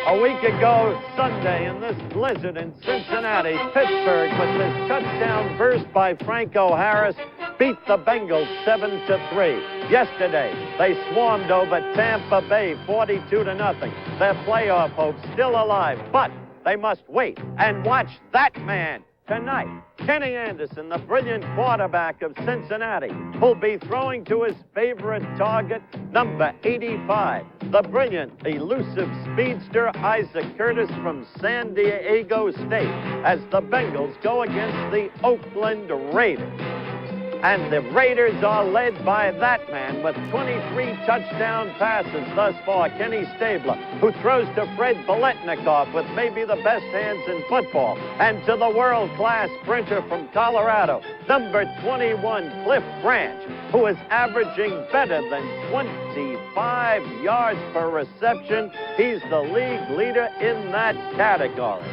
A week ago Sunday in this blizzard in Cincinnati, Pittsburgh, with this touchdown burst by Franco Harris, beat the Bengals 7-3. Yesterday, they swarmed over Tampa Bay 42-0. Their playoff hopes still alive, but they must wait and watch that man tonight. Kenny Anderson, the brilliant quarterback of Cincinnati, will be throwing to his favorite target, number 85, the brilliant, elusive speedster Isaac Curtis from San Diego State, as the Bengals go against the Oakland Raiders. And the Raiders are led by that man with 23 touchdown passes thus far, Kenny Stabler, who throws to Fred Biletnikoff with maybe the best hands in football, and to the world-class sprinter from Colorado, number 21, Cliff Branch, who is averaging better than 25 yards per reception. He's the league leader in that category.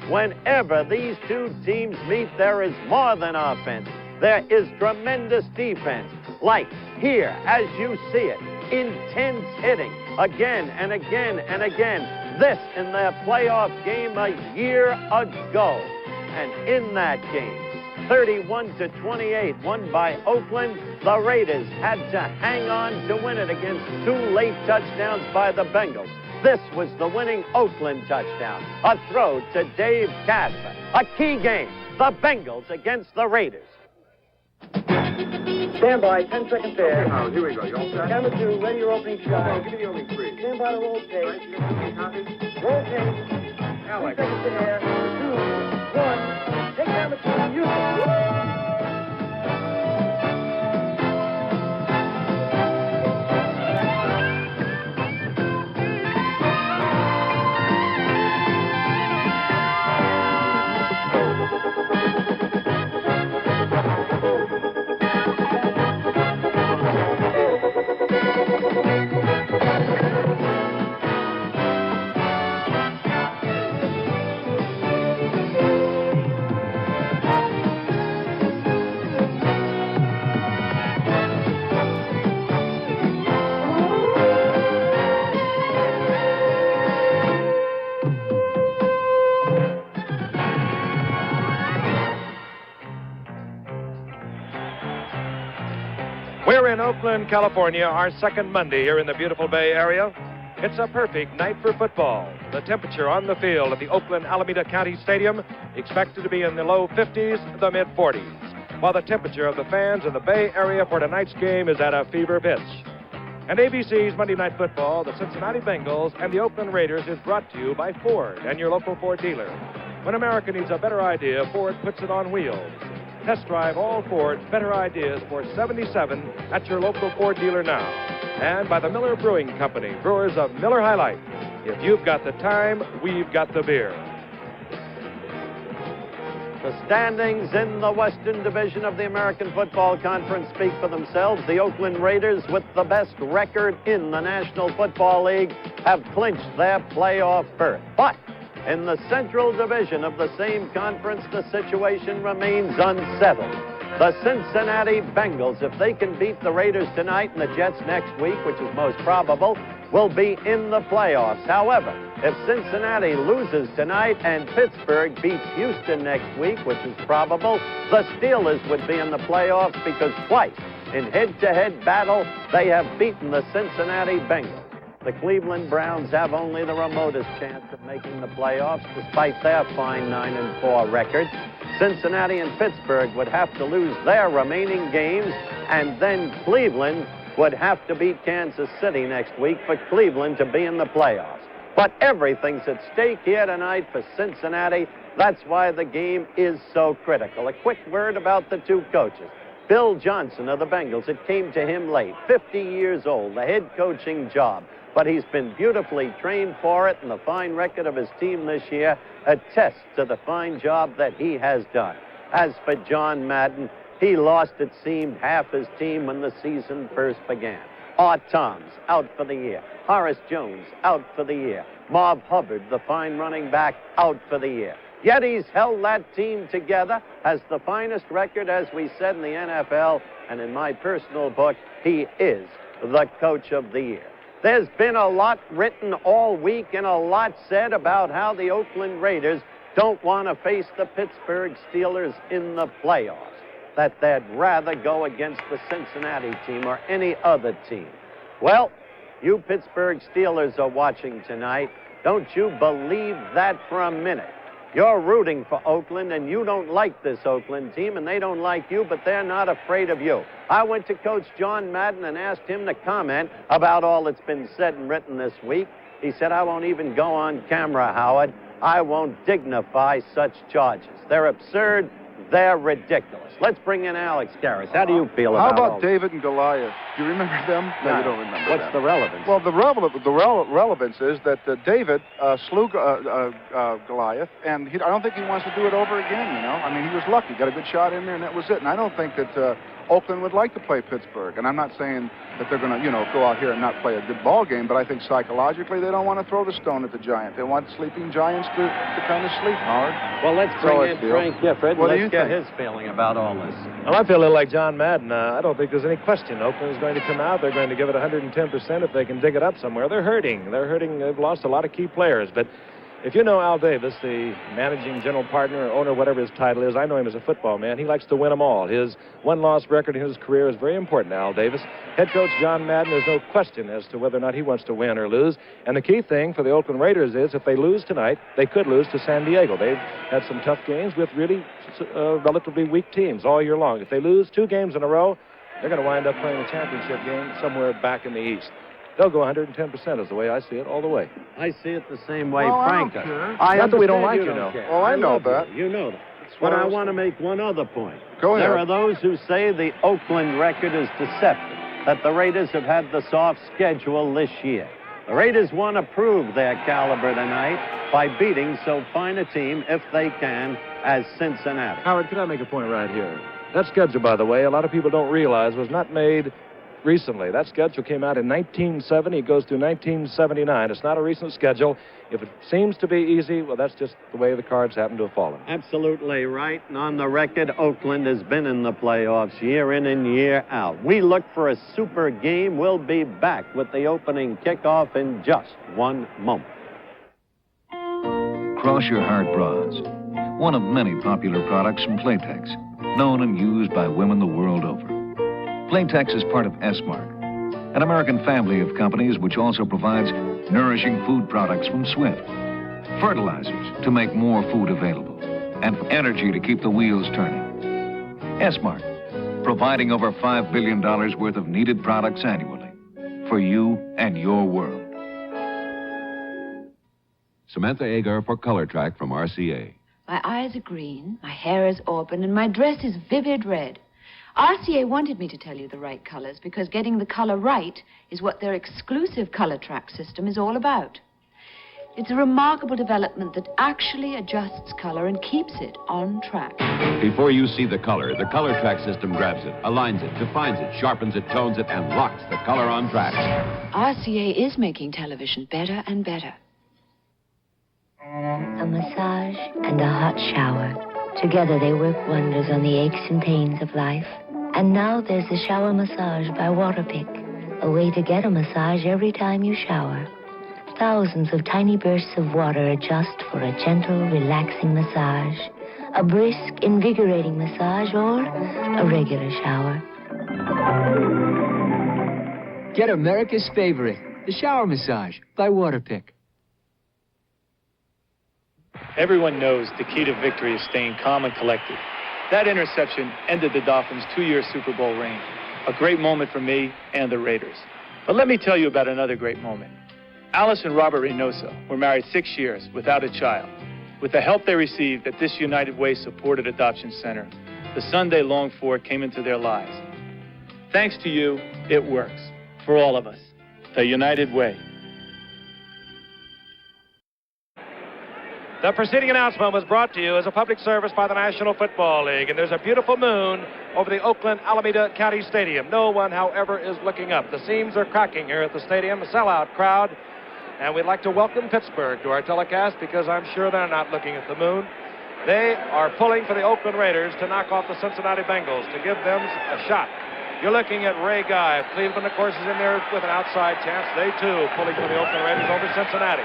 Whenever these two teams meet, there is more than offense. There is tremendous defense, like here, as you see it, intense hitting, again and again and again. This in their playoff game a year ago. And in that game, 31-28, won by Oakland, the Raiders had to hang on to win it against two late touchdowns by the Bengals. This was the winning Oakland touchdown, a throw to Dave Casper. A key game, the Bengals against the Raiders. Stand by, 10 seconds there. Okay, Howard, here we go. You all set? Camera 2, ready your opening shot. Give me the opening three. Stand by to roll tape. Right, you copy? Roll tape. 3 Alex. seconds in there. 2, 1. Take camera 2 and use it. We're in Oakland, California, our second Monday here in the beautiful Bay Area. It's a perfect night for football. The temperature on the field at the Oakland Alameda County Stadium expected to be in the low 50s, the mid 40s, while the temperature of the fans in the Bay Area for tonight's game is at a fever pitch. And ABC's Monday Night Football, the Cincinnati Bengals and the Oakland Raiders is brought to you by Ford and your local Ford dealer. When America needs a better idea, Ford puts it on wheels. Test drive all Ford's better ideas for '77 at your local Ford dealer now. And by the Miller Brewing Company, brewers of Miller High Life. If you've got the time, we've got the beer. The standings in the Western Division of the American Football Conference speak for themselves. The Oakland Raiders, with the best record in the National Football League, have clinched their playoff berth. But in the Central Division of the same conference, the situation remains unsettled. The Cincinnati Bengals, if they can beat the Raiders tonight and the Jets next week, which is most probable, will be in the playoffs. However, if Cincinnati loses tonight and Pittsburgh beats Houston next week, which is probable, the Steelers would be in the playoffs because twice in head-to-head battle, they have beaten the Cincinnati Bengals. The Cleveland Browns have only the remotest chance of making the playoffs, despite their fine 9-4 record. Cincinnati and Pittsburgh would have to lose their remaining games, and then Cleveland would have to beat Kansas City next week for Cleveland to be in the playoffs. But everything's at stake here tonight for Cincinnati. That's why the game is so critical. A quick word about the two coaches. Bill Johnson of the Bengals, it came to him late, 50 years old, the head coaching job. But he's been beautifully trained for it, and the fine record of his team this year attests to the fine job that he has done. As for John Madden, he lost, it seemed, half his team when the season first began. Art Toms, out for the year. Horace Jones, out for the year. Marv Hubbard, the fine running back, out for the year. Yet he's held that team together, has the finest record, as we said, in the NFL, and in my personal book, he is the coach of the year. There's been a lot written all week and a lot said about how the Oakland Raiders don't want to face the Pittsburgh Steelers in the playoffs, that they'd rather go against the Cincinnati team or any other team. Well, you Pittsburgh Steelers are watching tonight. Don't you believe that for a minute. You're rooting for Oakland, and you don't like this Oakland team, and they don't like you, but they're not afraid of you. I went to Coach John Madden and asked him to comment about all that's been said and written this week. He said, I won't even go on camera, Howard. I won't dignify such charges. They're absurd. They're ridiculous. Let's bring in Alex Garris. How do you feel about How all about David and Goliath? Do you remember them? No, you don't remember What's them. the relevance? Well, the relevance is that David slew Goliath, and I don't think he wants to do it over again, you know. I mean, he was lucky. Got a good shot in there, and that was it. And I don't think that Oakland would like to play Pittsburgh. And I'm not saying that they're going to, you know, go out here and not play a good ball game, but I think psychologically they don't want to throw the stone at the Giant. They want sleeping Giants to kind of sleep hard. Well, let's bring in Frank Gifford. What do Let's you get think? his feeling about all this. Well, I feel a little like John Madden. I don't think there's any question. Oakland is going to come out. They're going to give it 110% if they can dig it up somewhere. They're hurting. They've lost a lot of key players. But if you know Al Davis, the managing general partner, or owner, whatever his title is, I know him as a football man. He likes to win them all. His one-loss record in his career is very important to Al Davis. Head coach John Madden, there's no question as to whether or not he wants to win or lose. And the key thing for the Oakland Raiders is if they lose tonight, they could lose to San Diego. They've had some tough games with really relatively weak teams all year long. If they lose 2 games in a row, they're going to wind up playing a championship game somewhere back in the East. They'll go 110% is the way I see it, all the way. I see it the same way Well, Frank I don't does. care. Not that we don't like you you, don't know. care. Well, I know love that. You know that. what But I I was- want to make one other point. Go ahead. There are those who say the Oakland record is deceptive, that the Raiders have had the soft schedule this year. The Raiders want to prove their caliber tonight by beating so fine a team, if they can, as Cincinnati. Howard, could I make a point right here? That schedule, by the way, a lot of people don't realize was not made recently. That schedule came out in 1970. It goes through 1979. It's not a recent schedule. If it seems to be easy, well, that's just the way the cards happen to have fallen. Absolutely right. And on the record, Oakland has been in the playoffs year in and year out. We look for a super game. We'll be back with the opening kickoff in just one moment. Cross Your Heart Bras, one of many popular products from Playtex, known and used by women the world over. Playtex is part of S-Mark, an American family of companies which also provides nourishing food products from Swift, fertilizers to make more food available, and energy to keep the wheels turning. S-Mark, providing over $5 billion worth of needed products annually for you and your world. Samantha Agar for Color Track from RCA. My eyes are green, my hair is auburn, and my dress is vivid red. RCA wanted me to tell you the right colors because getting the color right is what their exclusive color track system is all about. It's a remarkable development that actually adjusts color and keeps it on track. Before you see the color track system grabs it, aligns it, defines it, sharpens it, tones it, and locks the color on track. RCA is making television better and better. A massage and a hot shower. Together they work wonders on the aches and pains of life. And now there's the shower massage by Waterpik, a way to get a massage every time you shower. Thousands of tiny bursts of water adjust for a gentle, relaxing massage, a brisk, invigorating massage, or a regular shower. Get America's favorite, the shower massage by Waterpik. Everyone knows the key to victory is staying calm and collected. That interception ended the Dolphins' 2-year Super Bowl reign. A great moment for me and the Raiders. But let me tell you about another great moment. Alice and Robert Reynoso were married 6 years without a child. With the help they received at this United Way supported adoption center, the son they longed for came into their lives. Thanks to you, it works. For all of us. The United Way. The preceding announcement was brought to you as a public service by the National Football League. And there's a beautiful moon over the Oakland Alameda County Stadium. No one, however, is looking up. The seams are cracking here at the stadium, a sellout crowd. And we'd like to welcome Pittsburgh to our telecast because I'm sure they're not looking at the moon. They are pulling for the Oakland Raiders to knock off the Cincinnati Bengals to give them a shot You're looking at Ray Guy. Cleveland, of course, is in there with an outside chance. They, too, pulling for the Oakland Raiders over Cincinnati.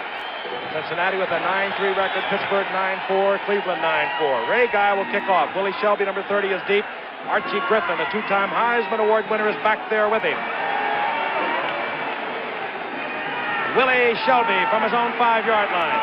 Cincinnati with a 9-3 record. Pittsburgh 9-4. Cleveland 9-4. Ray Guy will kick off. Willie Shelby, number 30, is deep. Archie Griffin, a two-time Heisman Award winner, is back there with him. Willie Shelby from his own 5-yard line.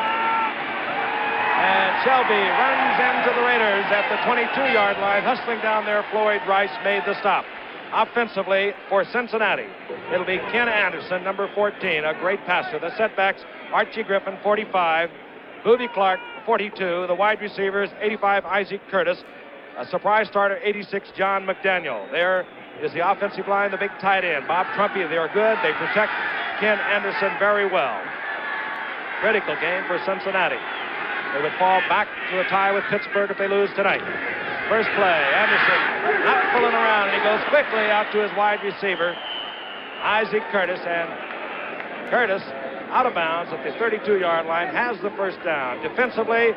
And Shelby runs into the Raiders at the 22-yard line. Hustling down there, Floyd Rice made the stop. Offensively for Cincinnati, it'll be Ken Anderson, number 14, a great passer. The setbacks, Archie Griffin, 45, Boobie Clark, 42. The wide receivers, 85, Isaac Curtis. A surprise starter, 86, John McDaniel. There is the offensive line, the big tight end, Bob Trumpy. They are good. They protect Ken Anderson very well. Critical game for Cincinnati. They would fall back to a tie with Pittsburgh if they lose tonight. First play, Anderson not fooling around, and he goes quickly out to his wide receiver, Isaac Curtis, and Curtis out of bounds at the 32-yard line, has the first down. Defensively,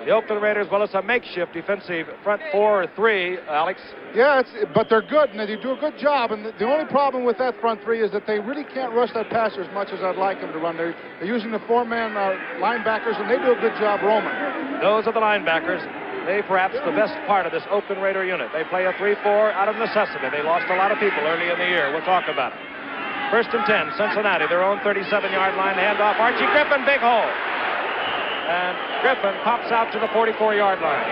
the Oakland Raiders, well, it's a makeshift defensive front 4 or 3, Alex. Yeah, but they're good, and they do a good job. And the only problem with that front 3 is that they really can't rush that passer as much as I'd like them to run. They're using the 4-man linebackers, and they do a good job roaming. Those are the linebackers. They perhaps the best part of this Oakland Raider unit. They play a 3-4 out of necessity. They lost a lot of people early in the year. We'll talk about it. First and 10, Cincinnati, their own 37-yard line. Handoff, Archie Griffin, big hole. And Griffin pops out to the 44-yard line.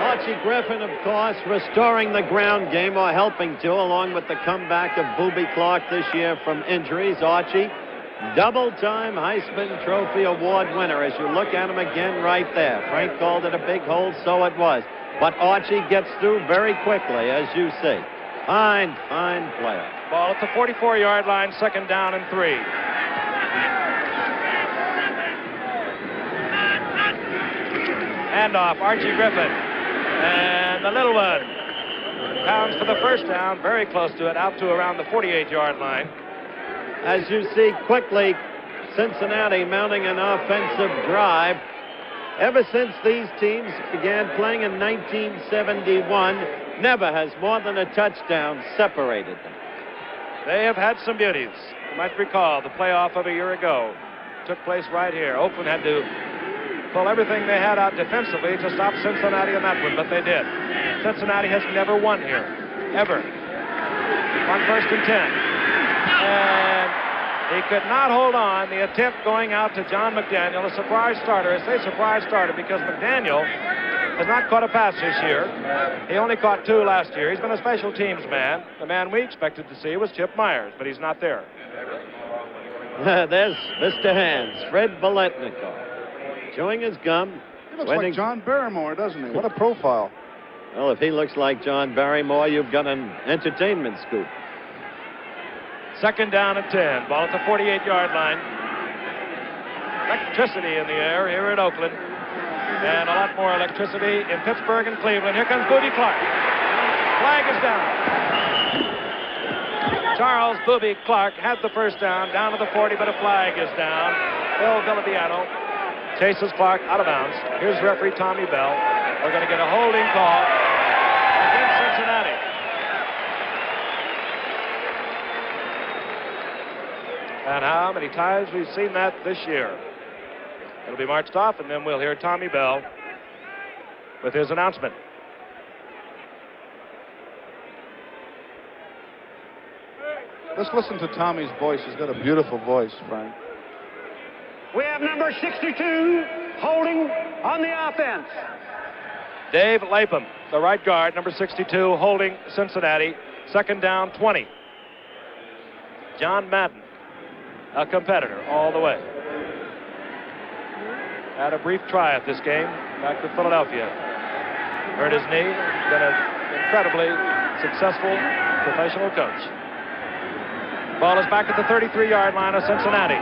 Archie Griffin, of course, restoring the ground game, or helping to, along with the comeback of Boobie Clark this year from injuries. Archie, double-time Heisman Trophy Award winner. As you look at him again right there. Frank called it a big hole, so it was. But Archie gets through very quickly, as you see. Fine player. Ball at the 44-yard line, second down and 3. Handoff, Archie Griffin. And the little one pounds for the first down, very close to it, out to around the 48-yard line. As you see quickly, Cincinnati mounting an offensive drive. Ever since these teams began playing in 1971, never has more than a touchdown separated them. They have had some beauties. You might recall the playoff of a year ago took place right here. Oakland had to pull everything they had out defensively to stop Cincinnati in that one, but they did. Cincinnati has never won here, ever. On first and 10. And he could not hold on. The attempt going out to John McDaniel, a surprise starter. I say surprise starter because McDaniel has not caught a pass this year. He only caught 2 last year. He's been a special teams man. The man we expected to see was Chip Myers, but he's not there. There's Mr. Hands, Fred Biletnikoff, chewing his gum. He looks like John Barrymore, doesn't he? What a profile. Well, if he looks like John Barrymore, you've got an entertainment scoop. Second down and 10. Ball at the 48-yard line. Electricity in the air here at Oakland. And a lot more electricity in Pittsburgh and Cleveland. Here comes Boobie Clark. Flag is down. Charles Boobie Clark had the first down to the 40, but a flag is down. Bill Villabiano chases Clark out of bounds. Here's referee Tommy Bell. We're going to get a holding call against Cincinnati. And how many times we've seen that this year. It'll be marched off, and then we'll hear Tommy Bell with his announcement. Let's listen to Tommy's voice. He's got a beautiful voice, Frank. We have number 62 holding on the offense. Dave Lapham, the right guard, number 62, holding Cincinnati. Second down, 20. John Madden, a competitor all the way. Had a brief try at this game back with Philadelphia. Hurt his knee. Been an incredibly successful professional coach. Ball is back at the 33-yard line of Cincinnati.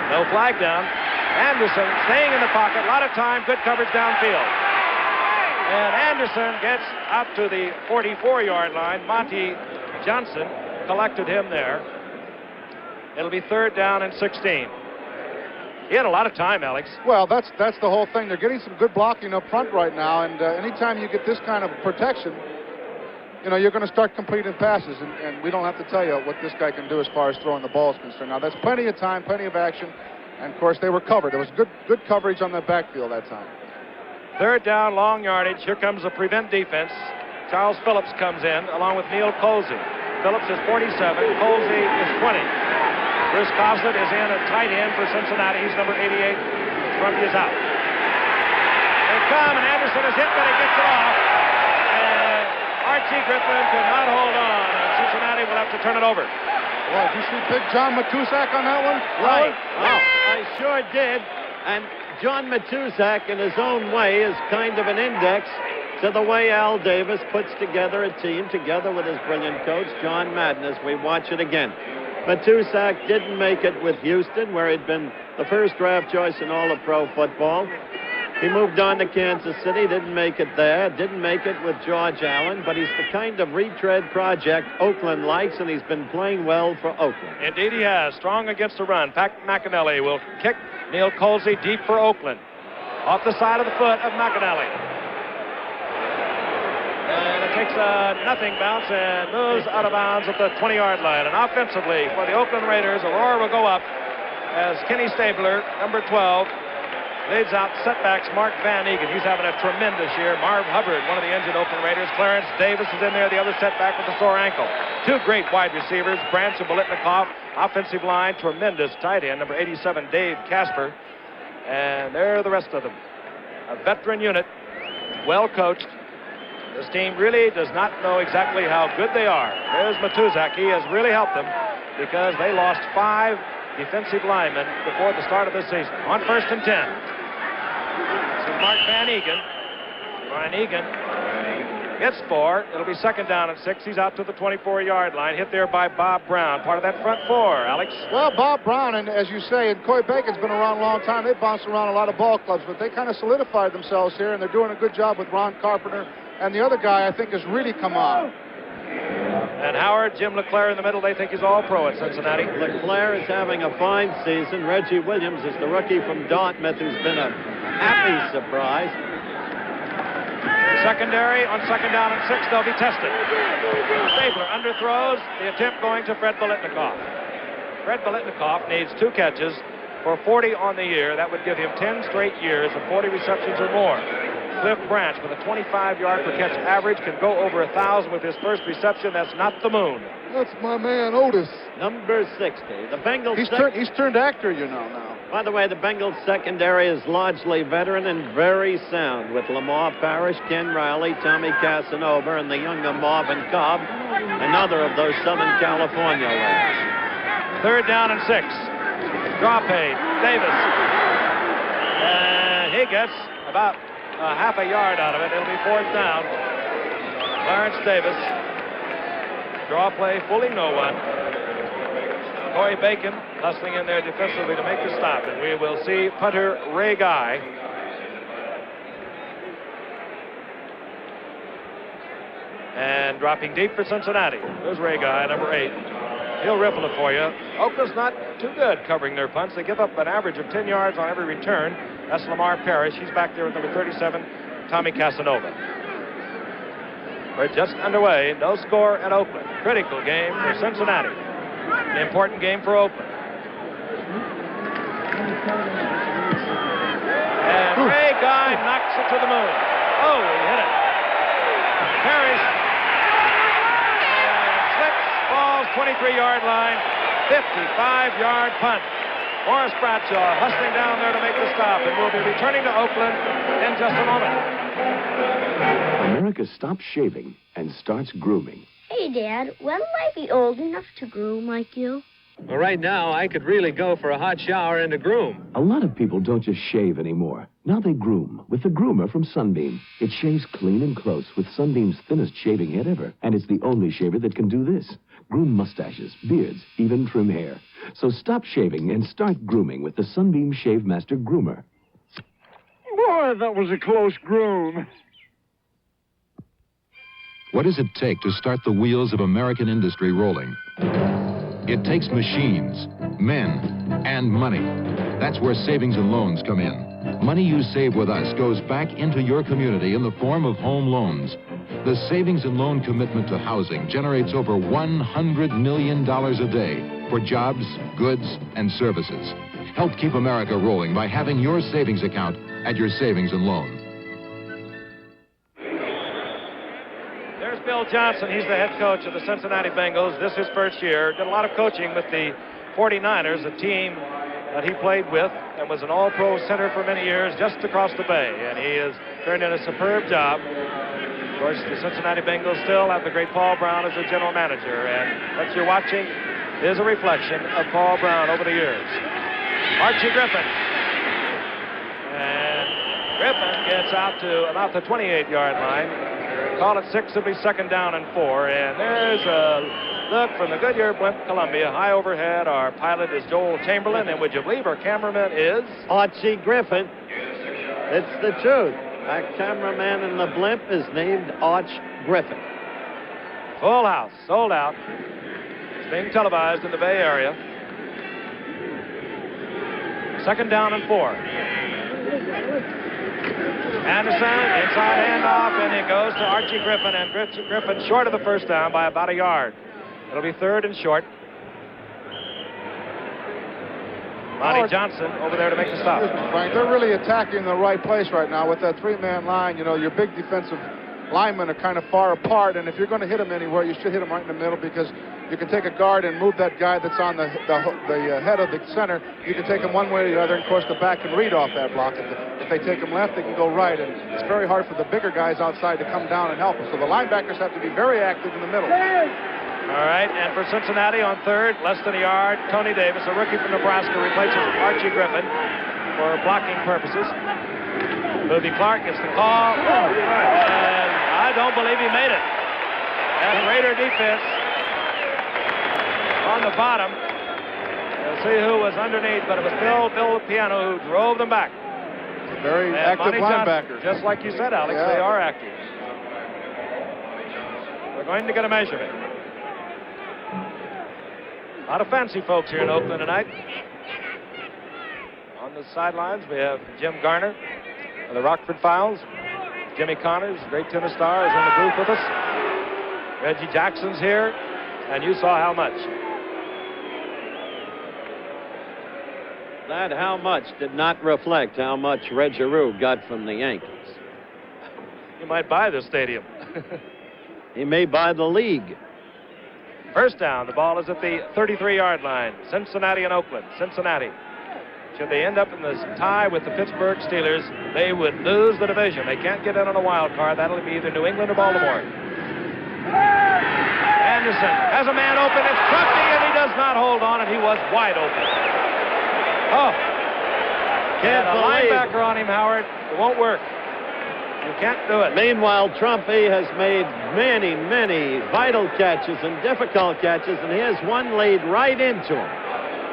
No flag down. Anderson staying in the pocket. A lot of time. Good coverage downfield. And Anderson gets out to the 44-yard line. Monte Johnson collected him there. It'll be third down and 16. He had a lot of time, Alex. Well, that's the whole thing. They're getting some good blocking up front right now, and anytime you get this kind of protection, you know, you're going to start completing passes, and we don't have to tell you what this guy can do as far as throwing the ball is concerned. Now, that's plenty of time, plenty of action, and, of course, they were covered. There was good coverage on the backfield that time. Third down, long yardage. Here comes the prevent defense. Charles Phillips comes in along with Neil Colsey. Phillips is 47, Colsey is 20. Bruce Coslet is in at tight end for Cincinnati. He's number 88. Scrumpy is out. They come, and Anderson is hit, but he gets it off. And Archie Griffin could not hold on, and Cincinnati will have to turn it over. Well, did you see big John McDaniel on that one? Right. Oh, I sure did. And John McDaniel, in his own way, is kind of an index to the way Al Davis puts together a team together with his brilliant coach, John Madden, as we watch it again. McDaniel didn't make it with Houston, where he'd been the first draft choice in all of pro football. He moved on to Kansas City, didn't make it there, didn't make it with George Allen, but he's the kind of retread project Oakland likes, and he's been playing well for Oakland. Indeed he has. Strong against the run. Pat McAnally will kick Neil Colsey deep for Oakland. Off the side of the foot of McAnally. And it takes a nothing bounce and moves out of bounds at the 20-yard line. And offensively, for the Oakland Raiders, Aurora will go up as Kenny Stabler, number 12, leads out setbacks Mark Van Egan. He's having a tremendous year. Marv Hubbard, one of the injured Oakland Raiders. Clarence Davis is in there, the other setback with a sore ankle. Two great wide receivers, Branch and Bolitnikoff. Offensive line, tremendous tight end, number 87, Dave Casper. And there are the rest of them. A veteran unit, well coached. This team really does not know exactly how good they are. There's Matuzak. He has really helped them because they lost 5 defensive linemen before the start of the season. On 1st and 10. This is Mark Van Egan. Van Egan gets 4. It'll be 2nd down and 6. He's out to the 24-yard line. Hit there by Bob Brown, part of that front 4. Alex? Well, Bob Brown, and as you say, and Coy Bacon's been around a long time. They've bounced around a lot of ball clubs, but they kind of solidified themselves here, and they're doing a good job with Ron Carpenter. And the other guy, I think, has really come on. And Howard, Jim LeClaire in the middle, they think he's all-pro at Cincinnati. LeClaire is having a fine season. Reggie Williams is the rookie from Dartmouth who's been a happy surprise. Secondary on 2nd down and 6, they'll be tested. Stabler underthrows, the attempt going to Fred Bolitnikoff. Fred Bolitnikoff needs 2 catches for 40 on the year. That would give him 10 straight years of 40 receptions or more. Cliff Branch, with a 25-yard per catch average, can go over 1,000 with his first reception. That's not the moon. That's my man, Otis. Number 60. The Bengals... He's turned actor, you know, now. By the way, the Bengals secondary is largely veteran and very sound, with Lamar Parrish, Ken Riley, Tommy Casanova, and the younger Marvin Cobb, another of those Southern California lads. 3rd down and 6. Draw paid. Davis. And he gets about half a yard out of it. It'll be 4th down. Clarence Davis. Draw play, fooling no one. Corey Bacon hustling in there defensively to make the stop. And we will see punter Ray Guy. And dropping deep for Cincinnati. There's Ray Guy, number 8. He'll ripple it for you. Oakland's not too good covering their punts. They give up an average of 10 yards on every return. That's Lamar Parrish. He's back there with number 37, Tommy Casanova. We're just underway. No score at Oakland. Critical game for Cincinnati. An important game for Oakland. And Ray Guy knocks it to the moon. Oh, he hit it. Parrish. And slips, falls, 23-yard line, 55-yard punt. Morris Bradshaw hustling down there to make the stop, and we'll be returning to Oakland in just a moment. America stops shaving and starts grooming. Hey, Dad, when will I be old enough to groom like you? Well, right now, I could really go for a hot shower and a groom. A lot of people don't just shave anymore. Now they groom with the groomer from Sunbeam. It shaves clean and close with Sunbeam's thinnest shaving head ever. And it's the only shaver that can do this. Groom mustaches, beards, even trim hair. So stop shaving and start grooming with the Sunbeam Shave Master Groomer. Boy, that was a close groom. What does it take to start the wheels of American industry rolling? It takes machines, men, and money. That's where savings and loans come in. Money you save with us goes back into your community in the form of home loans. The savings and loan commitment to housing generates over $100 million a day for jobs, goods, and services. Help keep America rolling by having your savings account at your savings and loan. There's Bill Johnson. He's the head coach of the Cincinnati Bengals. This is his first year. Did a lot of coaching with the 49ers, a team that he played with and was an all-pro center for many years just across the bay. And he has turned in a superb job. Of course, the Cincinnati Bengals still have the great Paul Brown as their general manager. And what you're watching is a reflection of Paul Brown over the years. Archie Griffin. And Griffin gets out to about the 28-yard line. Call it 6. It'll be 2nd down and 4. And there's a look from the Goodyear blimp, Columbia. High overhead. Our pilot is Joel Chamberlain. And would you believe our cameraman is? Archie Griffin. It's the truth. Our cameraman in the blimp is named Arch Griffin. Full house. Sold out. It's being televised in the Bay Area. 2nd down and 4. Anderson, inside handoff, and it goes to Archie Griffin, and Griffin short of the first down by about a yard. It'll be 3rd and short. Monte Johnson over there to make the stop. Frank, they're really attacking the right place right now with that 3-man line. You know, your big defensive linemen are kind of far apart, and if you're going to hit them anywhere, you should hit them right in the middle, because you can take a guard and move that guy that's on the head of the center. You can take him one way or the other, and of course the back can read off that block. If they take him left, they can go right, and it's very hard for the bigger guys outside to come down and help them. So the linebackers have to be very active in the middle. All right, and for Cincinnati on 3rd, less than a yard, Tony Davis, a rookie from Nebraska, replaces Archie Griffin for blocking purposes. Boobie Clark gets the call, and I don't believe he made it. That Raider defense on the bottom. You'll see who was underneath, but it was Bill Piano who drove them back. Very active linebacker. Just like you said, Alex, They are active. We're going to get a measurement. A lot of fancy folks here in Oakland tonight. On the sidelines, we have Jim Garner of the Rockford Files. Jimmy Connors, great tennis star, is in the booth with us. Reggie Jackson's here, and you saw how much. That how much did not reflect how much Red Giroux got from the Yankees. You might buy this stadium. He may buy the league. First down, the ball is at the 33-yard line. Cincinnati and Oakland. Cincinnati. Should they end up in this tie with the Pittsburgh Steelers, they would lose the division. They can't get in on a wild card. That'll be either New England or Baltimore. Anderson has a man open. It's Crufty, and he does not hold on, and he was wide open. Oh. Can't a believe linebacker on him, Howard. It won't work. You can't do it. Meanwhile, Trumpy has made many, many vital catches and difficult catches, and here's one laid right into him.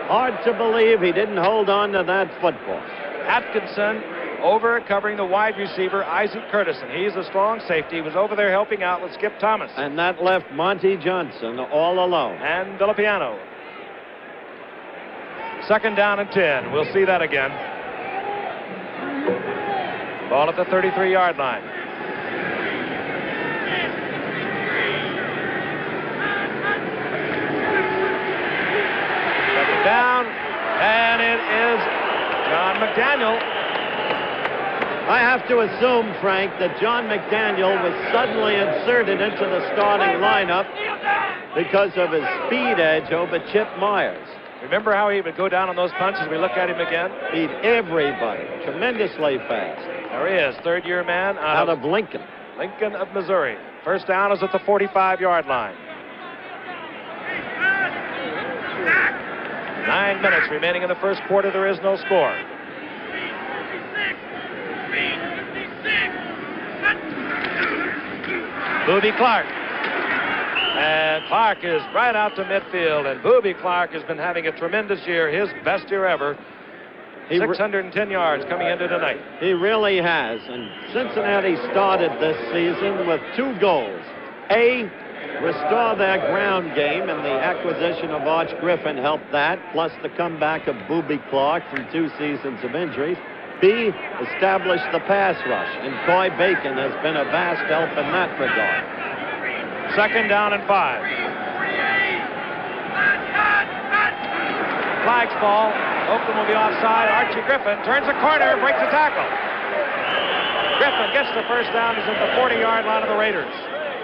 Hard to believe he didn't hold on to that football. Atkinson over covering the wide receiver, Isaac Curtison. He's a strong safety. He was over there helping out with Skip Thomas. And that left Monte Johnson all alone. And Villapiano. 2nd down and 10. We'll see that again. Ball at the 33-yard line. Second down, and it is John McDaniel. I have to assume, Frank, that John McDaniel was suddenly inserted into the starting lineup because of his speed edge over Chip Myers. Remember how he would go down on those punches? We look at him again. Beat everybody. Tremendously fast. There he is, 3rd-year man out of Lincoln. Lincoln of Missouri. First down is at the 45-yard line. 9 minutes remaining in the first quarter. There is no score. Boobie Clark. And Clark is right out to midfield. And Boobie Clark has been having a tremendous year, his best year ever. 610 yards coming into tonight. He really has. And Cincinnati started this season with 2 goals. A, restore their ground game, and the acquisition of Arch Griffin helped that, plus the comeback of Boobie Clark from 2 seasons of injuries. B, establish the pass rush. And Coy Bacon has been a vast help in that regard. 2nd down and 5. Flags fall. Oakland will be offside. Archie Griffin turns a corner, breaks a tackle. Griffin gets the first down. He's at the 40-yard line of the Raiders.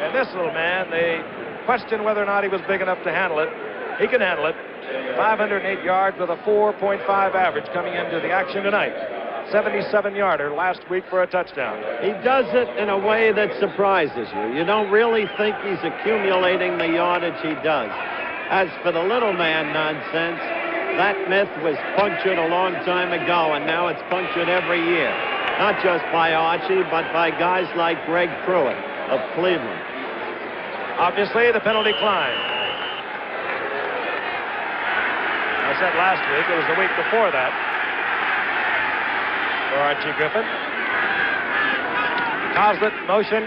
And this little man, they question whether or not he was big enough to handle it. He can handle it. 508 yards with a 4.5 average coming into the action tonight. 77-yarder last week for a touchdown. He does it in a way that surprises you. You don't really think he's accumulating the yardage he does. As for the little man nonsense, that myth was punctured a long time ago, and now it's punctured every year. Not just by Archie, but by guys like Greg Pruitt of Cleveland. Obviously, the penalty climb. I said last week, it was the week before that for Archie Griffin. Coslet, motion,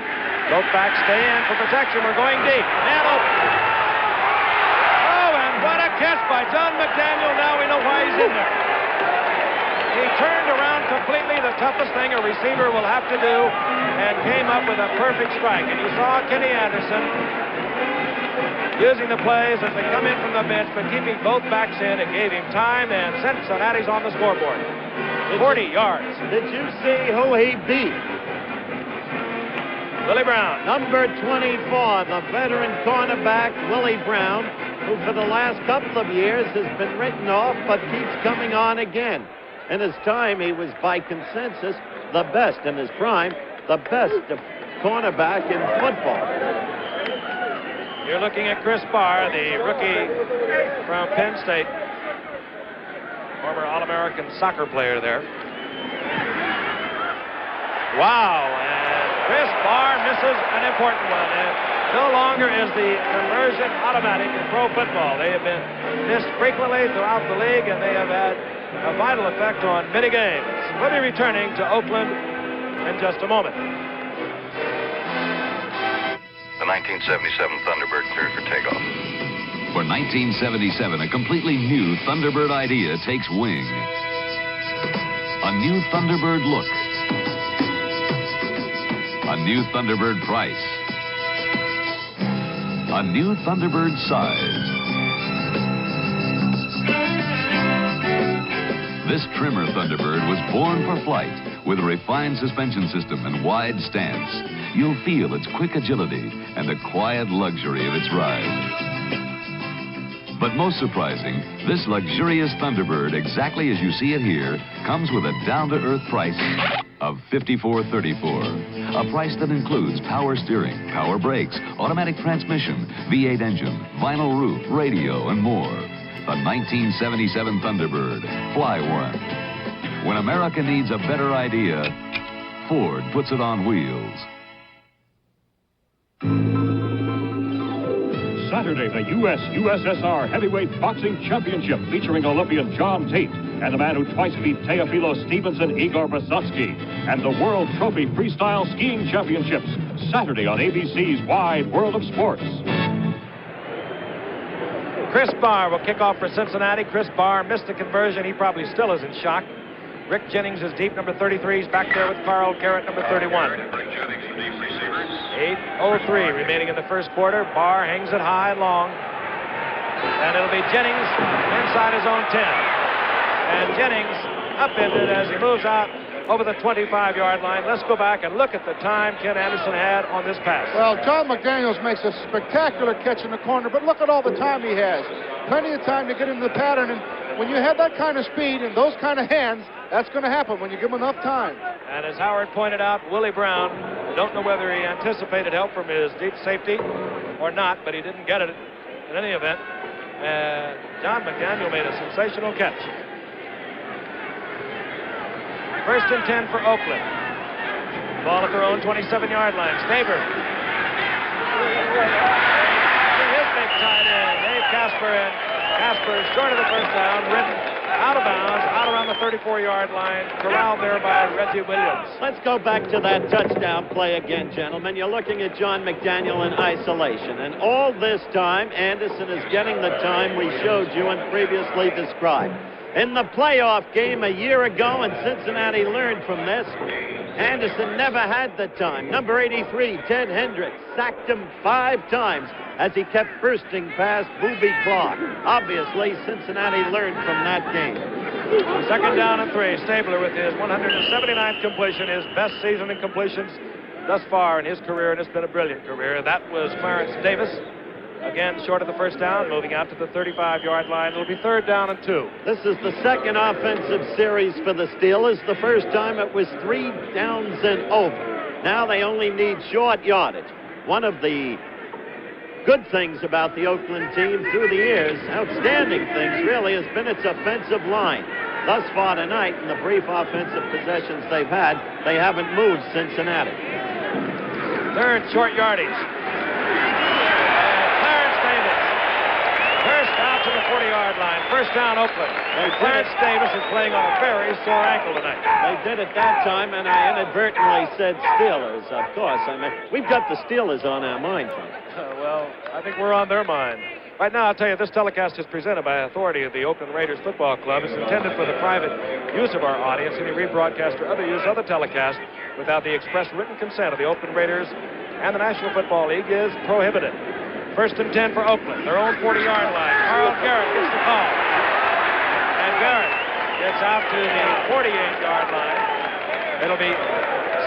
both backs stay in for protection. We're going deep. Man open. Oh, and what a catch by John McDaniel. Now we know why he's in there. He turned around completely, the toughest thing a receiver will have to do, and came up with a perfect strike. And you saw Kenny Anderson using the plays as they come in from the bench, but keeping both backs in. It gave him time, and Cincinnati's on the scoreboard. 40 yards. Did you see who he beat? Willie Brown. Number 24, the veteran cornerback, Willie Brown, who for the last couple of years has been written off, but keeps coming on again. In his time, he was, by consensus, the best in his prime, the best cornerback in football. You're looking at Chris Barr, the rookie from Penn State, former All-American soccer player there. Wow, and Chris Barr misses an important one. And no longer is the conversion automatic in pro football. They have been missed frequently throughout the league, and they have had a vital effect on many games. We'll be returning to Oakland in just a moment. The 1977 Thunderbird cleared for takeoff. For 1977, a completely new Thunderbird idea takes wing. A new Thunderbird look. A new Thunderbird price. A new Thunderbird size. This trimmer Thunderbird was born for flight with a refined suspension system and wide stance. You'll feel its quick agility and the quiet luxury of its ride. But most surprising, this luxurious Thunderbird, exactly as you see it here, comes with a down-to-earth price of $54.34. A price that includes power steering, power brakes, automatic transmission, V8 engine, vinyl roof, radio, and more. The 1977 Thunderbird. Fly one. When America needs a better idea, Ford puts it on wheels. Saturday, the U.S.-USSR Heavyweight Boxing Championship featuring Olympian John Tate and the man who twice beat Teofilo Stevenson, Igor Besotsky, and the World Trophy Freestyle Skiing Championships, Saturday on ABC's Wide World of Sports. Chris Barr will kick off for Cincinnati. Chris Barr missed the conversion. He probably still is in shock. Rick Jennings is deep, number 33. He's back there with Carl Garrett, number 31. 8:03 remaining in the first quarter. Barr hangs it high and long. And it'll be Jennings inside his own 10. And Jennings upended as he moves out over the 25-yard line. Let's go back and look at the time Ken Anderson had on this pass. Well, John McDaniel makes a spectacular catch in the corner, but look at all the time he has. Plenty of time to get into the pattern, and when you have that kind of speed and those kind of hands, that's going to happen when you give him enough time. And as Howard pointed out, Willie Brown, don't know whether he anticipated help from his deep safety or not, but he didn't get it in any event. And John McDaniel made a sensational catch. First and 10 for Oakland. Ball at their own 27-yard line. Staver. His big tight end, Dave Casper, and Casper is short of the first down, ridden out of bounds, out around the 34-yard line, corralled there by Reggie Williams. Let's go back to that touchdown play again, gentlemen. You're looking at John McDaniel in isolation, and all this time, Anderson is getting the time we showed you and previously described. in the playoff game a year ago, and Cincinnati learned from this. Anderson never had the time. Number 83, Ted Hendricks, sacked him 5 times as he kept bursting past Booby Clark. Obviously, Cincinnati learned from that game. Second down and 3. Stabler with his 179th completion, his best season in completions thus far in his career, and it's been a brilliant career. That was Clarence Davis. Again, short of the first down, moving out to the 35-yard line. It'll be 3rd down and 2. This is the second offensive series for the Steelers. The first time it was 3 downs and over. Now they only need short yardage. One of the good things about the Oakland team through the years, outstanding things really, has been its offensive line. Thus far tonight, in the brief offensive possessions they've had, they haven't moved Cincinnati. 3rd short yardage. First out to the 40-yard line. First down, Oakland. Clarence Davis is playing on a very sore ankle tonight. They did it that time, and I inadvertently said Steelers, of course. I mean, we've got the Steelers on our mind, Frank. Well, I think we're on their mind. Right now, I'll tell you, this telecast is presented by authority of the Oakland Raiders Football Club. It's intended for the private use of our audience. Any rebroadcast or other use of the telecast without the express written consent of the Oakland Raiders and the National Football League is prohibited. 1st and 10 for Oakland, their own 40-yard line. Carl Garrett gets the call. And Garrett gets out to the 48-yard line. It'll be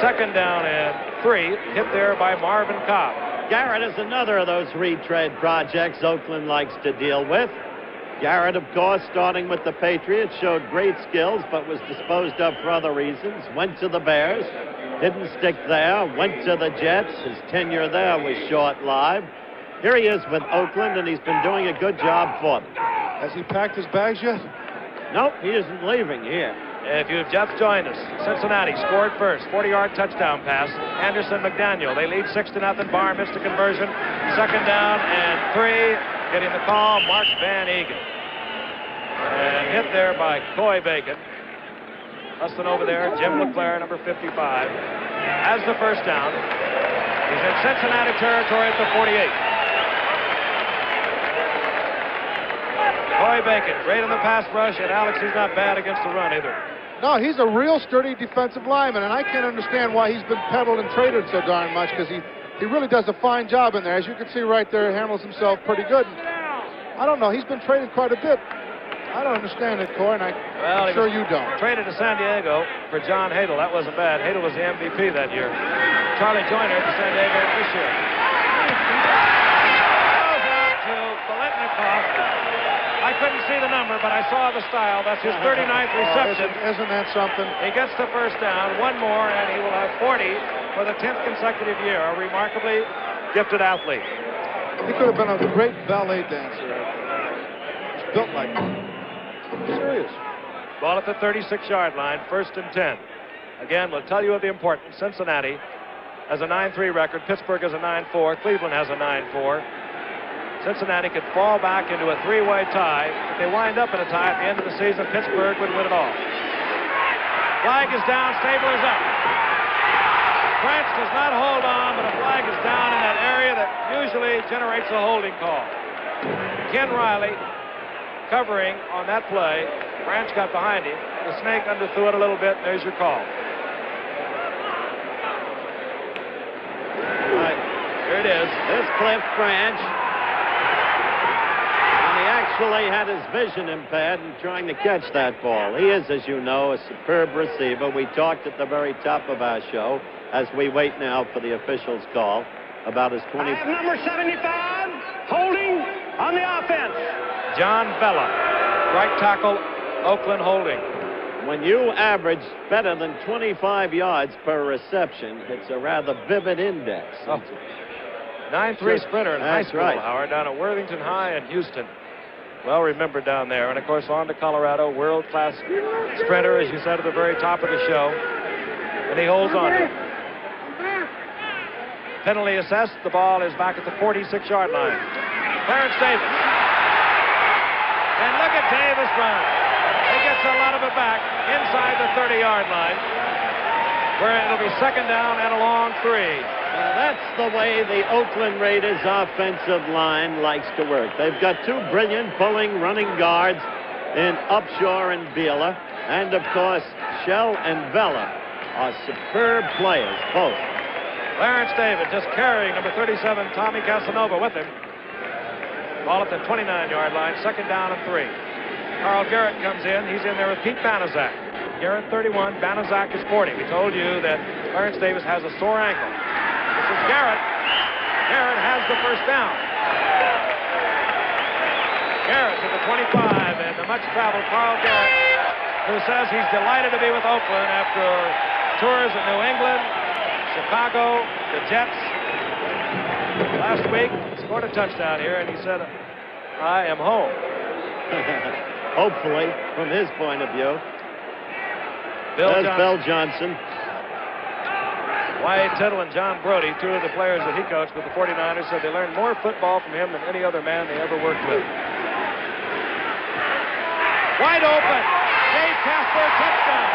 2nd down and 3, hit there by Marvin Cobb. Garrett is another of those retread projects Oakland likes to deal with. Garrett, of course, starting with the Patriots, showed great skills, but was disposed of for other reasons. Went to the Bears, didn't stick there, went to the Jets. His tenure there was short-lived. Here he is with Oakland, and he's been doing a good job for them. Has he packed his bags yet? Nope, he isn't leaving here. If you've just joined us, Cincinnati scored first, 40-yard touchdown pass. Anderson McDaniel, they lead 6-0. Barr missed a conversion. 2nd down and 3, getting the call, Mark Van Egan. And hit there by Coy Bacon. Hustling over there, Jim LeClaire, number 55, has the first down. He's in Cincinnati territory at the 48. Coy Bacon, great in the pass rush, and Alex, he's not bad against the run either. No, he's a real sturdy defensive lineman, and I can't understand why he's been peddled and traded so darn much, because he really does a fine job in there. As you can see right there, he handles himself pretty good. And I don't know, he's been traded quite a bit. I don't understand it, Coy, and I'm sure you don't. Traded to San Diego for John Hadle. That wasn't bad. Hadle was the MVP that year. Charlie Joyner to San Diego this year. Goes out to Biletnikoff. I couldn't see the number, but I saw the style. That's his 39th reception. Isn't that something? He gets the first down. One more, and he will have 40 for the 10th consecutive year. A remarkably gifted athlete. He could have been a great ballet dancer. He's built like that. Serious. Ball at the 36-yard line, 1st and 10. Again, we'll tell you of the importance. Cincinnati has a 9-3 record. Pittsburgh has a 9-4. Cleveland has a 9-4. Cincinnati could fall back into a 3-way tie. If they wind up in a tie at the end of the season, Pittsburgh would win it all. Flag is down. Stabler is up. France does not hold on, but a flag is down in that area that usually generates a holding call. Ken Riley covering on that play. Branch got behind him. The snake underthrew it a little bit. There's your call. All right, here it is. There's Cliff Branch. And he actually had his vision impaired in trying to catch that ball. He is, as you know, a superb receiver. We talked at the very top of our show, as we wait now for the official's call, about his 20. I have number 75, holding on the offense. John Bella, right tackle, Oakland holding. When you average better than 25 yards per reception, it's a rather vivid index. 9-3 sprinter in high school, right. Howard, down at Worthington High in Houston. Well remembered down there. And, of course, on to Colorado, world-class sprinter, as you said at the very top of the show. And he holds on to it. Penalty assessed. The ball is back at the 46-yard line. Clarence Davis. And look at Davis run. He gets a lot of it back inside the 30-yard line, where it'll be 2nd down and a long 3. That's the way the Oakland Raiders offensive line likes to work. They've got 2 brilliant pulling running guards. in Upshaw and Bieler. And, of course, Shell and Vela are superb players, both. Clarence David just carrying number 37, Tommy Casanova, with him. Ball at the 29-yard line, second down and 3. Carl Garrett comes in. He's in there with Pete Banaszak. Garrett 31, Banaszak is 40. We told you that Clarence Davis has a sore ankle. This is Garrett. Garrett has the first down. Garrett to the 25, and the much-traveled Carl Garrett, who says he's delighted to be with Oakland after tours in New England, Chicago, the Jets. Last week, scored a touchdown here, and he said, I am home. Hopefully, from his point of view. There's Bill Johnson. Wyatt Tittle and John Brody, two of the players that he coached with the 49ers, said they learned more football from him than any other man they ever worked with. Wide open. Dave Casper, touchdown.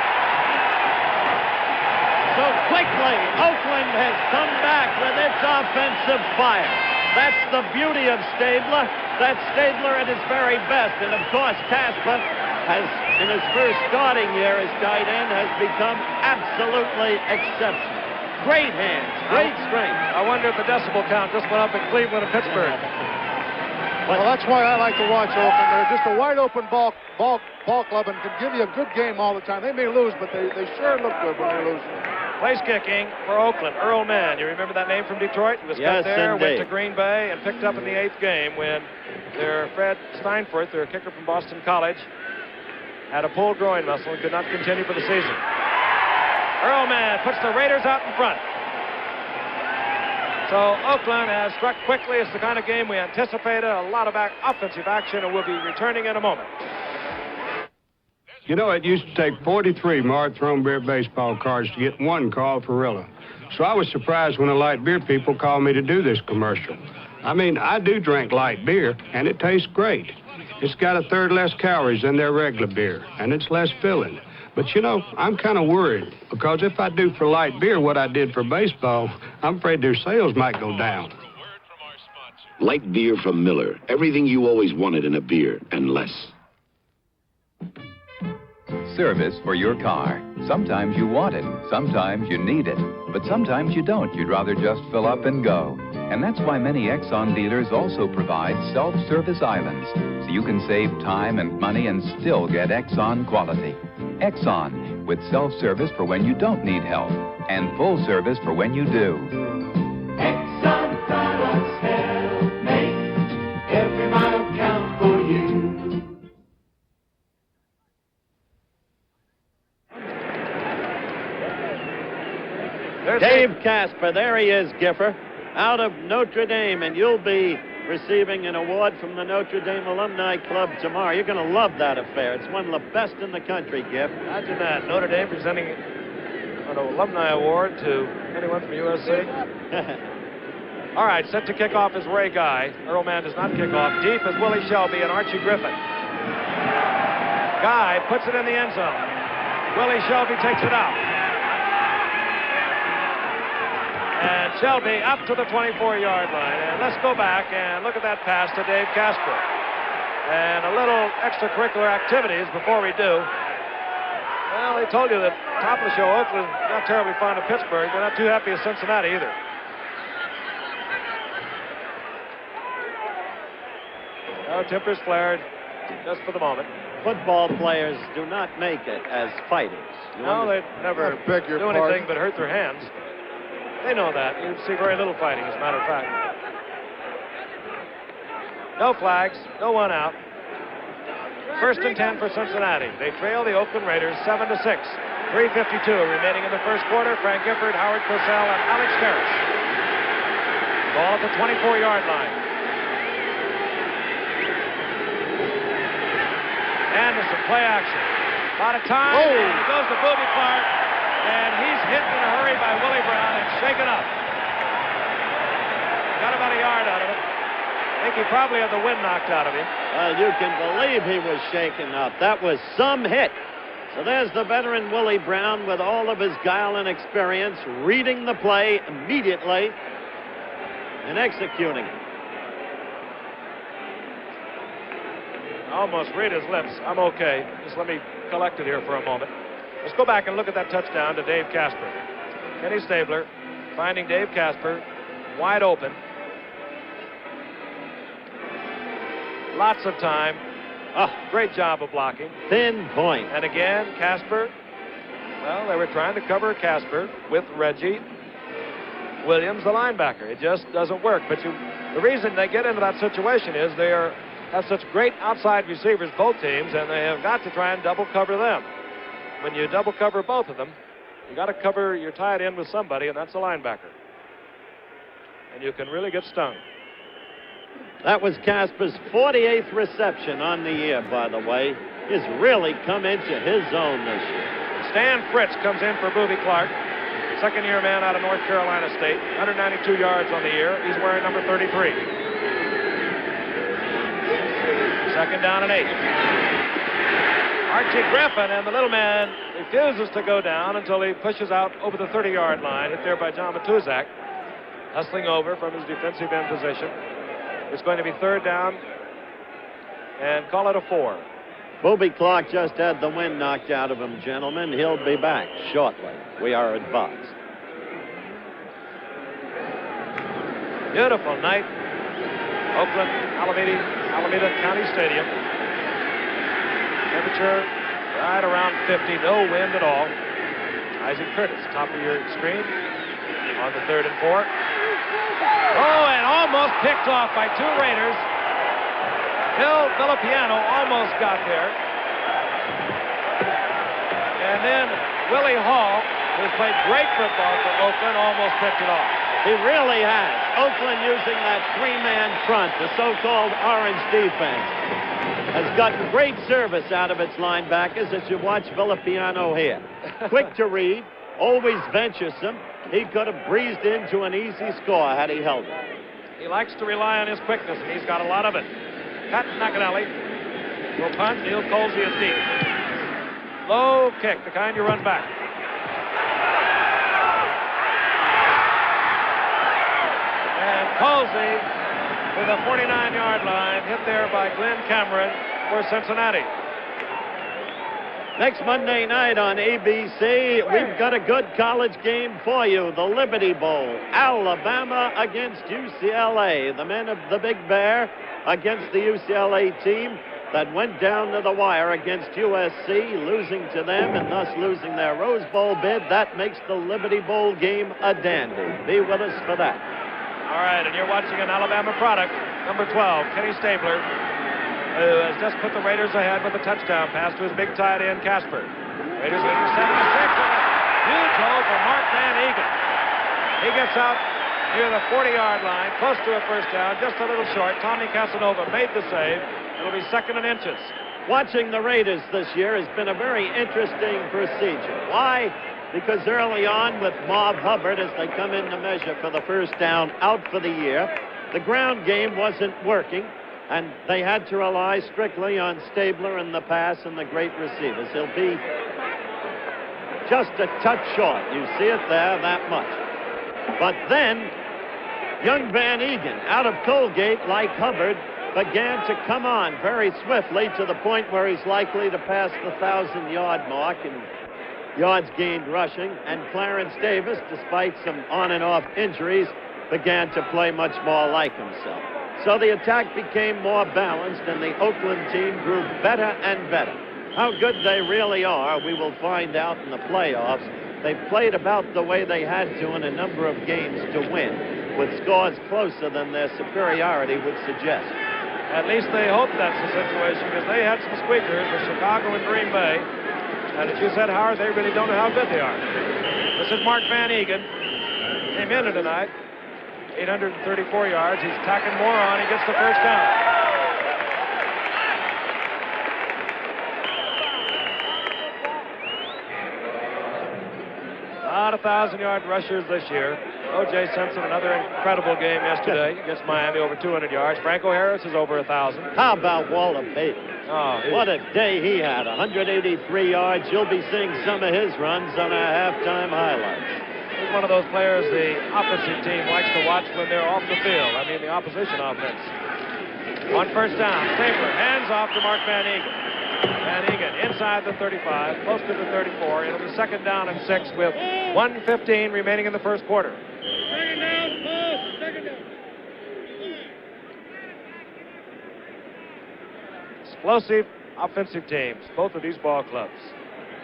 So quickly, Oakland has come back with its offensive fire. That's the beauty of Stabler. That's Stabler at his very best. And, of course, Casper has, in his first starting year as tight end, has become absolutely exceptional. Great hands, great strength. I wonder if the decibel count just went up in Cleveland and Pittsburgh. Well, that's why I like to watch Oakland. They're just a wide-open ball club and can give you a good game all the time. They may lose, but they sure look good when they're losing. Place kicking for Oakland, Earl Mann. You remember that name from Detroit? He was cut there, went to Green Bay, and picked up in the 8th game when their Fred Steinfurt, their kicker from Boston College, had a pulled groin muscle and could not continue for the season. Earl Mann puts the Raiders out in front. So Oakland has struck quickly. It's the kind of game we anticipated. A lot of offensive action, and we'll be returning in a moment. You know, it used to take 43 marked thrown beer baseball cards to get one call for Rilla. So I was surprised when the light beer people called me to do this commercial. I mean, I do drink light beer, and it tastes great. It's got a third less calories than their regular beer, and it's less filling. But, you know, I'm kind of worried, because if I do for light beer what I did for baseball, I'm afraid their sales might go down. Light beer from Miller. Everything you always wanted in a beer, and less. Service for your car. Sometimes you want it, sometimes you need it, but sometimes you don't. You'd rather just fill up and go. And that's why many Exxon dealers also provide self-service islands, so you can save time and money and still get Exxon quality. Exxon, with self-service for when you don't need help, and full service for when you do. Exxon products help make every mile count for you. Dave Casper, there he is, Giffer, out of Notre Dame, and you'll be receiving an award from the Notre Dame Alumni Club tomorrow. You're going to love that affair. It's one of the best in the country, Giff. Imagine that. Notre Dame presenting an alumni award to anyone from USC. All right, set to kick off is Ray Guy. Earl Mann does not kick off. Deep is Willie Shelby and Archie Griffin. Guy puts it in the end zone. Willie Shelby takes it out. And Shelby up to the 24-yard line. And let's go back and look at that pass to Dave Casper. And a little extracurricular activities before we do. Well, they told you that top of the show, Oakland not terribly fond of Pittsburgh. They're not too happy with Cincinnati either. No, tempers flared just for the moment. Football players do not make it as fighters. No, they never do anything but hurt their hands. They know that. You see very little fighting, as a matter of fact. No flags, no one out. First and 10 for Cincinnati. They trail the Oakland Raiders 7-6. 3:52 remaining in the first quarter. Frank Gifford, Howard Cosell, and Alex Harris. Ball at the 24-yard line. Anderson, play action. A lot of time. And he goes to Booby Clark. And he's hit in a hurry by Willie Brown and shaken up. Got about a yard out of it. I think he probably had the wind knocked out of him. Well, you can believe he was shaken up. That was some hit. So there's the veteran Willie Brown with all of his guile and experience, reading the play immediately and executing it. almost read his lips. I'm okay. Just let me collect it here for a moment. Let's go back and look at that touchdown to Dave Casper. Kenny Stabler finding Dave Casper wide open. Lots of time. Oh, great job of blocking. Thin point. And again, Casper. Well, they were trying to cover Casper with Reggie Williams, the linebacker. It just doesn't work. But the reason they get into that situation is they have such great outside receivers, both teams, and they have got to try and double cover them. When you double cover both of them, you got to cover your tight end with somebody, and that's a linebacker. And you can really get stung. That was Casper's 48th reception on the year, by the way. He's really come into his own this year. Stan Fritts comes in for Boobie Clark, second-year man out of North Carolina State, 192 yards on the year. He's wearing number 33. Second down and 8. Archie Griffin, and the little man refuses to go down until he pushes out over the 30-yard line, hit there by John McDaniel, hustling over from his defensive end position. It's going to be third down, and call it a 4. Boobie Clark just had the wind knocked out of him, gentlemen. He'll be back shortly. We are advised. Beautiful night. Oakland, Alameda County Stadium. Temperature right around 50. No wind at all. Isaac Curtis, top of your screen on the 3rd and 4. Oh, and almost picked off by 2 Raiders. Bill Villapiano almost got there. And then Willie Hall, who's played great football for Oakland, almost picked it off. He really has. Oakland using that 3-man front, the so-called orange defense, has gotten great service out of its linebackers, as you watch Villapiano here. Quick to read, always venturesome. He could have breezed into an easy score had he held it. He likes to rely on his quickness, and he's got a lot of it. Pat McAnally will punt. Neil Colsey is deep. Low kick, the kind you run back. And Colsey to the 49-yard line, hit there by Glenn Cameron for Cincinnati. Next Monday night on ABC, we've got a good college game for you. The Liberty Bowl. Alabama against UCLA. The men of the Big Bear against the UCLA team that went down to the wire against USC, losing to them and thus losing their Rose Bowl bid. That makes the Liberty Bowl game a dandy. Be with us for that. All right, and you're watching an Alabama product, number 12, Kenny Stabler, who has just put the Raiders ahead with a touchdown pass to his big tight end, Casper. Raiders leading 7-6, and a huge hole for Mark Van Egan. He gets out near the 40-yard line, close to a first down, just a little short. Tommy Casanova made the save. It'll be 2nd and inches. Watching the Raiders this year has been a very interesting procedure. Why? Because early on with Marv Hubbard, as they come in to measure for the first down out for the year, the ground game wasn't working, and they had to rely strictly on Stabler and the pass and the great receivers. He'll be just a touch short. You see it there, that much. But then, young Van Egan, out of Colgate, like Hubbard, began to come on very swiftly to the point where he's likely to pass the 1,000-yard mark in yards gained rushing. And Clarence Davis, despite some on and off injuries, began to play much more like himself. So the attack became more balanced, and the Oakland team grew better and better. How good they really are, we will find out in the playoffs. They've played about the way they had to in a number of games to win, with scores closer than their superiority would suggest. At least they hope that's the situation, because they had some squeakers with Chicago and Green Bay. And as you said, Howard, they really don't know how good they are. This is Mark Van Egan. Came in tonight, 834 yards. He's tacking more on. He gets the first down. Not 1,000-yard rushers this year. O.J. Simpson, another incredible game yesterday against Miami, over 200 yards. Franco Harris is over 1,000. How about Walter Payton? Oh, what a day he had, 183 yards. You'll be seeing some of his runs on our halftime highlights. He's one of those players the opposite team likes to watch when they're off the field. I mean, the opposition offense. On first down, Stabler hands off to Mark Van Egan. Van Egan inside the 35, close to the 34, into the second down and 6 with 1:15 remaining in the first quarter. Second down, close. Second down. Explosive offensive teams, both of these ball clubs.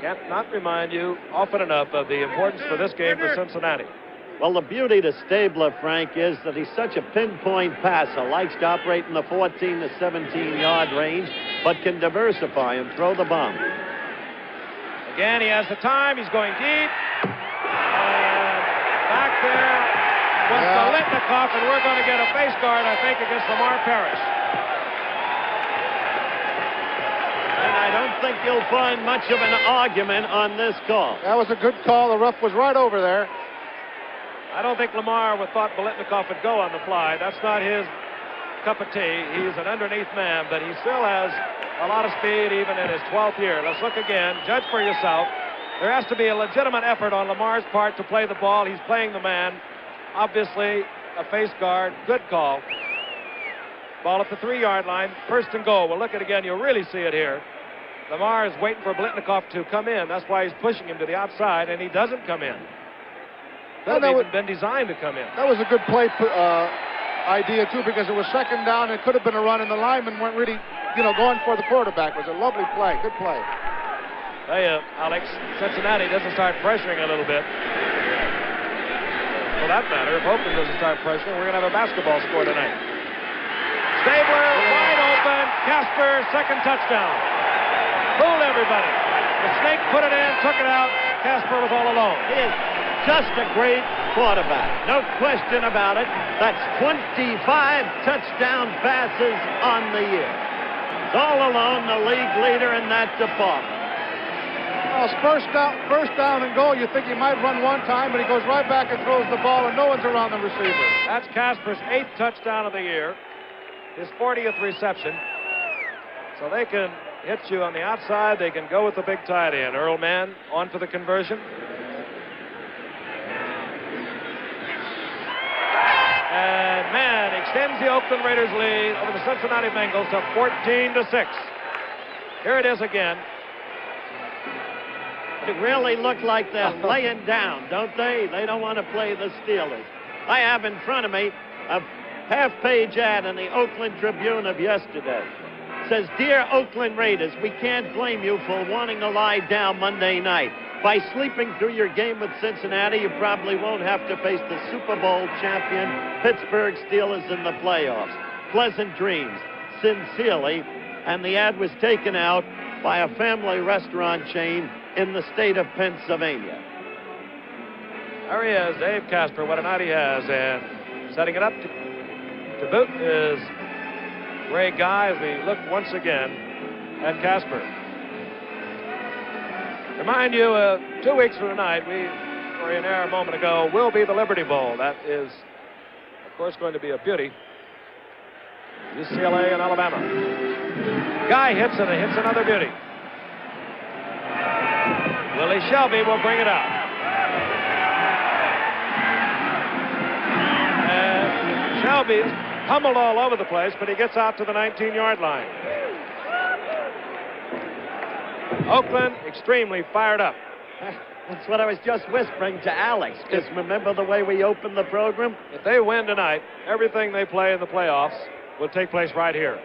Can't not remind you often enough of the importance for this game for Cincinnati. Well, the beauty to Stabler, Frank, is that he's such a pinpoint passer. Likes to operate in the 14 to 17-yard range, but can diversify and throw the bomb. Again, he has the time. He's going deep. And back there was Biletnikoff, and we're going to get a face guard, I think, against Lamar Parrish. And I don't think you'll find much of an argument on this call. That was a good call. The ref was right over there. I don't think Lamar thought Biletnikoff would go on the fly. That's not his cup of tea. He's an underneath man, but he still has a lot of speed even in his 12th year. Let's look again. Judge for yourself. There has to be a legitimate effort on Lamar's part to play the ball. He's playing the man. Obviously, a face guard. Good call. Ball at the 3-yard line. First and goal. We'll look at it again. You'll really see it here. Lamar is waiting for Biletnikoff to come in. That's why he's pushing him to the outside, and he doesn't come in. Could have even been designed to come in. That was a good play idea, too, because it was second down. It could have been a run, and the linemen weren't really, going for the quarterback. It was a lovely play. Good play. Tell you, Alex, Cincinnati doesn't start pressuring a little bit. For that matter, if Oakland doesn't start pressuring, we're going to have a basketball score tonight. Stabler, wide open. Casper, second touchdown. Fooled everybody. The snake put it in, took it out. Casper was all alone. He is just a great quarterback. No question about it. That's 25 touchdown passes on the year. He's all alone the league leader in that department. Well, it's first down and goal. You think he might run one time, but he goes right back and throws the ball, and no one's around the receiver. That's Casper's 8th touchdown of the year, his 40th reception. So they can hit you on the outside. They can go with the big tight end. Earl Mann on for the conversion. And Mann extends the Oakland Raiders lead over the Cincinnati Bengals to 14-6. Here it is again. It really looked like they're laying down, don't they? They don't want to play the Steelers. I have in front of me a half-page ad in the Oakland Tribune of yesterday. It says, "Dear Oakland Raiders, we can't blame you for wanting to lie down Monday night. By sleeping through your game with Cincinnati, you probably won't have to face the Super Bowl champion Pittsburgh Steelers in the playoffs. Pleasant dreams. Sincerely." And the ad was taken out by a family restaurant chain in the state of Pennsylvania. There he is, Dave Casper. What a night he has. And setting it up to boot is Ray Guy as we look once again at Casper. Remind you, 2 weeks from tonight, we were in air a moment ago, will be the Liberty Bowl. That is, of course, going to be a beauty. UCLA and Alabama. Guy hits and it hits another beauty. Willie Shelby will bring it out. And Shelby's pummeled all over the place, but he gets out to the 19-yard line. Oakland extremely fired up. That's what I was just whispering to Alex, because remember the way we opened the program? If they win tonight, everything they play in the playoffs will take place right here.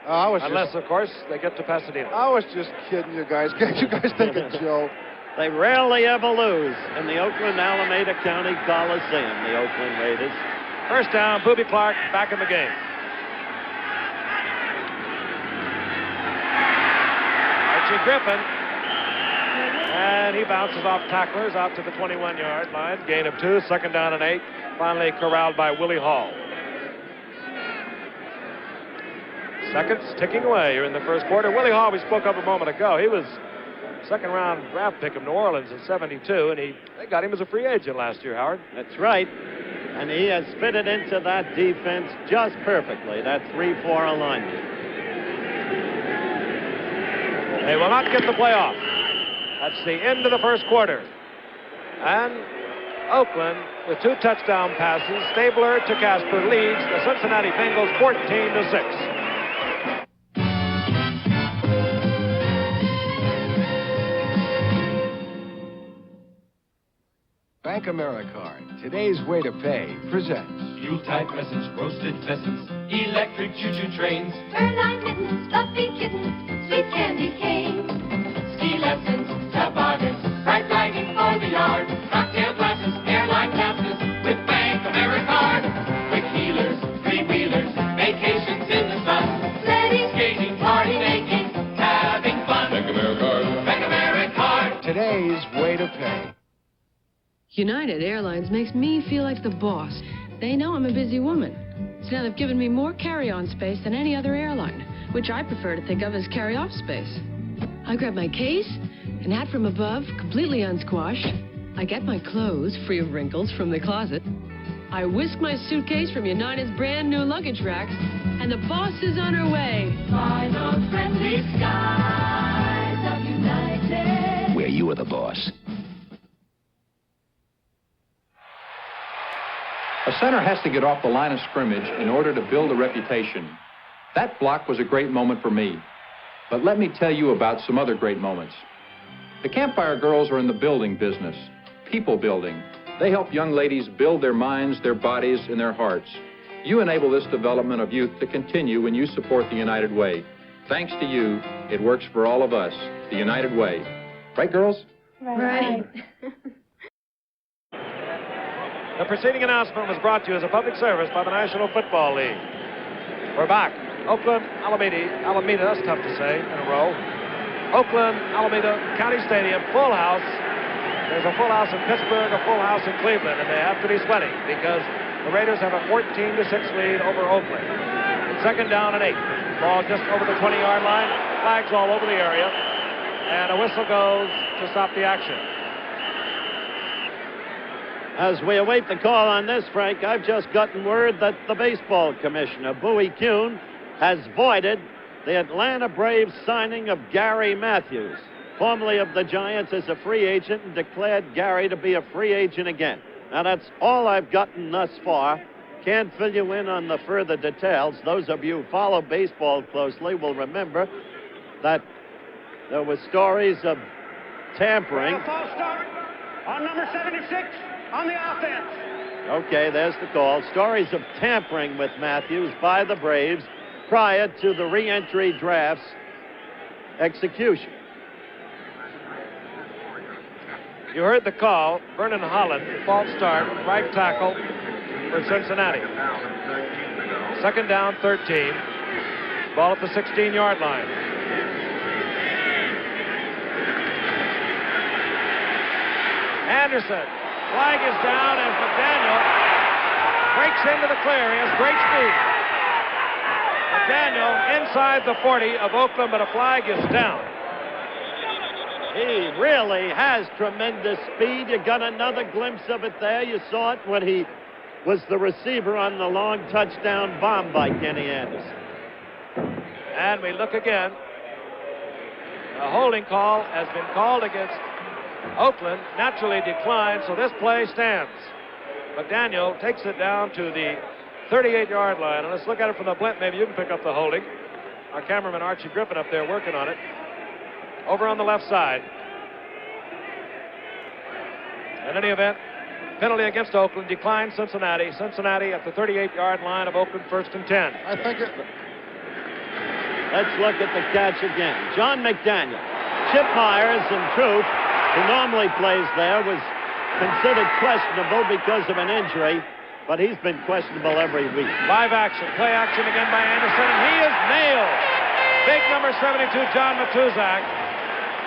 Unless, of course, they get to Pasadena. I was just kidding you guys. You guys think it's a joke. They rarely ever lose in the Oakland Alameda County Coliseum, the Oakland Raiders. First down, Booby Clark back in the game. Archie Griffin. And he bounces off tacklers out to the 21-yard line. Gain of 2, second down and 8. Finally corralled by Willie Hall. Seconds ticking away here in the first quarter. Willie Hall, we spoke of a moment ago. He was second-round draft pick of New Orleans in '72, and they got him as a free agent last year, Howard. That's right. And he has fitted into that defense just perfectly, that 3-4 alignment. They will not get the playoff. That's the end of the first quarter. And Oakland, with 2 touchdown passes, Stabler to Casper, leads the Cincinnati Bengals 14-6. Bank AmeriCard, today's way to pay, presents Yuletide presents, roasted pheasants, electric choo-choo trains, Erline mittens, fluffy kittens, sweet candy canes, ski lessons, toboggans, bright lighting for the yard, cocktail glasses, airline passes, with Bank AmeriCard. Quick healers, three-wheelers, vacations in the sun, sledding, skating, party making, having fun. Bank AmeriCard. Bank AmeriCard. today's way to pay. United Airlines makes me feel like the boss. They know I'm a busy woman. So now they've given me more carry-on space than any other airline, which I prefer to think of as carry-off space. I grab my case, an hat from above, completely unsquashed. I get my clothes, free of wrinkles, from the closet. I whisk my suitcase from United's brand new luggage racks, and the boss is on her way. By the friendly skies of United. Where you are the boss. A center has to get off the line of scrimmage in order to build a reputation. That block was a great moment for me. But let me tell you about some other great moments. The Campfire Girls are in the building business, people building. They help young ladies build their minds, their bodies, and their hearts. You enable this development of youth to continue when you support the United Way. Thanks to you, it works for all of us, the United Way. Right, girls? Right. The preceding announcement was brought to you as a public service by the National Football League. We're back. Oakland, Alameda, that's tough to say in a row. Oakland, Alameda County Stadium, full house. There's a full house in Pittsburgh, a full house in Cleveland, and they have to be sweating because the Raiders have a 14-6 lead over Oakland. Second down and 8. Ball just over the 20-yard line. Flags all over the area. And a whistle goes to stop the action. As we await the call on this, Frank, I've just gotten word that the baseball commissioner, Bowie Kuhn, has voided the Atlanta Braves signing of Gary Matthews, formerly of the Giants, as a free agent, and declared Gary to be a free agent again. Now, that's all I've gotten thus far. Can't fill you in on the further details. Those of you who follow baseball closely will remember that there were stories of tampering. A false start on number 76 on the offense. Okay, there's the call. Stories of tampering with Matthews by the Braves prior to the re-entry draft's execution. You heard the call. Vernon Holland, false start, right tackle for Cincinnati. Second down, 13. Ball at the 16-yard line. Anderson. Flag is down as McDaniel breaks into the clear. He has great speed. McDaniel inside the 40 of Oakland, but a flag is down. He really has tremendous speed. You got another glimpse of it there. You saw it when he was the receiver on the long touchdown bomb by Kenny Anderson. And we look again. A holding call has been called against Oakland, naturally declined, so this play stands. McDaniel takes it down to the 38-yard line, and let's look at it from the blimp. Maybe you can pick up the holding. Our cameraman Archie Griffin up there working on it. Over on the left side. In any event, penalty against Oakland, declined Cincinnati. Cincinnati at the 38-yard line of Oakland, 1st and 10. I think it... Let's look at the catch again. John McDaniel. Chip Myers, in truth, who normally plays there, was considered questionable because of an injury, but he's been questionable every week. Live action, play action again by Anderson, and he is nailed. Big number 72, John Matuzak,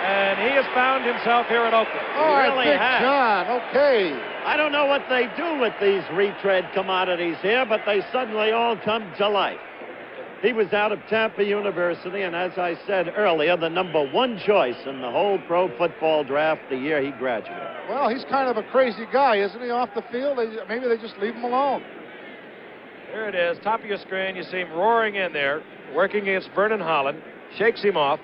and he has found himself here at Oakland. All right, really Big John, okay. I don't know what they do with these retread commodities here, but they suddenly all come to life. He was out of Tampa University, and as I said earlier, the number 1 choice in the whole pro football draft the year he graduated. Well, he's kind of a crazy guy, isn't he, off the field? Maybe they just leave him alone. Here it is, top of your screen. You see him roaring in there, working against Vernon Holland, shakes him off.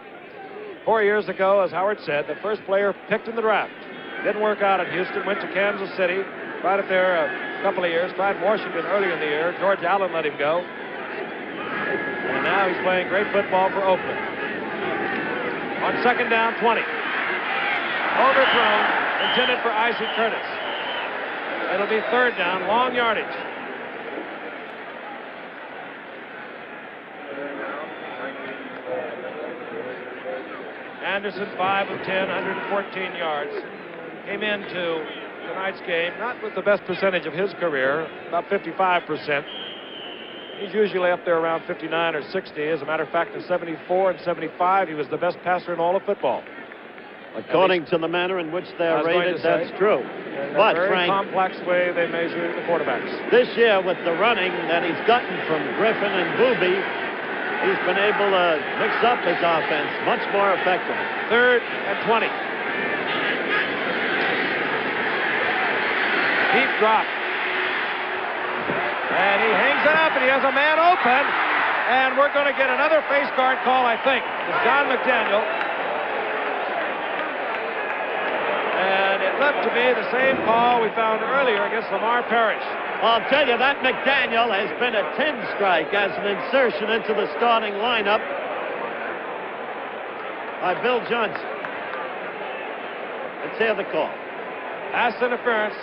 4 years ago, as Howard said, the first player picked in the draft. Didn't work out in Houston, went to Kansas City, Tried it there a couple of years. Tried Washington earlier in the year. George Allen let him go. And now he's playing great football for Oakland. On second down, 20. Overthrown, intended for Isaac Curtis. It'll be third down, long yardage. Anderson, 5 of 10, 114 yards. Came into tonight's game, not with the best percentage of his career, about 55%. He's usually up there around 59 or 60. As a matter of fact, in 74 and 75, he was the best passer in all of football. According to the manner in which they're rated, that's true. But, very Frank, complex way they measure the quarterbacks. this year with the running that he's gotten from Griffin and Booby, he's been able to mix up his offense much more effectively. Third and 20. Deep drop. And he hangs it up, and he has a man open. And we're going to get another face guard call, I think. It's John McDaniel. And it looked to be the same call we found earlier against Lamar Parrish. I'll tell you, that McDaniel has been a 10 strike as an insertion into the starting lineup by Bill Johnson. Let's hear the call. Pass interference.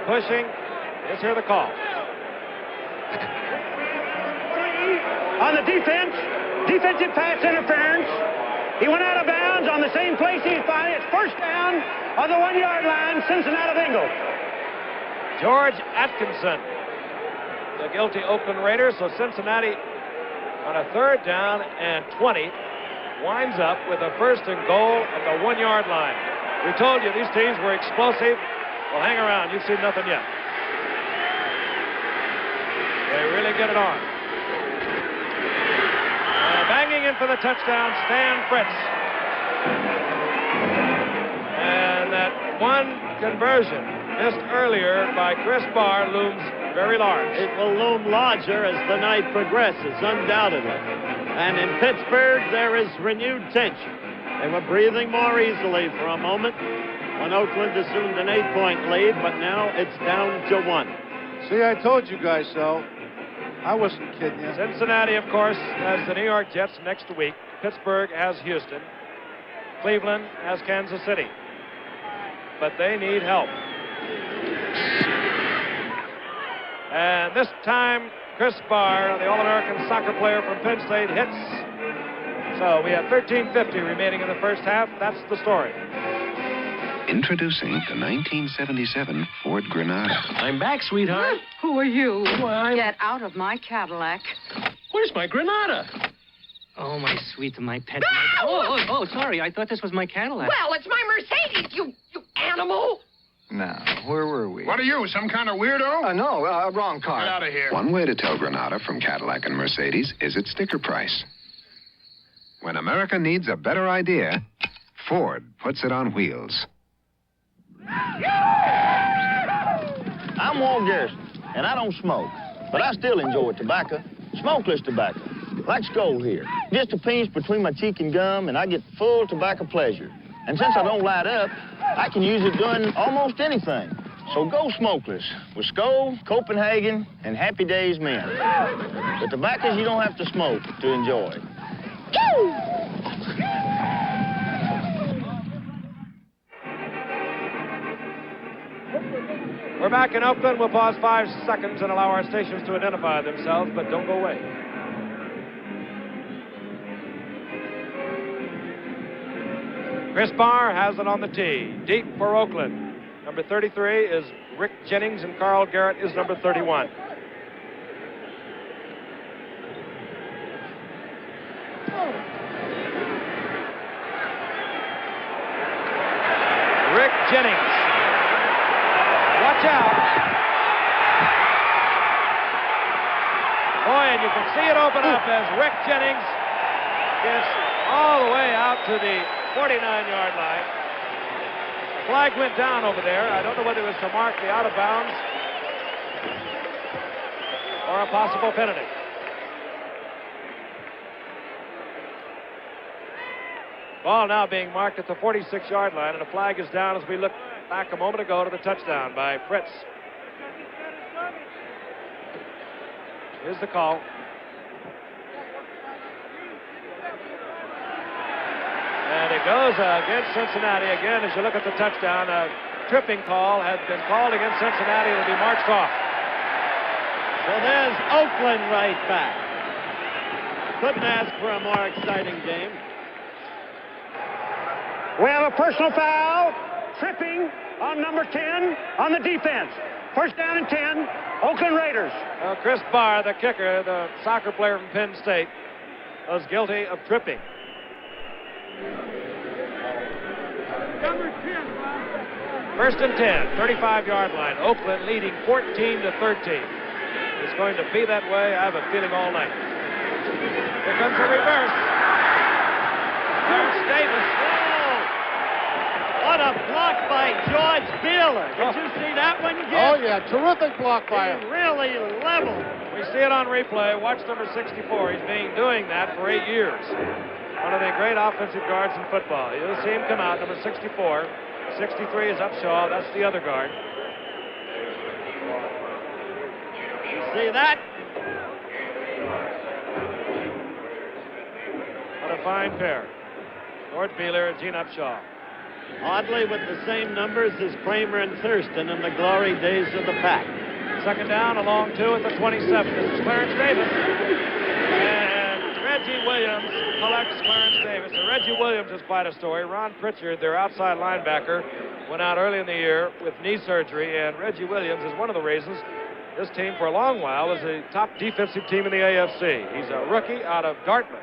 Pushing. Let's hear the call. On the defense, defensive pass interference. He went out of bounds on the same place he found it. It's first down on the 1 yard line, Cincinnati Bengals. George Atkinson, the guilty Oakland Raiders. So Cincinnati on a third down and 20 winds up with a first and goal at the 1 yard line. We told you these teams were explosive. Well, hang around. You've seen nothing yet. They really get it on. Banging in for the touchdown, Stan Fritts. And that one conversion missed earlier by Chris Barr looms very large. It will loom larger as the night progresses, undoubtedly. And in Pittsburgh, there is renewed tension. They were breathing more easily for a moment when Oakland assumed an 8-point lead, but now it's down to 1. See, I told you guys so. I wasn't kidding you. Cincinnati, of course, has the New York Jets next week. Pittsburgh has Houston. Cleveland has Kansas City. But they need help. And this time, Chris Barr, the All-American soccer player from Penn State, hits. So we have 13:50 remaining in the first half. That's the story. Introducing the 1977 Ford Granada. I'm back, sweetheart. Who are you? Well, Get out of my Cadillac. Where's my Granada? Oh, my sweet, my pet. Oh, sorry. I thought this was my Cadillac. Well, it's my Mercedes, you animal. Now, where were we? What are you, some kind of weirdo? No, wrong car. Get out of here. One way to tell Granada from Cadillac and Mercedes is its sticker price. When America needs a better idea, Ford puts it on wheels. I'm Walt Garrison, and I don't smoke, but I still enjoy tobacco, smokeless tobacco, like Skoal here. Just a pinch between my cheek and gum, and I get full tobacco pleasure. And since I don't light up, I can use it doing almost anything. So go smokeless with Skoal, Copenhagen, and Happy Days Men. The tobaccos you don't have to smoke to enjoy. We're back in Oakland. We'll pause 5 seconds and allow our stations to identify themselves, but don't go away. Chris Barr has it on the tee. Deep for Oakland. Number 33 is Rick Jennings, and Carl Garrett is number 31. Rick Jennings. Watch out. Boy, and you can see it open up as Rick Jennings gets all the way out to the 49-yard line. The flag went down over there. I don't know whether it was to mark the out of bounds or a possible penalty. Ball now being marked at the 46-yard line, and a flag is down as we look back a moment ago to the touchdown by Fritts. Here's the call. And it goes against Cincinnati again. As you look at the touchdown, a tripping call has been called against Cincinnati. It'll be marched off. So there's Oakland right back. Couldn't ask for a more exciting game. We have a personal foul, tripping on number 10 on the defense. First down and 10, Oakland Raiders. Well, Chris Barr, the kicker, the soccer player from Penn State, was guilty of tripping. First and 10, 35-yard line. Oakland leading 14-13. It's going to be that way, I have a feeling, all night. Here comes a reverse. There's Davis. Oh, what a block by George Beeler. Did you see that one, Gib? Oh, yeah, terrific block by him. He really leveled. We see it on replay. Watch number 64. He's been doing that for 8 years. One of the great offensive guards in football. You'll see him come out, number 64. 63 is Upshaw. That's the other guard. You see that? What a fine pair. George Beeler and Gene Upshaw. Oddly with the same numbers as Kramer and Thurston in the glory days of the pack. Second down, a long two at the 27. This is Clarence Davis. And Reggie Williams collects Clarence Davis. And Reggie Williams is quite a story. Ron Pritchard, their outside linebacker, went out early in the year with knee surgery. And Reggie Williams is one of the reasons this team for a long while was the top defensive team in the AFC. He's a rookie out of Dartmouth.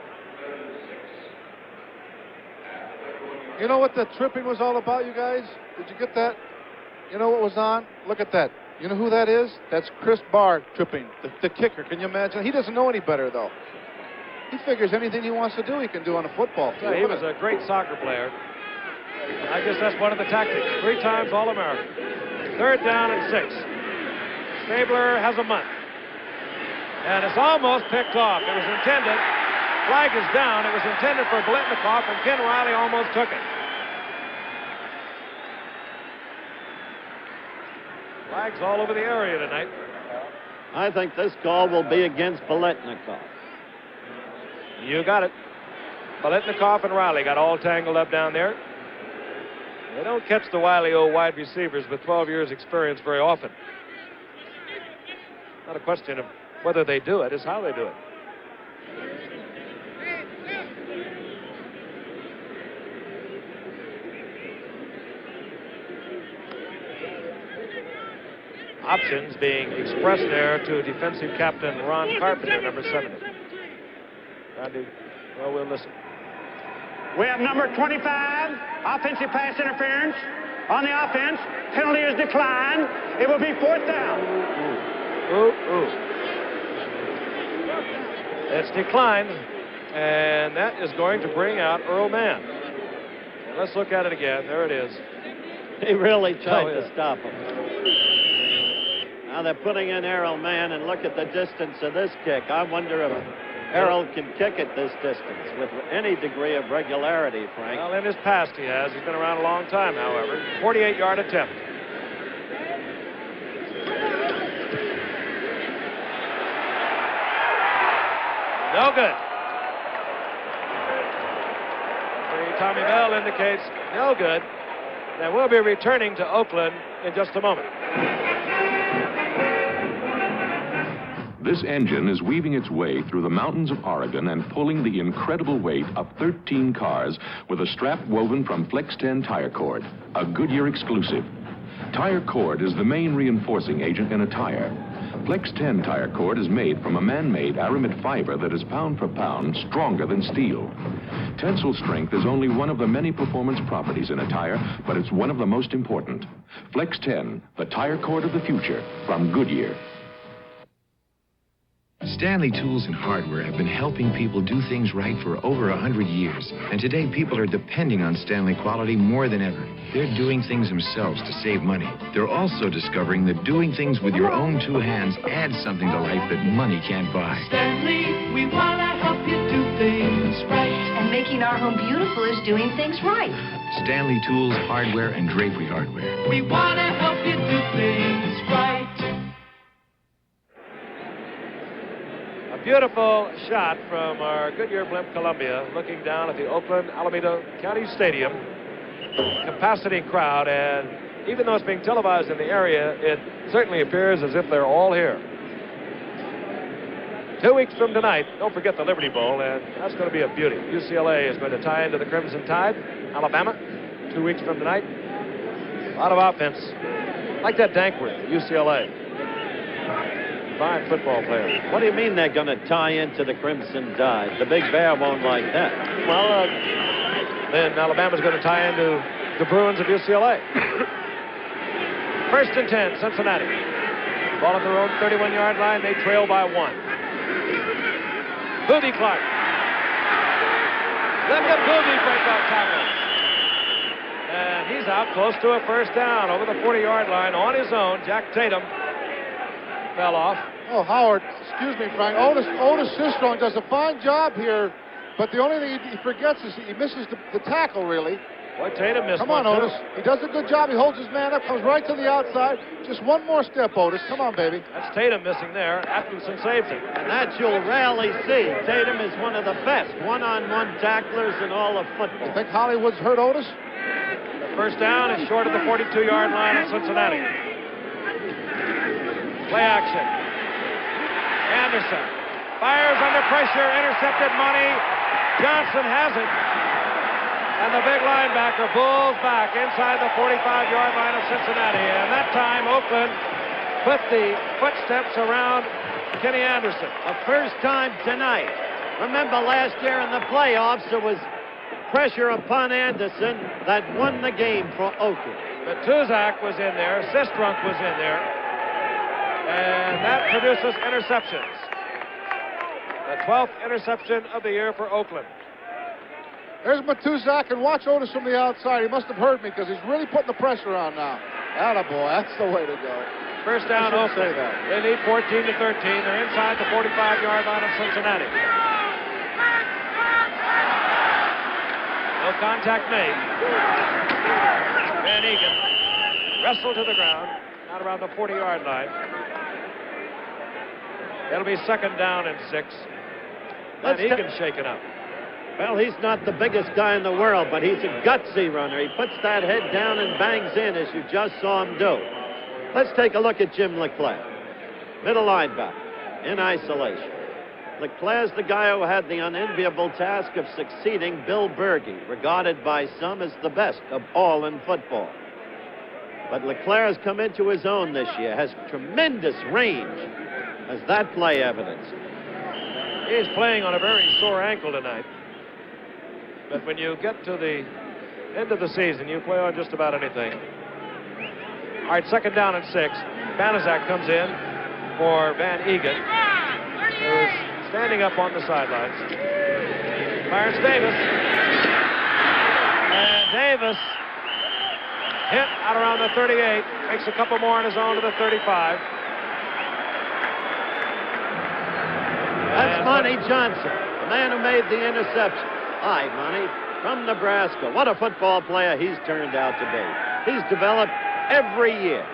You know what the tripping was all about, you guys? Did you get that? You know what was on? Look at that. You know who that is? That's Chris Barr tripping, the kicker. Can you imagine? He doesn't know any better, though. He figures anything he wants to do, he can do on a football field. Yeah, he was a great soccer player. I guess that's one of the tactics. 3 times All-American. Third down and 6. Stabler has a munt. And it's almost picked off. It was intended. Flag is down. It was intended for Biletnikoff, and Ken Riley almost took it. Flags all over the area tonight. I think this call will be against Biletnikoff. You got it. Biletnikoff and Riley got all tangled up down there. They don't catch the wily old wide receivers with 12 years experience very often. Not a question of whether they do it, it's how they do it. Options being expressed there to defensive captain Ron Carpenter, number 70. Randy, well, we'll listen. We have number 25, offensive pass interference on the offense. Penalty is declined. It will be 4th down. Ooh. It's declined, and that is going to bring out Earl Mann. And let's look at it again. There it is. He really tried to stop him. Now they're putting in Errol Mann, and look at the distance of this kick. I wonder if Errol can kick at this distance with any degree of regularity, Frank. Well, in his past he has. He's been around a long time, however. 48-yard attempt. No good. Tommy Bell indicates no good. And we'll be returning to Oakland in just a moment. This engine is weaving its way through the mountains of Oregon and pulling the incredible weight of 13 cars with a strap woven from Flex 10 tire cord, a Goodyear exclusive. Tire cord is the main reinforcing agent in a tire. Flex 10 tire cord is made from a man-made aramid fiber that is pound for pound stronger than steel. Tensile strength is only one of the many performance properties in a tire, but it's one of the most important. Flex 10, the tire cord of the future, from Goodyear. Stanley Tools and Hardware have been helping people do things right for over 100 years. And today, people are depending on Stanley quality more than ever. They're doing things themselves to save money. They're also discovering that doing things with your own two hands adds something to life that money can't buy. Stanley, we want to help you do things right. And making our home beautiful is doing things right. Stanley Tools, Hardware, and Drapery Hardware. We want to help you do things right. Beautiful shot from our Goodyear Blimp Columbia, looking down at the Oakland Alameda County Stadium capacity crowd, and even though it's being televised in the area, it certainly appears as if they're all here. 2 weeks from tonight, don't forget the Liberty Bowl, and that's going to be a beauty. UCLA is going to tie into the Crimson Tide, Alabama, 2 weeks from tonight. A lot of offense, like that Dankworth, UCLA. Fine football player. What do you mean they're going to tie into the Crimson Tide? The Big Bear won't like that. Well, then Alabama's going to tie into the Bruins of UCLA. 1st and 10, Cincinnati. Ball at their own 31-yard line. They trail by 1. Boobie Clark. Look at Boobie break that tackle. And he's out close to a 1st down over the 40-yard line on his own. Jack Tatum fell off. Oh, Howard, excuse me, Frank. Otis Sistrong does a fine job here, but the only thing he forgets is he misses the tackle, really. Boy, Tatum missed Come on, one, Otis. too. He does a good job. He holds his man up, comes right to the outside. Just one more step, Otis. Come on, baby. That's Tatum missing there. Atkinson saves it. And that you'll rarely see. Tatum is one of the best one-on-one tacklers in all of football. You think Hollywood's hurt Otis? The 1st down is short of the 42-yard line of Cincinnati. Play action. Anderson fires under pressure, intercepted. Monte Johnson has it. And the big linebacker pulls back inside the 45-yard line of Cincinnati. And that time, Oakland put the footsteps around Kenny Anderson. A first time tonight. Remember last year in the playoffs, there was pressure upon Anderson that won the game for Oakland. But Tuzak was in there. Sistrunk was in there. And that produces interceptions. The 12th interception of the year for Oakland. There's Matuzak, and watch Otis from the outside. He must have heard me because he's really putting the pressure on now. Attaboy, that's the way to go. 1st down, Oakland. They lead 14-13. They're inside the 45-yard line of Cincinnati. No contact made. Van Egan wrestled to the ground, out around the 40-yard line. It'll be 2nd down and 6. Van Egan's shaken up. Well, he's not the biggest guy in the world, but he's a gutsy runner. He puts that head down and bangs in, as you just saw him do. Let's take a look at Jim LeClaire. Middle linebacker, in isolation. LeClaire's the guy who had the unenviable task of succeeding Bill Bergey, regarded by some as the best of all in football. But LeClaire has come into his own this year, has tremendous range, as that play evidenced. He's playing on a very sore ankle tonight. But when you get to the end of the season, you play on just about anything. All right, 2nd down and 6. Banaszak comes in for Van Egan, who is standing up on the sidelines. Fires Davis. And Davis hit out around the 38. Makes a couple more on his own to the 35. That's Monte Johnson, the man who made the interception. Hi, Monte, from Nebraska. What a football player he's turned out to be. He's developed every year.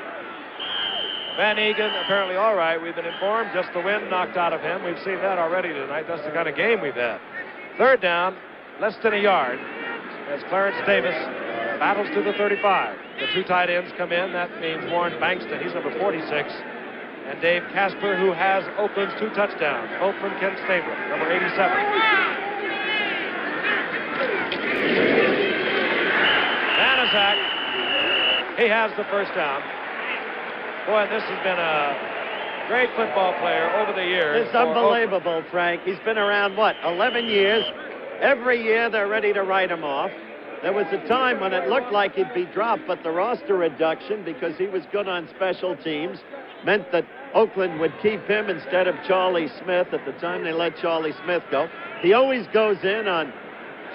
Van Egan apparently all right. We've been informed, just the wind knocked out of him. We've seen that already tonight. That's the kind of game we've had. 3rd down, less than a yard, as Clarence Davis battles to the 35. The 2 tight ends come in. That means Warren Bankston. He's number 46. And Dave Casper, who has Oakland's 2 touchdowns, both from Ken Stabler, number 87. Banaszak, he has the 1st down. Boy, this has been a great football player over the years. It's unbelievable, Frank. He's been around, 11 years. Every year they're ready to write him off. There was a time when it looked like he'd be dropped, but the roster reduction, because he was good on special teams, meant that Oakland would keep him instead of Charlie Smith. At the time they let Charlie Smith go. He always goes in on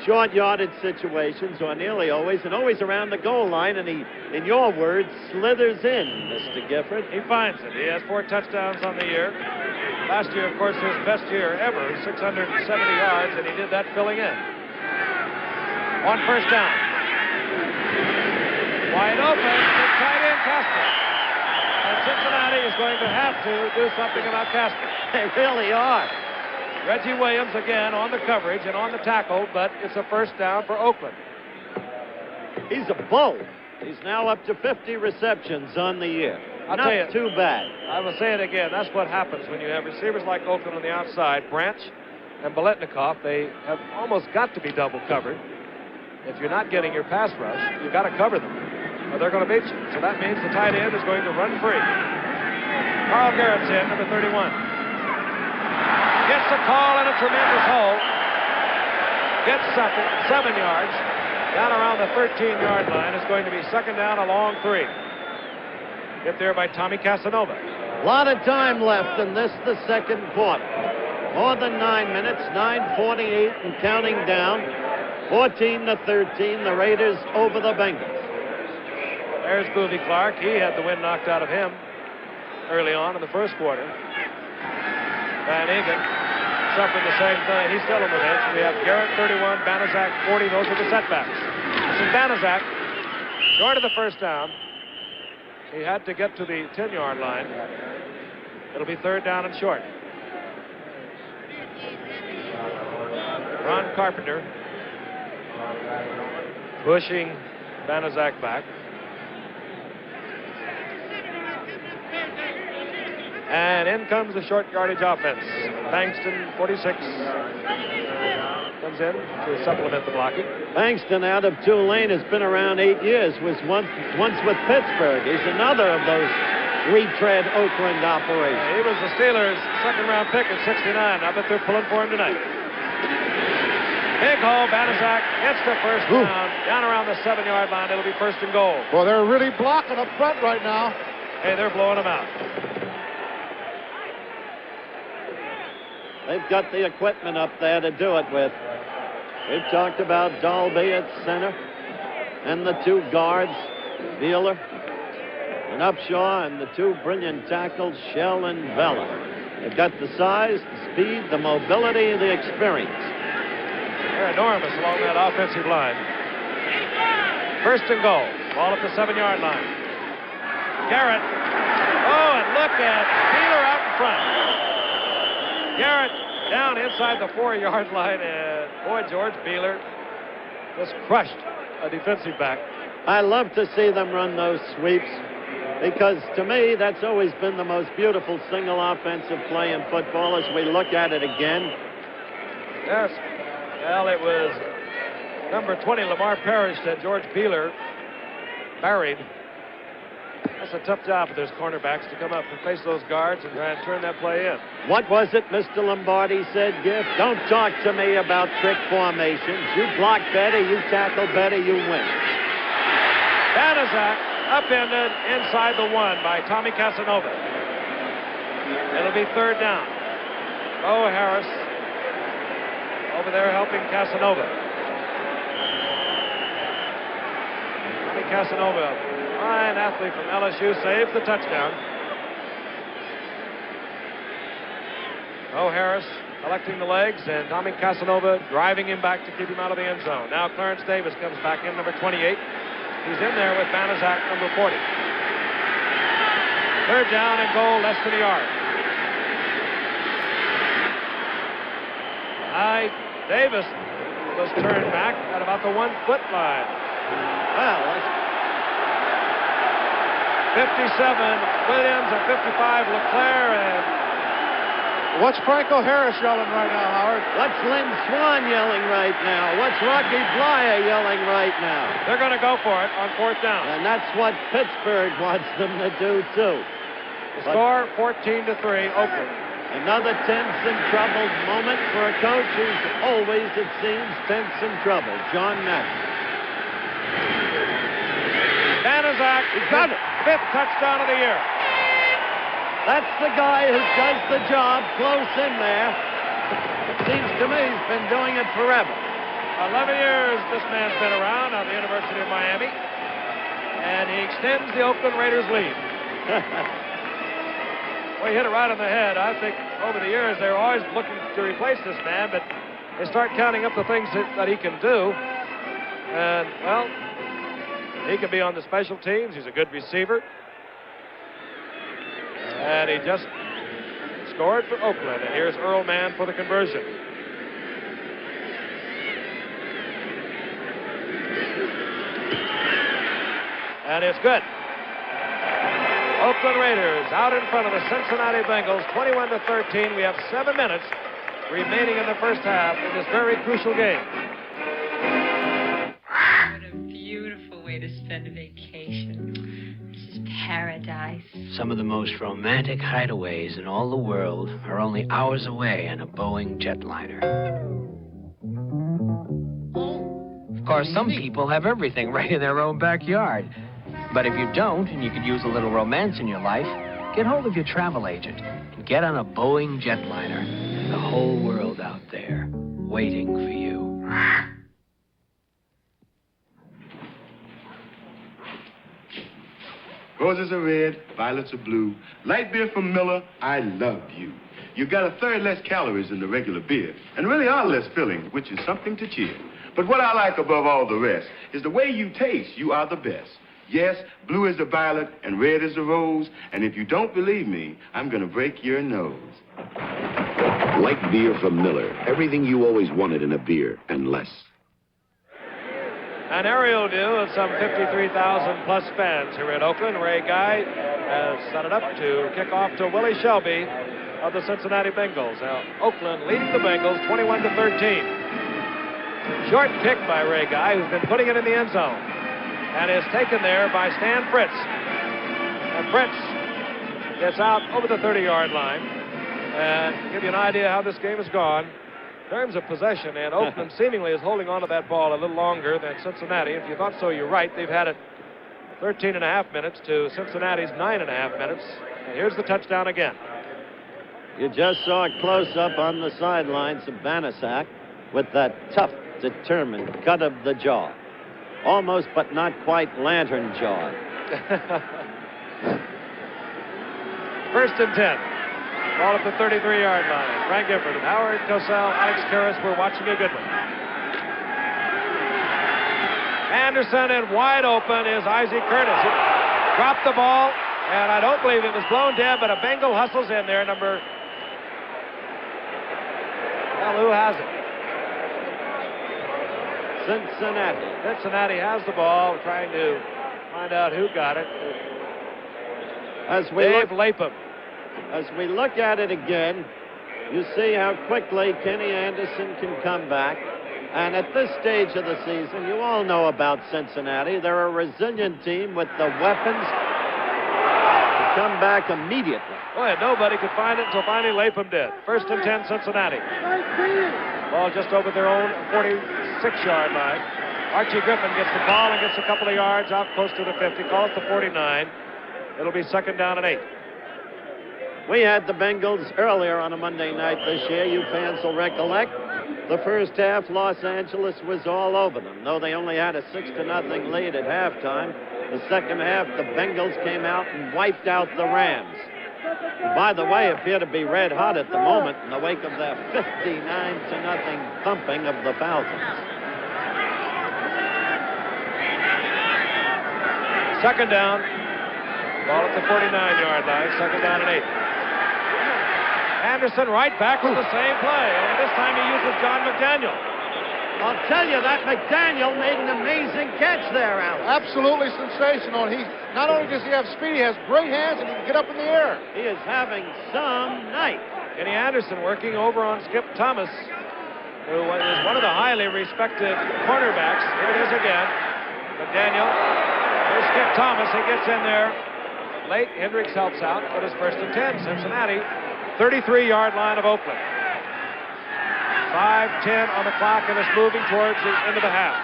short yardage situations, or nearly always, and always around the goal line, and he, in your words, slithers in, Mr. Gifford. He finds it. He has 4 touchdowns on the year. Last year, of course, his best year ever, 670 yards, and he did that filling in. On first down. Wide open, to tight end Casper. And Cincinnati is going to have to do something about Casper. They really are. Reggie Williams again on the coverage and on the tackle, but it's a first down for Oakland. He's a bull. He's now up to 50 receptions on the year. I'll Not tell you, too bad. I will say it again. That's what happens when you have receivers like Oakland on the outside. Branch and Biletnikoff, they have almost got to be double covered. If you're not getting your pass rush, you've got to cover them, or they're going to beat you. So that means the tight end is going to run free. Carl Garrett's in, number 31. Gets the call in a tremendous hole. Gets 7 yards. Down around the 13-yard line. Is going to be second down, a long 3. Hit there by Tommy Casanova. A lot of time left in this, the second quarter. More than 9 minutes, 9:48 and counting down. 14-13, the Raiders over the Bengals. There's Boovie Clark. He had the wind knocked out of him early on in the first quarter. Van Egan suffered the same thing. He's still on the bench. We have Garrett 31, Banaszak 40. Those are the setbacks. This is Banaszak. Short of the first down. He had to get to the 10-yard line. It'll be third down and short. Ron Carpenter pushing Banaszak back. And in comes the short yardage offense. Bankston, 46, comes in to supplement the blocking. Bankston out of Tulane has been around 8 years, was once with Pittsburgh. He's another of those retread Oakland operations. He was the Steelers' second-round pick at 69. I bet they're pulling for him tonight. Big hole, Banaszak gets the first down around the 7-yard line. It'll be first and goal. Well, they're really blocking up front right now. Hey, they're blowing them out. They've got the equipment up there to do it with. We've talked about Dalby at center and the 2 guards, Wheeler and Upshaw, and the 2 brilliant tackles, Shell and Vela. They've got the size, the speed, the mobility, the experience. They're enormous along that offensive line. First and goal. Ball at the 7-yard line. Garrett. Oh, and look at Wheeler out in front. Garrett down inside the 4-yard line, and boy, George Wheeler just crushed a defensive back. I love to see them run those sweeps because, to me, that's always been the most beautiful single offensive play in football as we look at it again. Yes. Well, it was number 20, Lamar Parrish, that George Wheeler buried. That's a tough job for those cornerbacks to come up and face those guards and try and turn that play in. What was it Mr. Lombardi said, Giff? Don't talk to me about trick formations. You block better, you tackle better, you win. Banaszak upended inside the 1 by Tommy Casanova. It'll be third down. Bo Harris over there helping Casanova. Tommy Casanova, fine athlete from LSU, saves the touchdown. Bo Harris collecting the legs, and Tommy Casanova driving him back to keep him out of the end zone. Now Clarence Davis comes back in, number 28. He's in there with Banaszak, number 40. Third down and goal, less than a yard. Davis was turned back at about the 1-foot line. Well, 57 Williams and 55 LeClaire, and what's Franco Harris yelling right now, Howard? What's Lynn Swan yelling right now? What's Rocky Blyer yelling right now? They're going to go for it on fourth down. And that's what Pittsburgh wants them to do, too. The score, 14-3, Oakland. Another tense and troubled moment for a coach who's always, it seems, tense and troubled. John Madden. He's got it. 5th touchdown of the year. That's the guy who does the job close in there. It seems to me he's been doing it forever. 11 years this man's been around on the University of Miami. And he extends the Oakland Raiders lead. Well, he hit it right on the head. I think over the years they were always looking to replace this man, but they start counting up the things that he can do. And, well, he can be on the special teams. He's a good receiver. And he just scored for Oakland. And here's Earl Mann for the conversion. And it's good. Oakland Raiders out in front of the Cincinnati Bengals, 21-13. We have 7 minutes remaining in the first half in this very crucial game. What a beautiful way to spend a vacation. This is paradise. Some of the most romantic hideaways in all the world are only hours away in a Boeing jetliner. Of course, some people have everything right in their own backyard. But if you don't, and you could use a little romance in your life, get hold of your travel agent and get on a Boeing jetliner. The whole world out there waiting for you. Roses are red, violets are blue. Light beer from Miller, I love you. You got a third less calories than the regular beer, and really are less filling, which is something to cheer. But what I like above all the rest is the way you taste. You are the best. Yes, blue is the violet and red is the rose. And if you don't believe me, I'm going to break your nose. Light beer from Miller. Everything you always wanted in a beer and less. An aerial view of some 53,000 plus fans here in Oakland. Ray Guy has set it up to kick off to Willie Shelby of the Cincinnati Bengals. Now, Oakland leading the Bengals 21-13. Short kick by Ray Guy, who's been putting it in the end zone. And is taken there by Stan Fritts. And Fritts gets out over the 30-yard line. And to give you an idea how this game has gone, in terms of possession, and Oakland seemingly is holding on to that ball a little longer than Cincinnati. If you thought so, you're right. They've had it 13 and a half minutes to Cincinnati's 9 and a half minutes. And here's the touchdown again. You just saw a close-up on the sidelines of Banaszak with that tough, determined cut of the jaw. Almost, but not quite, lantern jaw. First and 10. Ball at the 33-yard line. Frank Gifford, Howard Cosell, Alex Karras were watching a good one. Anderson and wide open is Isaac Curtis. He dropped the ball, and I don't believe it was blown dead, but a Bengal hustles in there. Well, who has it? Cincinnati has the ball, trying to find out who got it. Dave Lapham. As we look at it again, you see how quickly Kenny Anderson can come back. And at this stage of the season, you all know about Cincinnati. They're a resilient team with the weapons to come back immediately. Boy, nobody could find it until finally Lapham did. First and 10, Cincinnati. Ball just over their own 46-yard line. Archie Griffin gets the ball and gets a couple of yards out close to the 50. Calls the 49. It'll be second down and 8. We had the Bengals earlier on a Monday night this year. You fans will recollect. The first half, Los Angeles was all over them. Though they only had a 6-0 lead at halftime, the second half, the Bengals came out and wiped out the Rams. By the way, appear to be red hot at the moment in the wake of their 59-0 thumping of the Falcons. Second down. Ball at the 49-yard line. Second down and 8. Anderson right back with the same play. And this time he uses John McDaniel. I'll tell you that McDaniel made an amazing catch there, Alan. Absolutely sensational. He not only does he have speed, he has great hands and he can get up in the air. He is having some night. Kenny Anderson working over on Skip Thomas, who is one of the highly respected cornerbacks. Here it is again. McDaniel. Here's Skip Thomas. He gets in there late. Hendricks helps out, but it's first and 10. Cincinnati, 33-yard line of Oakland. 5:10 on the clock, and it's moving towards the end of the half.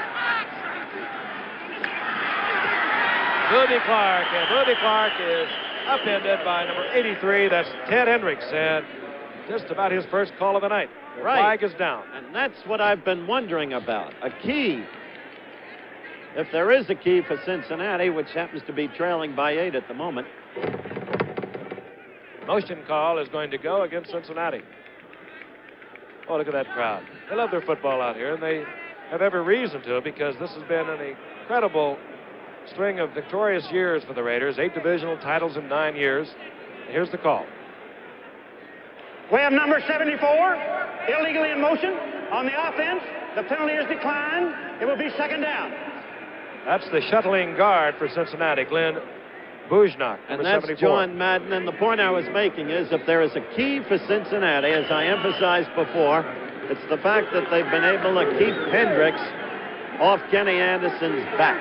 Booby Clark, and Booby Clark is upended by number 83. That's Ted Hendricks, and just about his first call of the night. The flag is down. And that's what I've been wondering about. A key. If there is a key for Cincinnati, which happens to be trailing by 8 at the moment. Motion call is going to go against Cincinnati. Oh, look at that crowd. They love their football out here, and they have every reason to, because this has been an incredible string of victorious years for the Raiders. 8 divisional titles in 9 years. And here's the call. We have number 74, illegally in motion. On the offense, the penalty is declined. It will be second down. That's the shuttling guard for Cincinnati, Glenn Bujnak, And number that's 74. John Madden. And the point I was making is if there is a key for Cincinnati, as I emphasized before, it's the fact that they've been able to keep Hendricks off Kenny Anderson's back.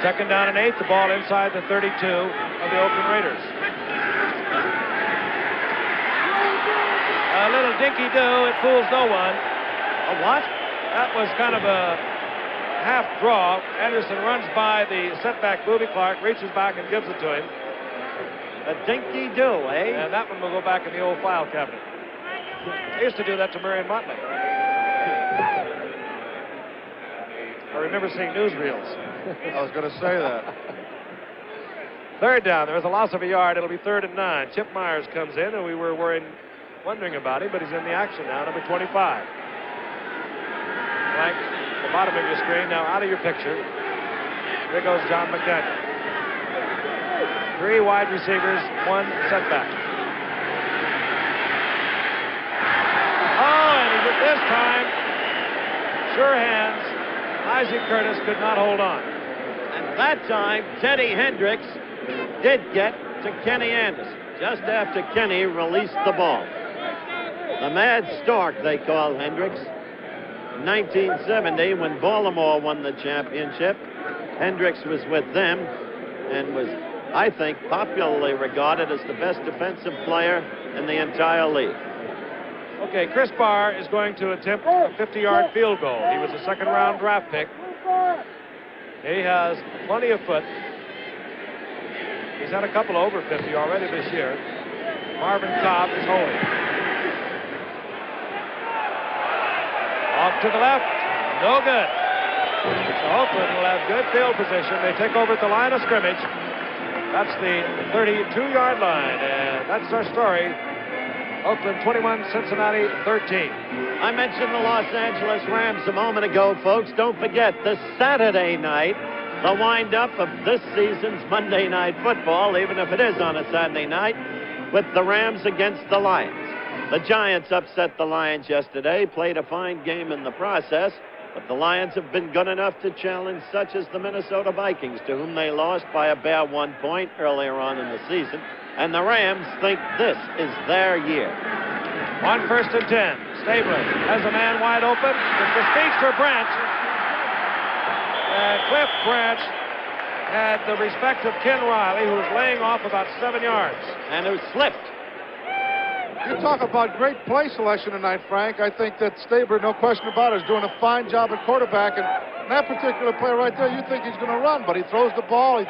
Second down and 8, the ball inside the 32 of the Oakland Raiders. A little dinky-do, it fools no one. A what? That was kind of a half draw. Anderson runs by the setback Booby Clark, reaches back and gives it to him. A dinky-do, eh? And that one will go back in the old file cabinet. They used to do that to Marion Motley. I remember seeing newsreels. I was going to say that. Third down. There was a loss of a yard. It'll be 3rd and 9. Chip Myers comes in, and we were wondering about him, but he's in the action now, number 25. Blank, the bottom of your screen, now out of your picture. There goes John McDaniel. 3 wide receivers, 1 setback. Oh, and this time, sure hands. Isaac Curtis could not hold on. And that time, Teddy Hendricks did get to Kenny Anderson just after Kenny released the ball. The Mad Stork, they call Hendricks. In 1970, when Baltimore won the championship, Hendricks was with them and was, I think, popularly regarded as the best defensive player in the entire league. Okay, Chris Barr is going to attempt a 50-yard field goal. He was a second-round draft pick. He has plenty of foot. He's had a couple over 50 already this year. Marvin Cobb is holding. Off to the left. No good. So Oakland will have good field position. They take over at the line of scrimmage. That's the 32-yard line. And that's our story. Oakland 21, Cincinnati 13. I mentioned the Los Angeles Rams a moment ago, folks. Don't forget, this Saturday night, the wind-up of this season's Monday Night Football, even if it is on a Saturday night, with the Rams against the Lions. The Giants upset the Lions yesterday, played a fine game in the process, but the Lions have been good enough to challenge such as the Minnesota Vikings, to whom they lost by a bare 1 point earlier on in the season. And the Rams think this is their year. On 1st and 10, Stabler has a man wide open. It's the speedster Branch. And Cliff Branch had the respect of Ken Riley, who was laying off about 7 yards. And who slipped. You talk about great play selection tonight, Frank. I think that Stabler, no question about it, is doing a fine job at quarterback. And that particular play right there, you think he's going to run, but he throws the ball, he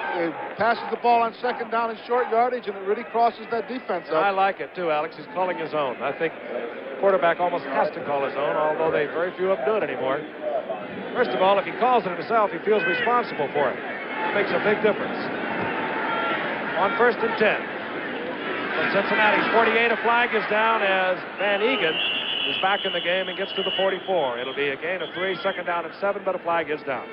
passes the ball on second down in short yardage, and it really crosses that defense up. I like it, too, Alex. He's calling his own. I think the quarterback almost has to call his own, although very few of them do it anymore. First of all, if he calls it himself, he feels responsible for it. It makes a big difference. On 1st and 10. From Cincinnati's 48, a flag is down as Van Egan is back in the game and gets to the 44. It'll be a gain of 3, second down and 7, but a flag is down.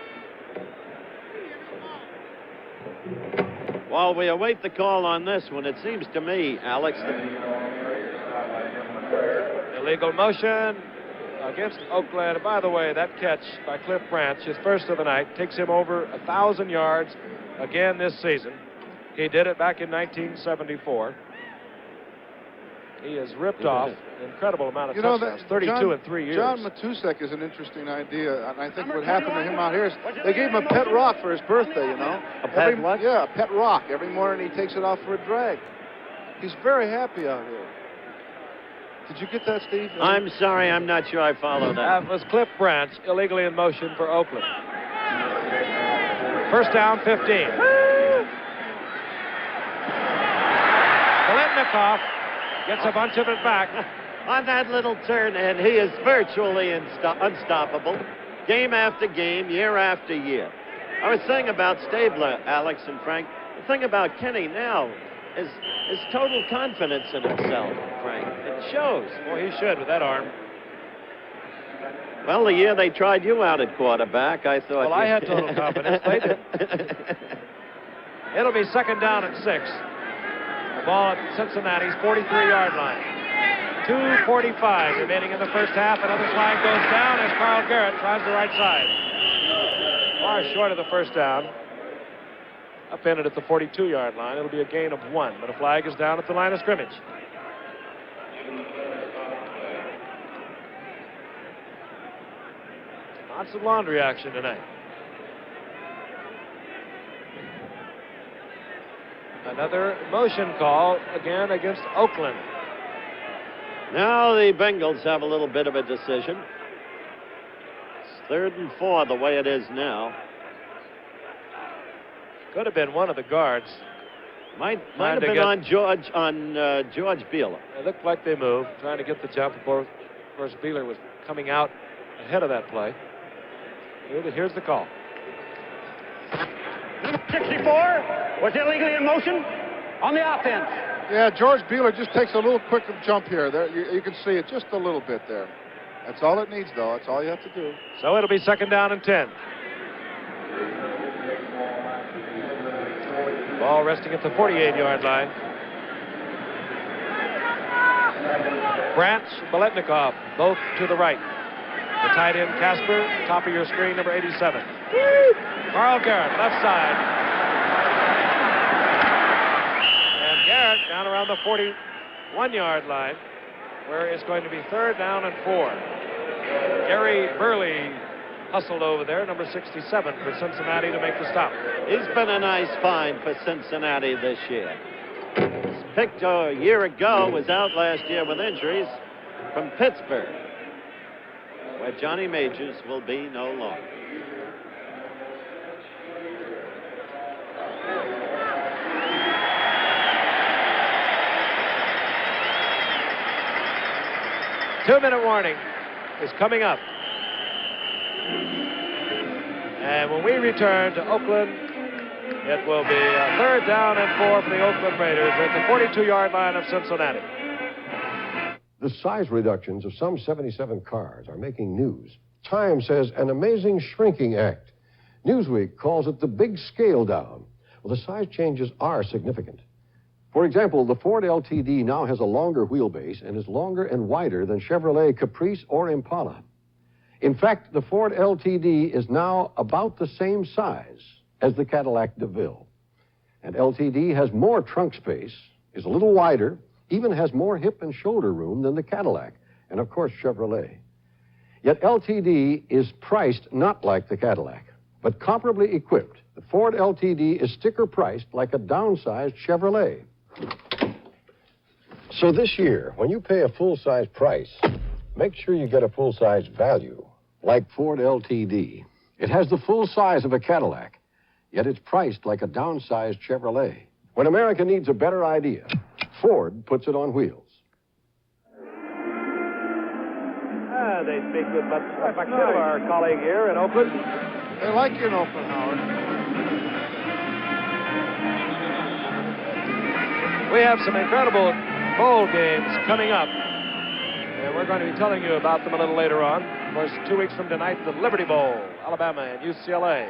While we await the call on this one, it seems to me, Alex, Illegal motion against Oakland. By the way, that catch by Cliff Branch, his first of the night, takes him over 1,000 yards again this season. He did it back in 1974. He has ripped off an incredible amount of touchdowns, 32 in 3 years. John McDaniel is an interesting idea, and I think what happened to him out here is they gave him a pet rock for his birthday, you know. A pet what? Yeah, a pet rock. Every morning he takes it out for a drag. He's very happy out here. Did you get that, Steve? I'm sorry, I'm not sure I followed that. That was Cliff Branch, illegally in motion for Oakland. First down, 15. Biletnikoff gets a bunch of it back. On that little turn, and he is virtually unstoppable. Game after game, year after year. I was saying about Stabler, Alex and Frank. The thing about Kenny now is total confidence in himself, Frank. It shows. Well, he should with that arm. Well, the year they tried you out at quarterback, I thought... Well, I had total confidence. They did. It'll be second down and 6. The ball at Cincinnati's 43-yard line. 2:45 remaining in the first half. Another flag goes down as Carl Garrett tries the right side. Far short of the first down. Upended at the 42-yard line. It'll be a gain of 1, but a flag is down at the line of scrimmage. Lots of laundry action tonight. Another motion call again against Oakland. Now the Bengals have a little bit of a decision. It's 3rd and 4 the way it is now. Could have been one of the guards. Might have been on George Beeler. It looked like they moved, trying to get the jump. Of course, Beeler was coming out ahead of that play. Here's the call. 64 was illegally in motion on the offense. Yeah, George Beeler just takes a little quick jump here. There, you can see it just a little bit there. That's all it needs, though. That's all you have to do. So it'll be second down and 10. Ball resting at the 48-yard line. Branch, Biletnikoff, both to the right. The tight end, Casper, top of your screen, number 87. Carl Garrett, left side. And Garrett down around the 41-yard line, where it's going to be third down and 4. Gary Burley hustled over there, number 67 for Cincinnati to make the stop. He's been a nice find for Cincinnati this year. He's picked a year ago, was out last year with injuries from Pittsburgh, where Johnny Majors will be no longer. Two-minute warning is coming up. And when we return to Oakland, it will be a third down and 4 for the Oakland Raiders at the 42-yard line of Cincinnati. The size reductions of some 77 cars are making news. Time says an amazing shrinking act. Newsweek calls it the big scale down. Well, the size changes are significant. For example, the Ford LTD now has a longer wheelbase and is longer and wider than Chevrolet Caprice or Impala. In fact, the Ford LTD is now about the same size as the Cadillac DeVille. And LTD has more trunk space, is a little wider, even has more hip and shoulder room than the Cadillac, and of course Chevrolet. Yet LTD is priced not like the Cadillac, but comparably equipped. The Ford LTD is sticker priced like a downsized Chevrolet. So this year, when you pay a full-size price, make sure you get a full-size value, like Ford LTD. It has the full size of a Cadillac, yet it's priced like a downsized Chevrolet. When America needs a better idea, Ford puts it on wheels. They speak with McDaniel, our colleague here in Oakland. They like you in Oakland, Howard. We have some incredible bowl games coming up, and we're going to be telling you about them a little later on. Of course, 2 weeks from tonight, the Liberty Bowl, Alabama and UCLA.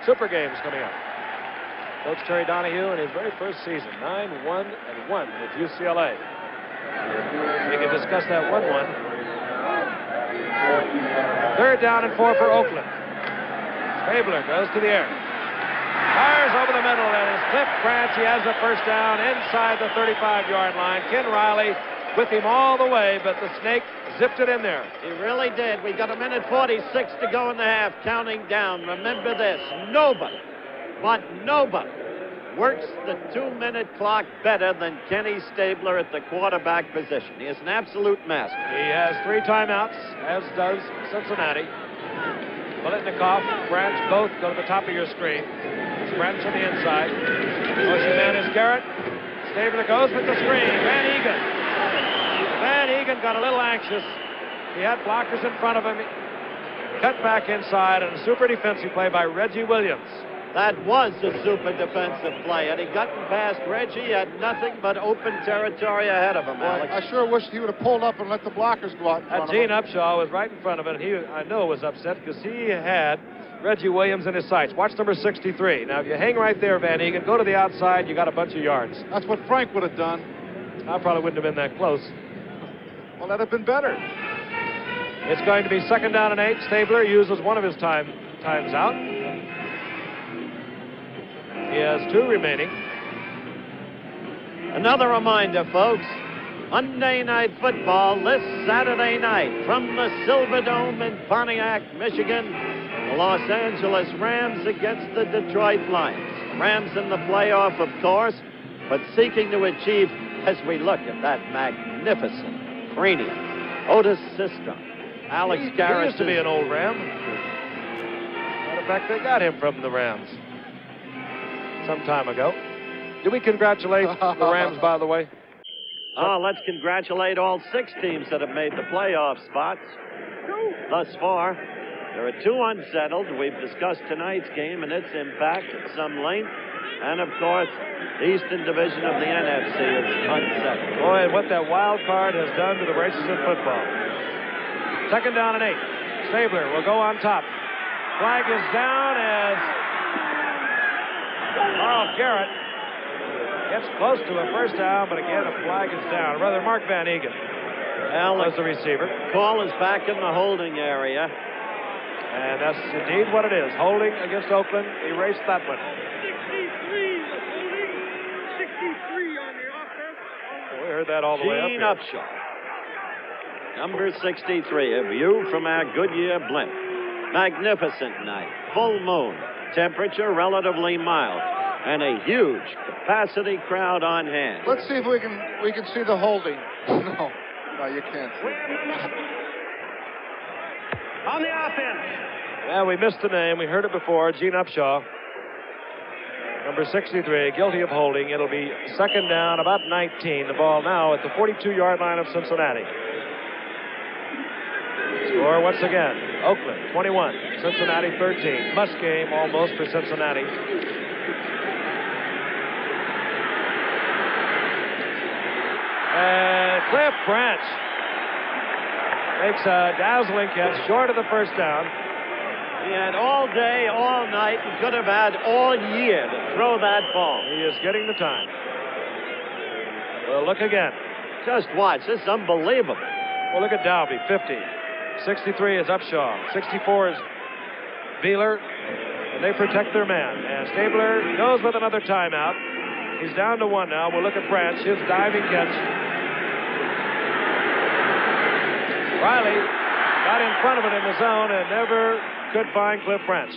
Super games coming up. Coach Terry Donahue in his very first season, 9-1-1 with UCLA. We can discuss that 1-1. Third down and 4 for Oakland. Stabler goes to the air. Fires over the middle and is clipped. Branch. He has the first down inside the 35-yard line. Ken Riley with him all the way, but the snake zipped it in there. He really did. We got 1:46 to go in the half, counting down. Remember this, nobody works the 2-minute clock better than Kenny Stabler at the quarterback position. He is an absolute master. He has 3 timeouts, as does Cincinnati. Biletnikoff, Branch, both go to the top of your screen. Branch on the inside. Motion man is Garrett. Stabler goes with the screen. Van Egan got a little anxious. He had blockers in front of him. Cut back inside, and a super defensive play by Reggie Williams. That was a super defensive play. Had he gotten past Reggie, he had nothing but open territory ahead of him, Alex. I sure wish he would have pulled up and let the blockers go out in front of him. Gene Upshaw was right in front of it, and I know was upset because he had Reggie Williams in his sights. Watch number 63. Now, if you hang right there, Van Egan, go to the outside, you got a bunch of yards. That's what Frank would have done. I probably wouldn't have been that close. Well, that'd have been better. It's going to be 2nd down and 8. Stabler uses one of his times out. He has 2 remaining. Another reminder, folks. Monday Night Football this Saturday night from the Silverdome in Pontiac, Michigan. The Los Angeles Rams against the Detroit Lions. Rams in the playoff, of course, but seeking to achieve, as we look at that magnificent cranium, Otis Sistrunk, Alex Garrett. He used to be an old Ram. Matter of fact, they got him from the Rams some time ago. Do we congratulate the Rams, by the way? Oh, let's congratulate all 6 teams that have made the playoff spots thus far. There are 2 unsettled. We've discussed tonight's game and its impact at some length. And, of course, the Eastern Division of the NFC is unsettled. Boy, and what that wild card has done to the races in football. 2nd down and 8. Stabler will go on top. Flag is down as Carl Garrett gets close to a first down, but again, a flag is down. Rather, Mark Van Egan was the receiver. Call is back in the holding area. And that's indeed what it is. Holding against Oakland. Erased that one. 63 on the offense. We heard that all the way up Gene here. Upshaw. Number 63, a view from our Goodyear blimp. Magnificent night. Full moon. Temperature relatively mild. And a huge capacity crowd on hand. Let's see if we can see the holding. No, you can't. On the offense. Yeah, we missed the name. We heard it before. Gene Upshaw. Number 63, guilty of holding. It'll be 2nd down, about 19. The ball now at the 42-yard line of Cincinnati. Score once again. Oakland, 21. Cincinnati, 13. Must game almost for Cincinnati. And Cliff Branch makes a dazzling catch short of the first down. He had all day, all night, and could have had all year to throw that ball. He is getting the time. Well, look again. Just watch. This is unbelievable. Well, look at Dalby, 50. 63 is Upshaw. 64 is Beeler. And they protect their man. And Stabler goes with another timeout. He's down to 1 now. We'll look at Branch. His diving catch. Riley got in front of it in the zone and never could find Cliff Branch.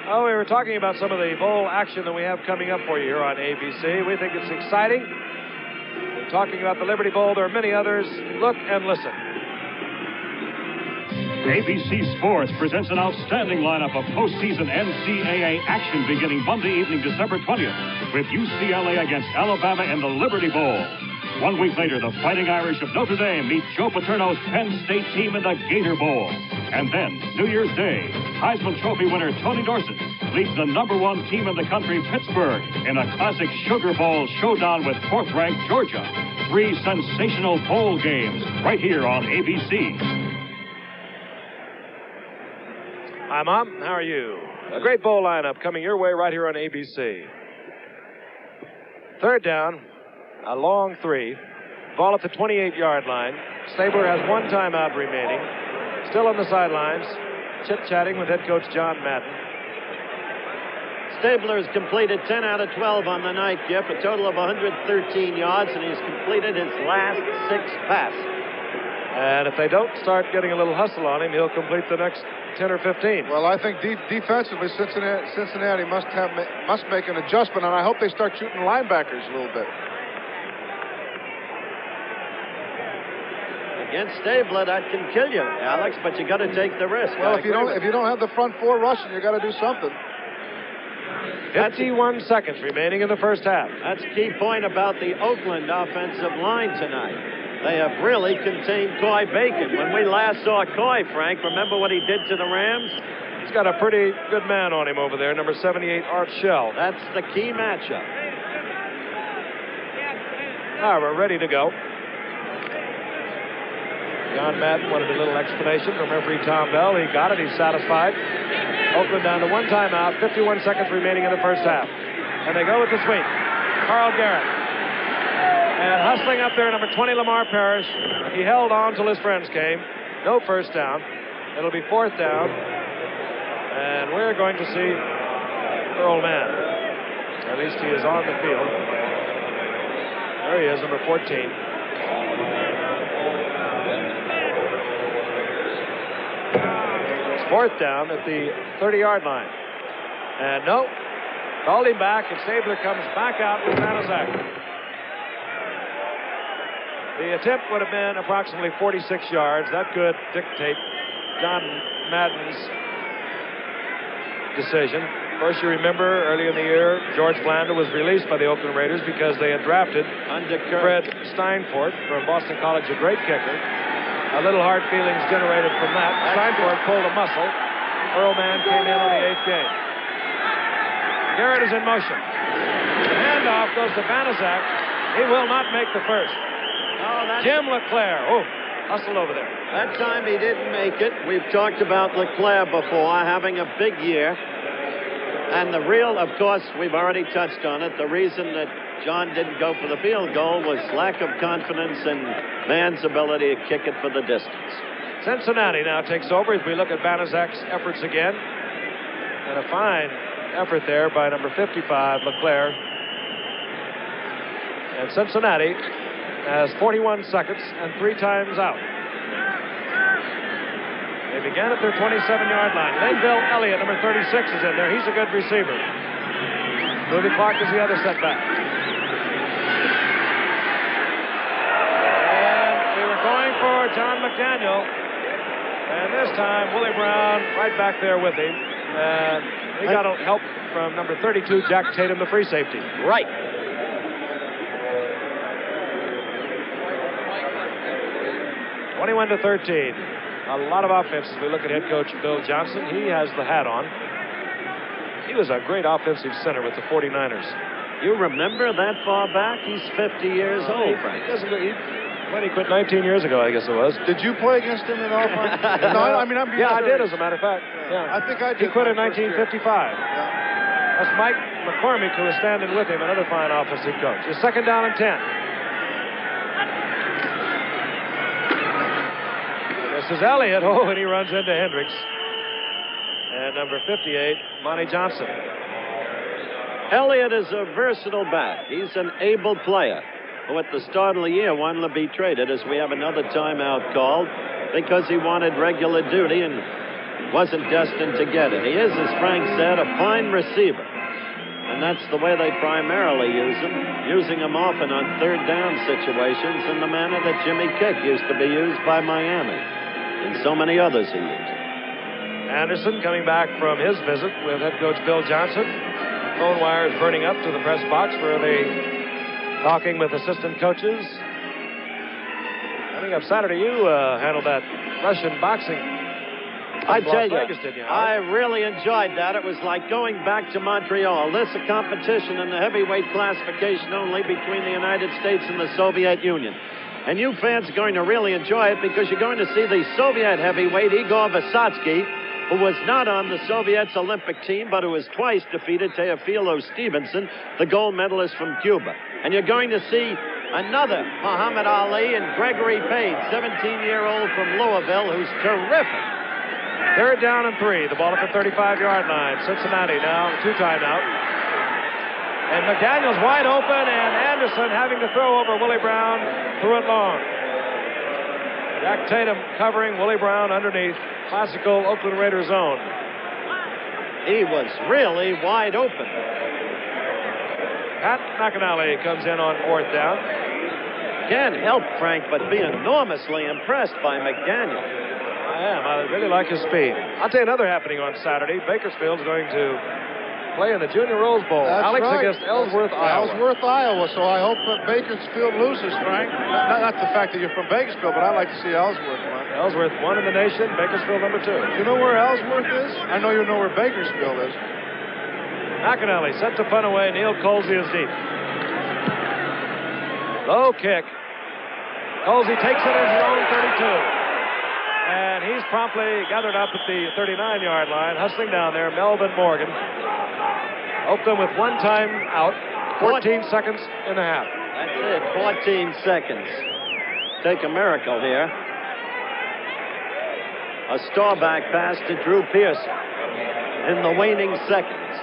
Oh, we were talking about some of the bowl action that we have coming up for you here on ABC. We think it's exciting. We're talking about the Liberty Bowl. There are many others. Look and listen. ABC Sports presents an outstanding lineup of postseason NCAA action beginning Monday evening, December 20th, with UCLA against Alabama in the Liberty Bowl. 1 week later, the Fighting Irish of Notre Dame meet Joe Paterno's Penn State team in the Gator Bowl. And then, New Year's Day, Heisman Trophy winner Tony Dorsett leads the #1 team in the country, Pittsburgh, in a classic Sugar Bowl showdown with 4th-ranked Georgia. 3 sensational bowl games right here on ABC. Hi, Mom. How are you? A great bowl lineup coming your way right here on ABC. 3rd down, a long 3. Ball at the 28-yard line. Stabler has 1 timeout remaining. Still on the sidelines, chit-chatting with head coach John Madden. Stabler has completed 10 out of 12 on the night, Giff, a total of 113 yards, and he's completed his last 6 passes. And if they don't start getting a little hustle on him, he'll complete the next 10 or 15. Well, I think defensively, Cincinnati must make an adjustment, and I hope they start shooting linebackers a little bit. Against Stabler, that can kill you, Alex, but you got to take the risk. Well, if you don't have the front 4 rushing, you got to do something. 51 seconds remaining in the first half. That's a key point about the Oakland offensive line tonight. They have really contained Coy Bacon. When we last saw Coy, Frank, remember what he did to the Rams? He's got a pretty good man on him over there, number 78, Art Shell. That's the key matchup. All right, we're ready to go. John Madden wanted a little explanation from referee Tom Bell. He got it. He's satisfied. Oakland down to one timeout. 51 seconds remaining in the first half. And they go with the sweep. Carl Garrett. And hustling up there, number 20, Lamar Parrish. He held on till his friends came. No first down. It'll be fourth down. And we're going to see Earl Mann. At least he is on the field. There he is, number 14. Fourth down at the 30-yard line. And no, called him back, and Stabler comes back out with Banaszak. The attempt would have been approximately 46 yards. That could dictate John Madden's decision. Of course, you remember early in the year, George Blanda was released by the Oakland Raiders because they had drafted Fred Steinfort from Boston College, a great kicker. A little hard feelings generated from that. Steinfort pulled a muscle. Earl Mann came in on the 8th game. Garrett is in motion. Handoff goes to Banaszak. He will not make the first. Jim LeClaire. Oh, hustled over there. That time he didn't make it. We've talked about LeClaire before having a big year. And the real, of course, we've already touched on it. The reason that John didn't go for the field goal was lack of confidence in Mann's ability to kick it for the distance. Cincinnati now takes over as we look at Banaszak's efforts again. And a fine effort there by number 55, LeClaire. And Cincinnati has 41 seconds and 3 times out. They began at their 27-yard line. Linville Elliott, number 36, is in there. He's a good receiver. Movie Clark is the other setback. And we were going for John McDaniel. And this time, Willie Brown right back there with him. And he got help from number 32, Jack Tatum, the free safety. Right. (21-13). A lot of offense as we look at head coach Bill Johnson. He has the hat on. He was a great offensive center with the 49ers. You remember that far back? He's 50 years old, Frank. When he quit 19 years ago, I guess it was. Did you play against him at all, Frank? No, I mean, I did, as a matter of fact. Yeah. I think I did. He quit in 1955. That's Mike McCormick, who was standing with him, another fine offensive coach. It's second down and 10. This is Elliott. Oh, and he runs into Hendricks. And number 58, Monte Johnson. Elliott is a versatile back. He's an able player who at the start of the year wanted to be traded, as we have another timeout called, because he wanted regular duty and wasn't destined to get it. He is, as Frank said, a fine receiver. And that's the way they primarily use him, using him often on third down situations in the manner that Jimmy Kick used to be used by Miami. And so many others he used. Anderson coming back from his visit with head coach Bill Johnson. Phone wires burning up to the press box where they talking with assistant coaches. Coming up Saturday, you handled that Russian boxing. I tell you, I really enjoyed that. It was like going back to Montreal. This a competition in the heavyweight classification only between the United States and the Soviet Union. And you fans are going to really enjoy it because you're going to see the Soviet heavyweight Igor Vysotsky, who was not on the Soviets' Olympic team, but who has twice defeated Teofilo Stevenson, the gold medalist from Cuba. And you're going to see another Muhammad Ali and Gregory Page, 17-year-old from Louisville, who's terrific. Third down and 3. The ball at the 35-yard line. Cincinnati now, 2 timeout. And McDaniel's wide open, and Anderson having to throw over Willie Brown, threw it long. Jack Tatum covering Willie Brown underneath. Classical Oakland Raiders zone. He was really wide open. Pat McAnally comes in on 4th down. Can't help, Frank, but be enormously impressed by McDaniel. I am. I really like his speed. I'll tell you another happening on Saturday. Bakersfield's going to play in the Junior Rose Bowl. That's Alex right. against Ellsworth, Iowa. Ellsworth, Iowa. So I hope Bakersfield loses, Frank. Not the fact that you're from Bakersfield, but I'd like to see Ellsworth win. Ellsworth won in the nation. Bakersfield number 2. You know where Ellsworth is? I know you know where Bakersfield is. McAnally set to punt away. Neil Colsey is deep. Low kick. Colsey takes it in his own 32. And he's promptly gathered up at the 39-yard line, hustling down there. Melvin Morgan. Oakland with one time out. 14 seconds and a half. That's it. 14 seconds. Take a miracle here. A Staubach pass to Drew Pearson in the waning seconds.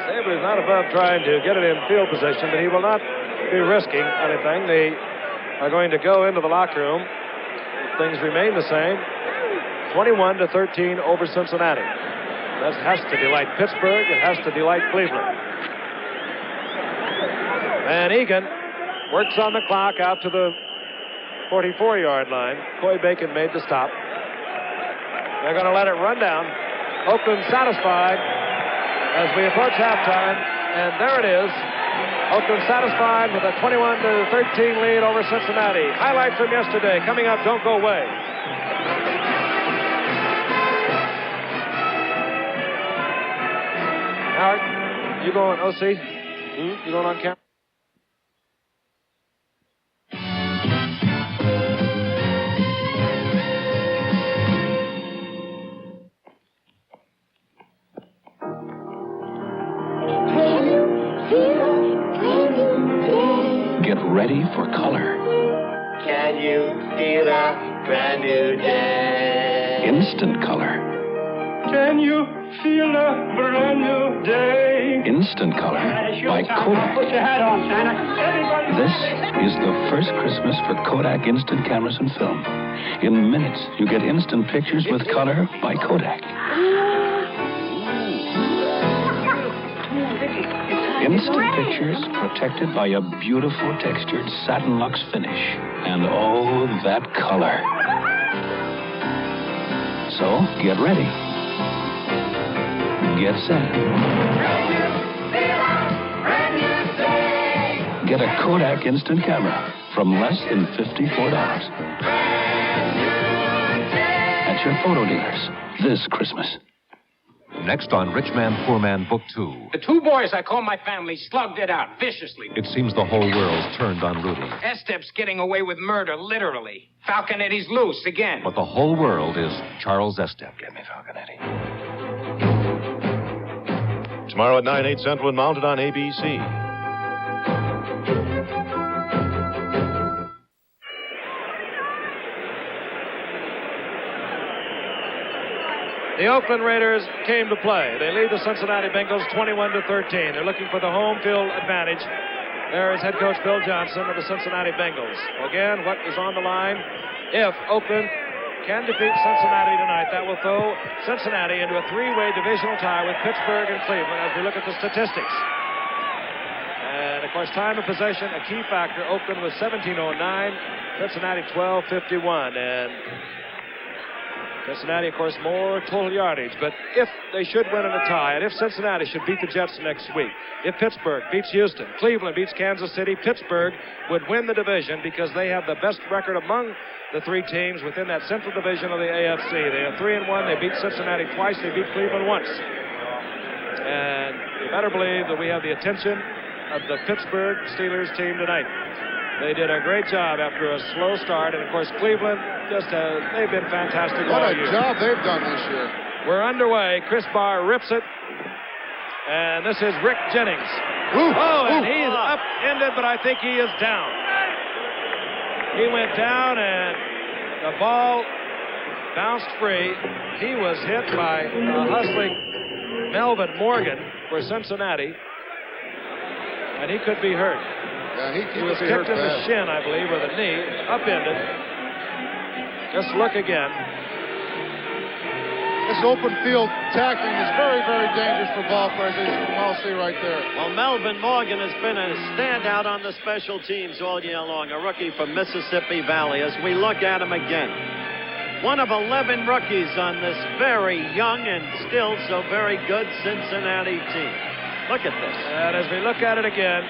Saber is not above trying to get it in field position, but he will not be risking anything. They are going to go into the locker room. Things remain the same. 21-13 over Cincinnati. That has to delight Pittsburgh. It has to delight Cleveland. Van Egan works on the clock out to the 44-yard line. Coy Bacon made the stop. They're going to let it run down. Oakland satisfied as we approach halftime. And there it is. Oakland satisfied with a 21-13 lead over Cincinnati. Highlight from yesterday coming up. Don't go away. Howard, you going OC? You going on camera? Get ready for color. Can you feel a brand new day? Instant color. Can you feel a brand new day? Instant color by Kodak. Put your hat on, Santa. Everybody. This is the first Christmas for Kodak instant cameras and film. In minutes, you get instant pictures with color by Kodak. Instant pictures protected by a beautiful textured satin luxe finish. And oh, that color. So, get ready. Get set. Get a Kodak instant camera from less than $54. At your photo dealers this Christmas. Next on Rich Man, Poor Man, Book 2. The two boys I call my family slugged it out viciously. It seems the whole world's turned on Rudy. Estep's getting away with murder, literally. Falconetti's loose again. But the whole world is Charles Estep. Get me Falconetti. Tomorrow at 9, 8 Central and mounted on ABC. The Oakland Raiders came to play. They lead the Cincinnati Bengals 21-13. They're looking for the home field advantage. There is head coach Bill Johnson of the Cincinnati Bengals. Again, what is on the line? If Oakland can defeat Cincinnati tonight, that will throw Cincinnati into a three-way divisional tie with Pittsburgh and Cleveland as we look at the statistics. And, of course, time of possession, a key factor. Oakland was 17:09, Cincinnati 12:51. And Cincinnati, of course, more total yardage. But if they should win in a tie, and if Cincinnati should beat the Jets next week, if Pittsburgh beats Houston, Cleveland beats Kansas City, Pittsburgh would win the division because they have the best record among the three teams within that central division of the AFC. They are 3-1. They beat Cincinnati twice. They beat Cleveland once. And you better believe that we have the attention of the Pittsburgh Steelers team tonight. They did a great job after a slow start. And, of course, Cleveland they've been fantastic all year. What a job they've done this year. We're underway. Chris Barr rips it. And this is Rick Jennings. And he's upended, but I think he is down. He went down, and the ball bounced free. He was hit by hustling Melvin Morgan for Cincinnati. And he could be hurt. Yeah, he was kicked in the shin, I believe, or the knee, upended. Just look again. This open field tackling is very, very dangerous for ball players, as you can all see right there. Well, Melvin Morgan has been a standout on the special teams all year long, a rookie from Mississippi Valley. As we look at him again, one of 11 rookies on this very young and still so very good Cincinnati team. Look at this. And as we look at it again,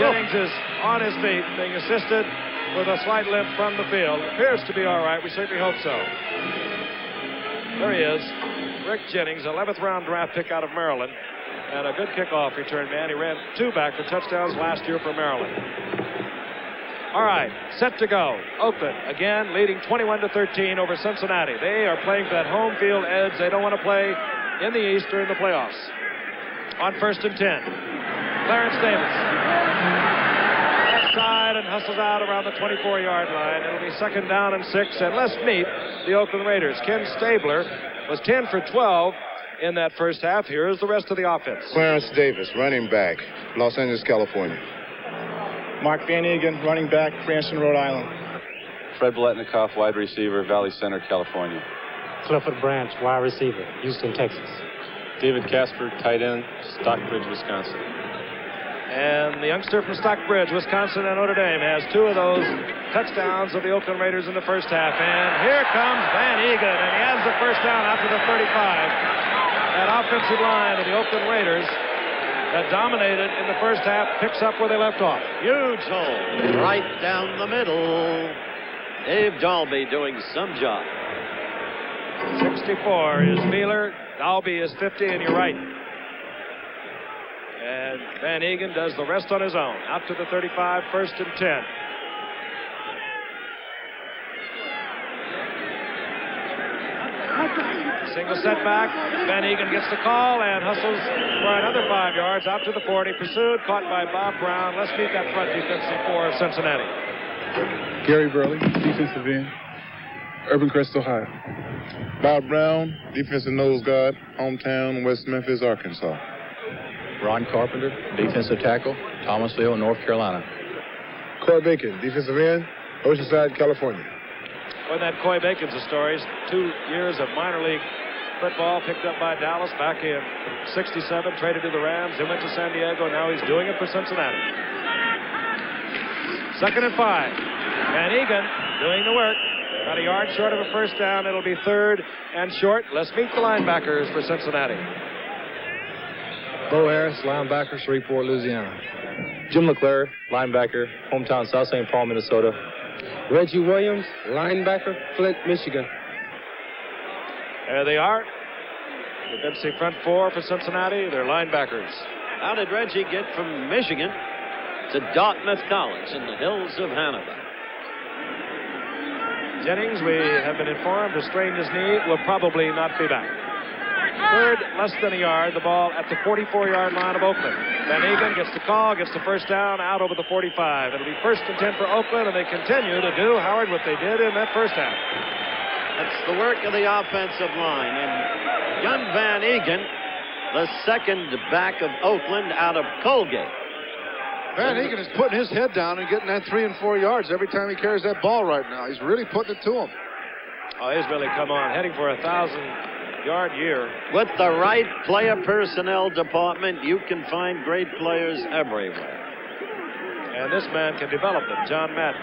Jennings is on his feet, being assisted with a slight limp from the field. Appears to be all right. We certainly hope so. There he is. Rick Jennings, 11th round draft pick out of Maryland. And a good kickoff return man. He ran 2 back for touchdowns last year for Maryland. All right, set to go. Oakland, again, leading 21-13 over Cincinnati. They are playing for that home field edge. They don't want to play in the East or in the playoffs. On 1st and 10, Clarence Davis. Left side and hustles out around the 24-yard line. It'll be 2nd down and 6, and let's meet the Oakland Raiders. Ken Stabler was 10 for 12 in that first half. Here's the rest of the offense. Clarence Davis, running back, Los Angeles, California. Mark Van Egan, running back, Cranston, Rhode Island. Fred Biletnikoff, wide receiver, Valley Center, California. Clifford Branch, wide receiver, Houston, Texas. David Casper, tight end, Stockbridge, Wisconsin. And the youngster from Stockbridge, Wisconsin, and Notre Dame has 2 of those touchdowns of the Oakland Raiders in the first half. And here comes Van Egan, and he has the first down after the 35. That offensive line of the Oakland Raiders that dominated in the first half picks up where they left off. Huge hole right down the middle. Dave Dalby doing some job. 64 is Wheeler. Dalby is 50, and you're right. And Van Egan does the rest on his own. Out to the 35, 1st and 10. Single setback. Van Egan gets the call and hustles for another 5 yards out to the 40. Pursued, caught by Bob Brown. Let's meet that front defensive core of Cincinnati. Gary Burley, defensive end, Urban Crest, Ohio. Bob Brown, defensive nose guard, hometown, West Memphis, Arkansas. Ron Carpenter, defensive tackle, Thomasville, North Carolina. Coy Bacon, defensive end, Oceanside, California. Well, that Coy Bacon's a story. 2 years of minor league football, picked up by Dallas back in '67, traded to the Rams, then went to San Diego. Now he's doing it for Cincinnati. 2nd and 5. Van Egan doing the work. About a yard short of a first down. It'll be 3rd and short. Let's meet the linebackers for Cincinnati. Bo Harris, linebacker, Shreveport, Louisiana. Jim LeClaire, linebacker, hometown South St. Paul, Minnesota. Reggie Williams, linebacker, Flint, Michigan. There they are. Defensive front 4 for Cincinnati. They're linebackers. How did Reggie get from Michigan to Dartmouth College in the hills of Hanover? Jennings, we have been informed, has strained his knee, will probably not be back. 3rd, less than a yard, the ball at the 44-yard line of Oakland. Van Egan gets the call, gets the first down, out over the 45. It'll be 1st and 10 for Oakland, and they continue to do, Howard, what they did in that first half. That's the work of the offensive line. And young Van Egan, the 2nd back of Oakland out of Colgate. Van Egan is putting his head down and getting that 3 and 4 yards every time he carries that ball right now. He's really putting it to him. Oh, he's really come on, heading for a 1,000-yard year. With the right player personnel department, you can find great players everywhere. And this man can develop them, John Madden.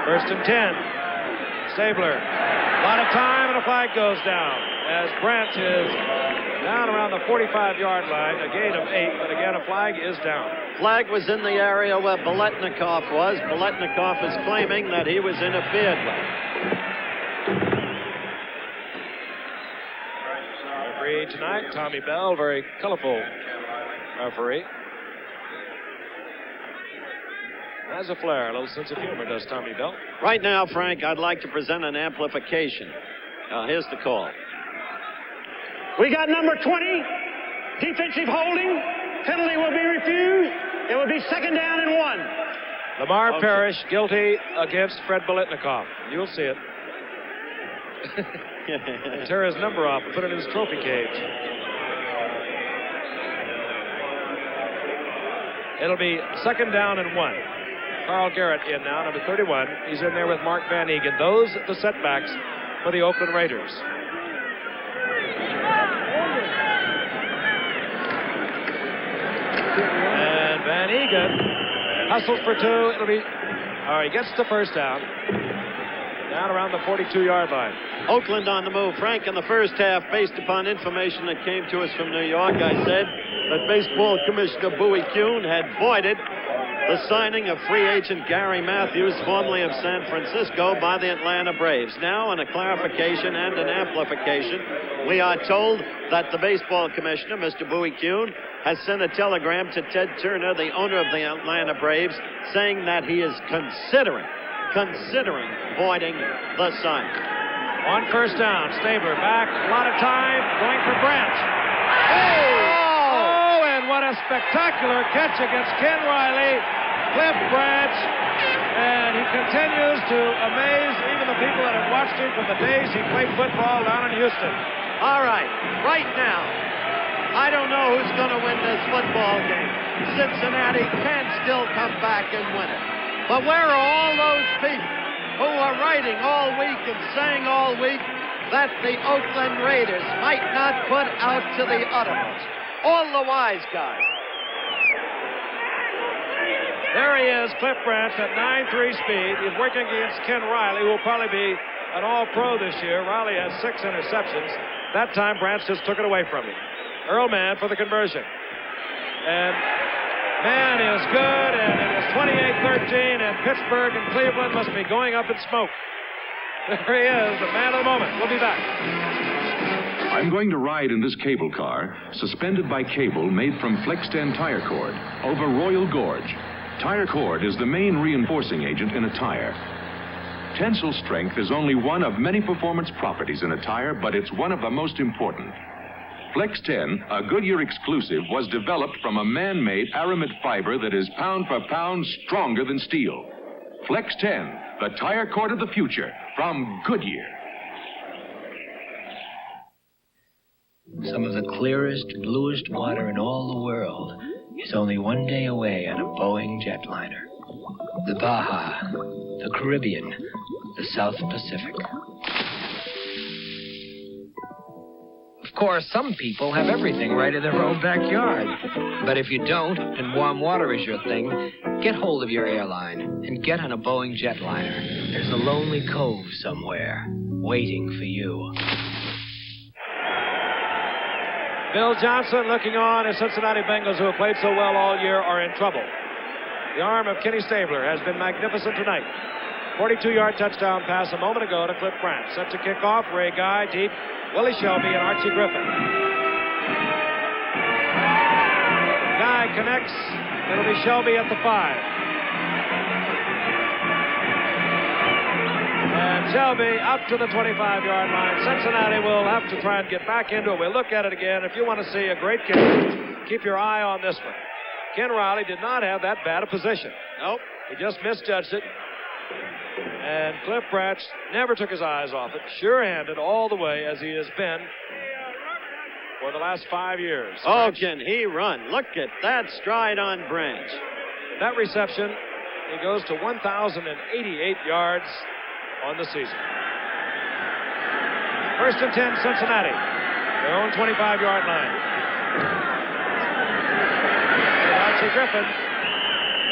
First and 10. Stabler. A lot of time, and a flag goes down as Branch is down around the 45-yard line. A gain of 8, but again, a flag is down. Flag was in the area where Biletnikoff was. Biletnikoff is claiming that he was interfered with. Referee tonight, Tommy Bell, very colorful referee. Has a flair, a little sense of humor, does Tommy Bell. Right now, Frank, I'd like to present an amplification. Here's the call. We got number 20, defensive holding. Penalty will be refused. It will be 2nd down and 1. Lamar Parrish guilty against Fred Biletnikoff. You'll see it. Tear his number off and put it in his trophy cage. It'll be 2nd down and 1. Carl Garrett in now, number 31. He's in there with Mark Van Egan. Those the setbacks for the Oakland Raiders. And Van Egan Hustles for two. It'll be... All right, he gets the first down. Down around the 42-yard line. Oakland on the move. Frank, in the first half, based upon information that came to us from New York, I said that Baseball Commissioner Bowie Kuhn had voided the signing of free agent Gary Matthews, formerly of San Francisco, by the Atlanta Braves. Now, in a clarification and an amplification, we are told that the Baseball Commissioner, Mr. Bowie Kuhn, has sent a telegram to Ted Turner, the owner of the Atlanta Braves, saying that he is considering voiding the sign. On first down, Stabler back, a lot of time, going for Branch. Oh, and what a spectacular catch against Ken Riley, Cliff Branch, and he continues to amaze even the people that have watched him from the days he played football down in Houston. All right now, I don't know who's going to win this football game. Cincinnati can still come back and win it. But where are all those people who are writing all week and saying all week that the Oakland Raiders might not put out to the uttermost? All the wise guys. There he is, Cliff Branch at 9.3 speed. He's working against Ken Riley, who will probably be an all-pro this year. Riley has 6 interceptions. That time, Branch just took it away from him. Earl Mann for the conversion. And Mann is good, and it is 28-13, and Pittsburgh and Cleveland must be going up in smoke. There he is, the man of the moment. We'll be back. I'm going to ride in this cable car, suspended by cable made from Flexten tire cord, over Royal Gorge. Tire cord is the main reinforcing agent in a tire. Tensile strength is only one of many performance properties in a tire, but it's one of the most important. Flex 10, a Goodyear exclusive, was developed from a man-made aramid fiber that is pound for pound stronger than steel. Flex 10, the tire cord of the future, from Goodyear. Some of the clearest, bluest water in all the world is only one day away on a Boeing jetliner. The Baja, the Caribbean, the South Pacific. Of course, some people have everything right in their own backyard. But if you don't, and warm water is your thing, get hold of your airline and get on a Boeing jetliner. There's a lonely cove somewhere waiting for you. Bill Johnson looking on as Cincinnati Bengals, who have played so well all year, are in trouble. The arm of Kenny Stabler has been magnificent tonight. 42-yard touchdown pass a moment ago to Cliff Branch. Set to kick off, Ray Guy deep, Willie Shelby and Archie Griffin. Guy connects. It'll be Shelby at the 5. And Shelby up to the 25-yard line. Cincinnati will have to try and get back into it. We'll look at it again. If you want to see a great catch, keep your eye on this one. Ken Riley did not have that bad a position. Nope. He just misjudged it. And Cliff Branch never took his eyes off it. Sure-handed all the way as he has been for the last 5 years. Oh, can he run? Look at that stride on Branch. That reception, he goes to 1,088 yards on the season. 1st and 10, Cincinnati. Their own 25-yard line. Archie Griffin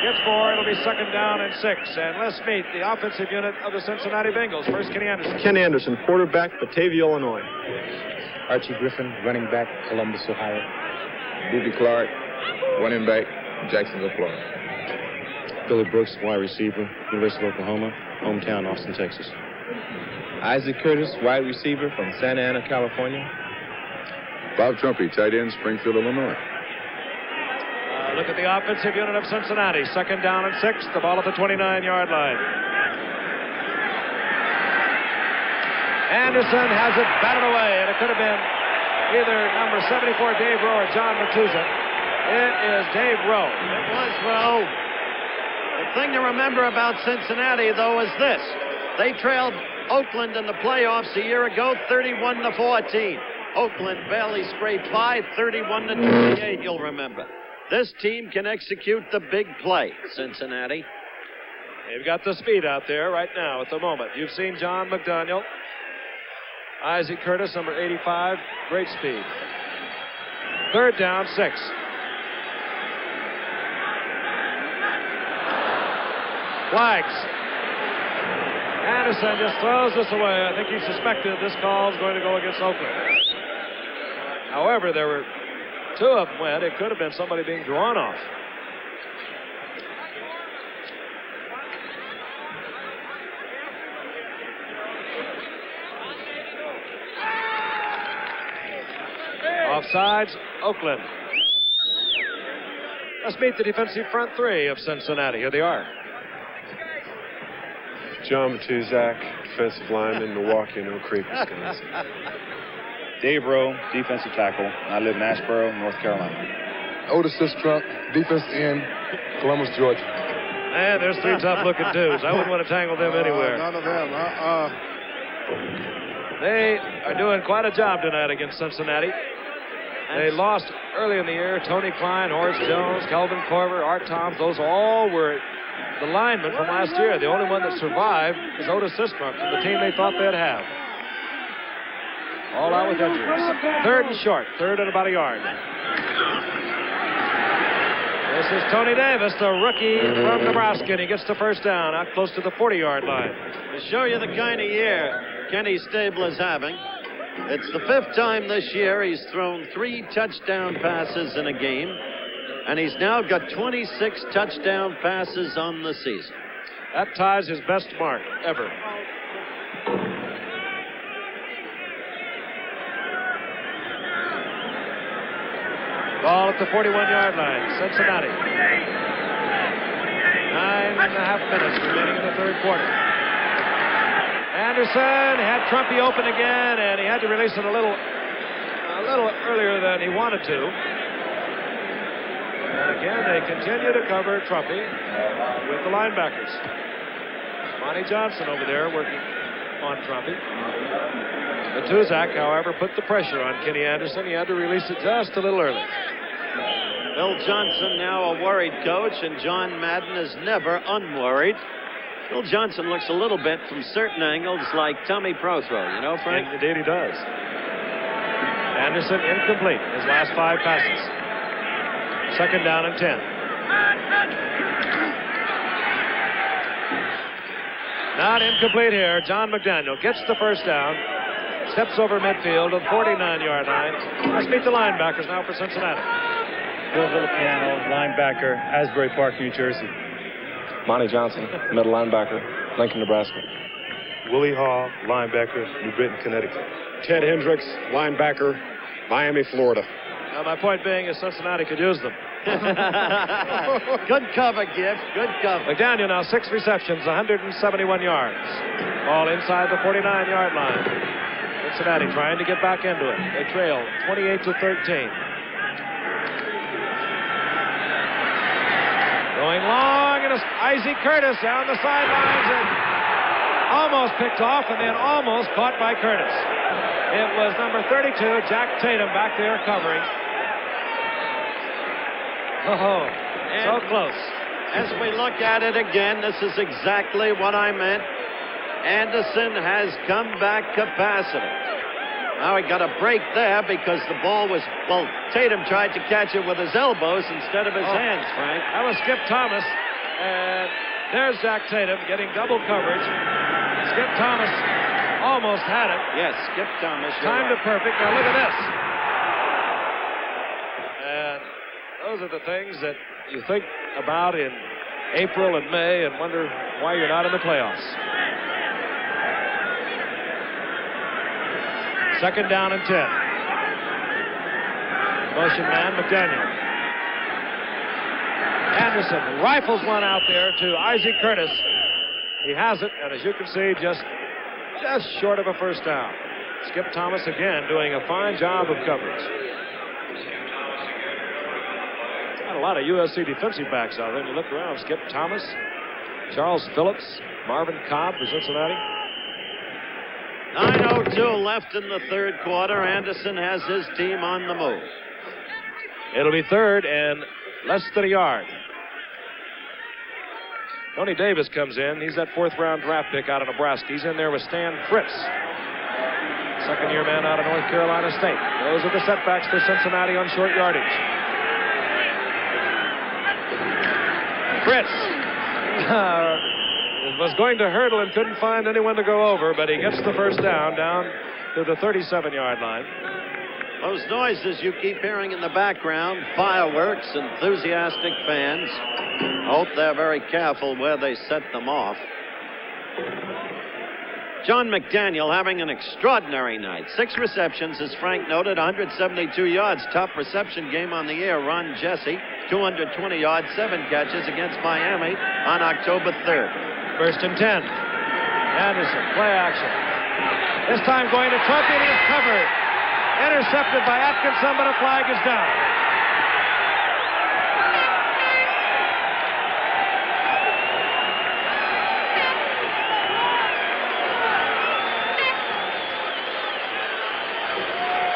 gets 4. It'll be 2nd down and 6. And let's meet the offensive unit of the Cincinnati Bengals. First, Kenny Anderson. Ken Anderson, quarterback, Batavia, Illinois. Archie Griffin, running back, Columbus, Ohio. Booby Clark, running back, Jacksonville, Florida. Billy Brooks, wide receiver, University of Oklahoma, hometown, Austin, Texas. Isaac Curtis, wide receiver from Santa Ana, California. Bob Trumpy, tight end, Springfield, Illinois. Look at the offensive unit of Cincinnati. 2nd down and 6. The ball at the 29-yard line. Anderson has it batted away, and it could have been either number 74, Dave Rowe, or John Matuza. It is Dave Rowe. It was Rowe. The thing to remember about Cincinnati, though, is this. They trailed Oakland in the playoffs a year ago, 31-14. Oakland barely scraped by, 31-28, you'll remember. This team can execute the big play, Cincinnati. They've got the speed out there right now at the moment. You've seen John McDaniel. Isaac Curtis, number 85, great speed. 3rd down, 6. Flags. Anderson just throws this away. I think he suspected this call is going to go against Oakland. However, there were two of them went. It could have been somebody being drawn off. Offsides, Oakland. Let's meet the defensive front three of Cincinnati. Here they are. John McDaniel, defensive lineman, Milwaukee and Oak Creek, Wisconsin. Dave Rowe, defensive tackle. I live in Asheboro, North Carolina. Otis Sistrunk, defensive end, Columbus, Georgia. And there's three tough-looking dudes. I wouldn't want to tangle them anywhere. None of them. They are doing quite a job tonight against Cincinnati. They lost early in the year. Tony Klein, Horace Jones, Kelvin Corver, Art Toms. Those all were the linemen from last year. The only one that survived is Otis Sistrunk from the team they thought they'd have. All out with injuries. Third and short. Third and about a yard. This is Tony Davis, the rookie from Nebraska, and he gets the first down out close to the 40-yard line. To show you the kind of year Kenny Stable is having, it's the 5th time this year he's thrown 3 touchdown passes in a game, and he's now got 26 touchdown passes on the season. That ties his best mark ever. Ball at the 41-yard line, Cincinnati. 9.5 minutes remaining in the third quarter. Anderson had Trumpy open again, and he had to release it a little earlier than he wanted to. And again, they continue to cover Trumpy with the linebackers. Monte Johnson over there working on Trumpy. Matuzak, however, put the pressure on Kenny Anderson. He had to release it just a little early. Bill Johnson now a worried coach, and John Madden is never unworried. Bill Johnson looks a little bit from certain angles like Tommy Prothro, you know, Frank? Indeed he does. Anderson incomplete his last 5 passes. Second down and 10. Not incomplete here. John McDaniel gets the first down. Steps over midfield to the 49-yard line. Let's meet the linebackers now for Cincinnati. Bill Villapiano, linebacker, Asbury Park, New Jersey. Monte Johnson, middle linebacker, Lincoln, Nebraska. Willie Hall, linebacker, New Britain, Connecticut. Ted Hendricks, linebacker, Miami, Florida. Now, my point being is Cincinnati could use them. Good cover, Giff. Good cover. McDaniel now 6 receptions, 171 yards. All inside the 49-yard line. Cincinnati trying to get back into it. They trail 28-13. Going long, and it's Isaac Curtis down the sidelines and almost picked off and then almost caught by Curtis. It was number 32, Jack Tatum, back there covering. Oh, so close. As we look at it again, this is exactly what I meant. Anderson has comeback capacity. Now he got a break there because the ball was, well, Tatum tried to catch it with his elbows instead of his hands, Frank. That was Skip Thomas. And there's Jack Tatum getting double coverage. Skip Thomas almost had it. Yes, Skip Thomas. Timed it perfect. Now look at this. And those are the things that you think about in April and May and wonder why you're not in the playoffs. Second down and 10. Motion man, McDaniel. Anderson rifles one out there to Isaac Curtis. He has it, and as you can see, just short of a first down. Skip Thomas again doing a fine job of coverage. Got a lot of USC defensive backs out there. And you look around, Skip Thomas, Charles Phillips, Marvin Cobb for Cincinnati. 9:02 left in the third quarter. Anderson has his team on the move. It'll be third and less than a yard. Tony Davis comes in. He's that 4th-round draft pick out of Nebraska. He's in there with Stan Fritts, second-year man out of North Carolina State. Those are the setbacks for Cincinnati on short yardage. Fritz was going to hurdle and couldn't find anyone to go over, but he gets the first down to the 37-yard line. Those noises you keep hearing in the background, fireworks, enthusiastic fans. I hope they're very careful where they set them off. John McDaniel having an extraordinary night. 6 receptions, as Frank noted, 172 yards. Top reception game on the year. Ron Jesse, 220 yards, 7 catches against Miami on October 3rd. 1st and 10. Anderson, play action. This time going to Trumpy, and he's covered. Intercepted by Atkinson, but a flag is down.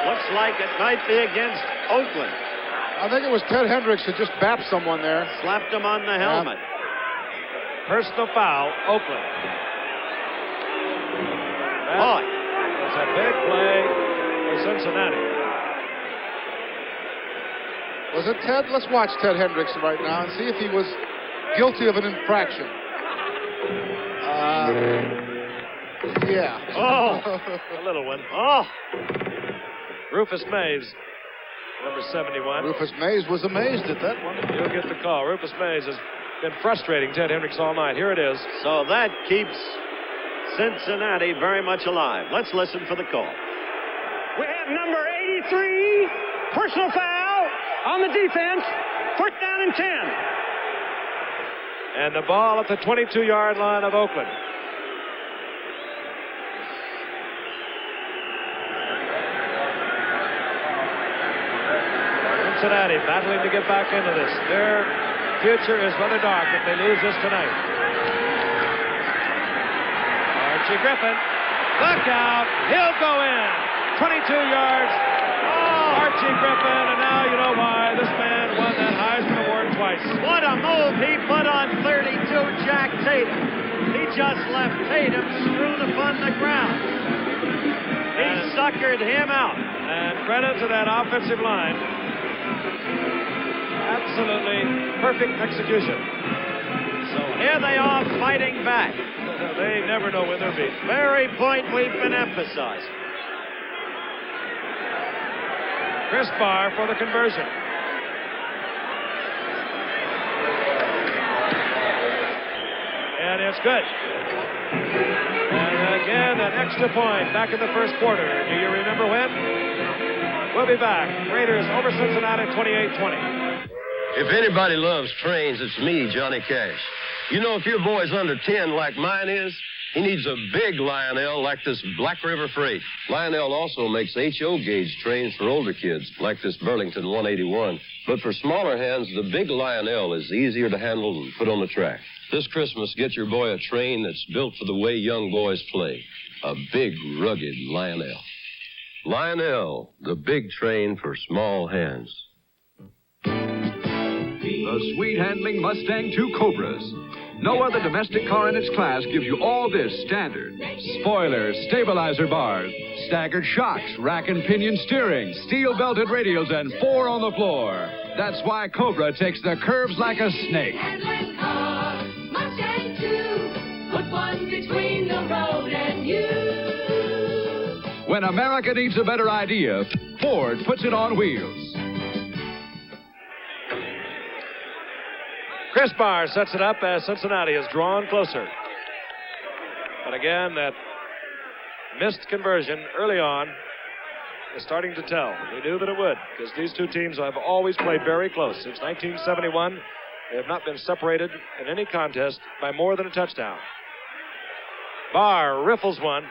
Looks like it might be against Oakland. I think it was Ted Hendricks who just bapped someone there. Slapped him on the helmet. Personal foul, Oakland. That's a big play for Cincinnati. Was it Ted? Let's watch Ted Hendricks right now and see if he was guilty of an infraction. Yeah. Oh, a little one. Oh. Rufus Mays, number 71. Rufus Mays was amazed at that one. You'll get the call. Rufus Mays has been frustrating Ted Hendricks all night. Here it is. So that keeps Cincinnati very much alive. Let's listen for the call. We have number 83, personal foul on the defense, 1st down and 10. And the ball at the 22-yard line of Oakland. Cincinnati battling to get back into this. Their future is rather dark if they lose this tonight. Archie Griffin, look out, he'll go in. 22 yards. Oh, Archie Griffin, and now you know why this man won that Heisman Award twice. What a move he put on 32, Jack Tatum. He just left Tatum strewn upon the ground. He suckered him out. And credit to that offensive line. Absolutely perfect execution. So here they are fighting back. They never know when they're beat. Very point we've been emphasizing. Chris Barr for the conversion. And it's good. And again, an extra point back in the first quarter. Do you remember when? We'll be back. Raiders over Cincinnati 28-20. If anybody loves trains, it's me, Johnny Cash. You know, if your boy's under 10 like mine is, he needs a big Lionel like this Black River Freight. Lionel also makes HO gauge trains for older kids, like this Burlington 181. But for smaller hands, the big Lionel is easier to handle and put on the track. This Christmas, get your boy a train that's built for the way young boys play. A big, rugged Lionel. Lionel, the big train for small hands. The sweet-handling Mustang 2 Cobras. No other domestic car in its class gives you all this standard. Spoilers, stabilizer bars, staggered shocks, rack and pinion steering, steel-belted radials, and 4 on the floor. That's why Cobra takes the curves like a snake. Car, Mustang 2, put one between the road and you. When America needs a better idea, Ford puts it on wheels. Chris Barr sets it up as Cincinnati is drawn closer. But again, that missed conversion early on is starting to tell. We knew that it would, because these two teams have always played very close. Since 1971, they have not been separated in any contest by more than a touchdown. Barr riffles one.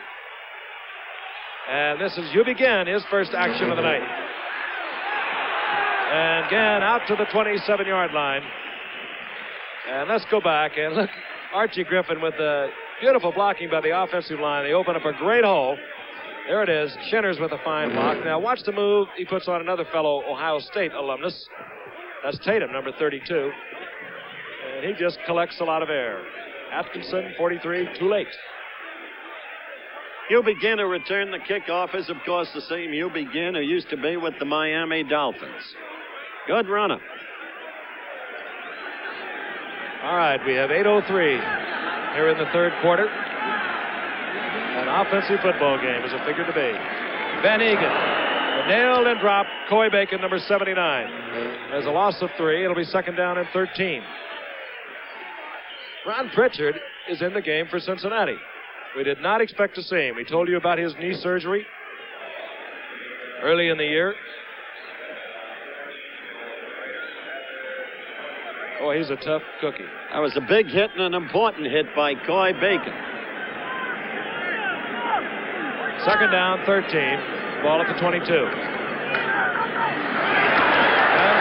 And this is You Begin, his first action of the night. And again, out to the 27-yard line. And let's go back and look. Archie Griffin with the beautiful blocking by the offensive line. They open up a great hole. There it is. Shinners with a fine block. Now watch the move he puts on another fellow Ohio State alumnus. That's Tatum, number 32. And he just collects a lot of air. Atkinson, 43, too late. You Begin to return the kickoff is, of course, the same You Begin who used to be with the Miami Dolphins. Good runner. All right, we have 8:03 here in the third quarter. An offensive football game is a figure to be. Van Egan, nailed and dropped. Coy Bacon, number 79. There's a loss of 3. It'll be second down and 13. Ron Pritchard is in the game for Cincinnati. We did not expect to see him. We told you about his knee surgery early in the year. Oh, he's a tough cookie. That was a big hit and an important hit by Coy Bacon. Second down, 13. Ball at the 22. And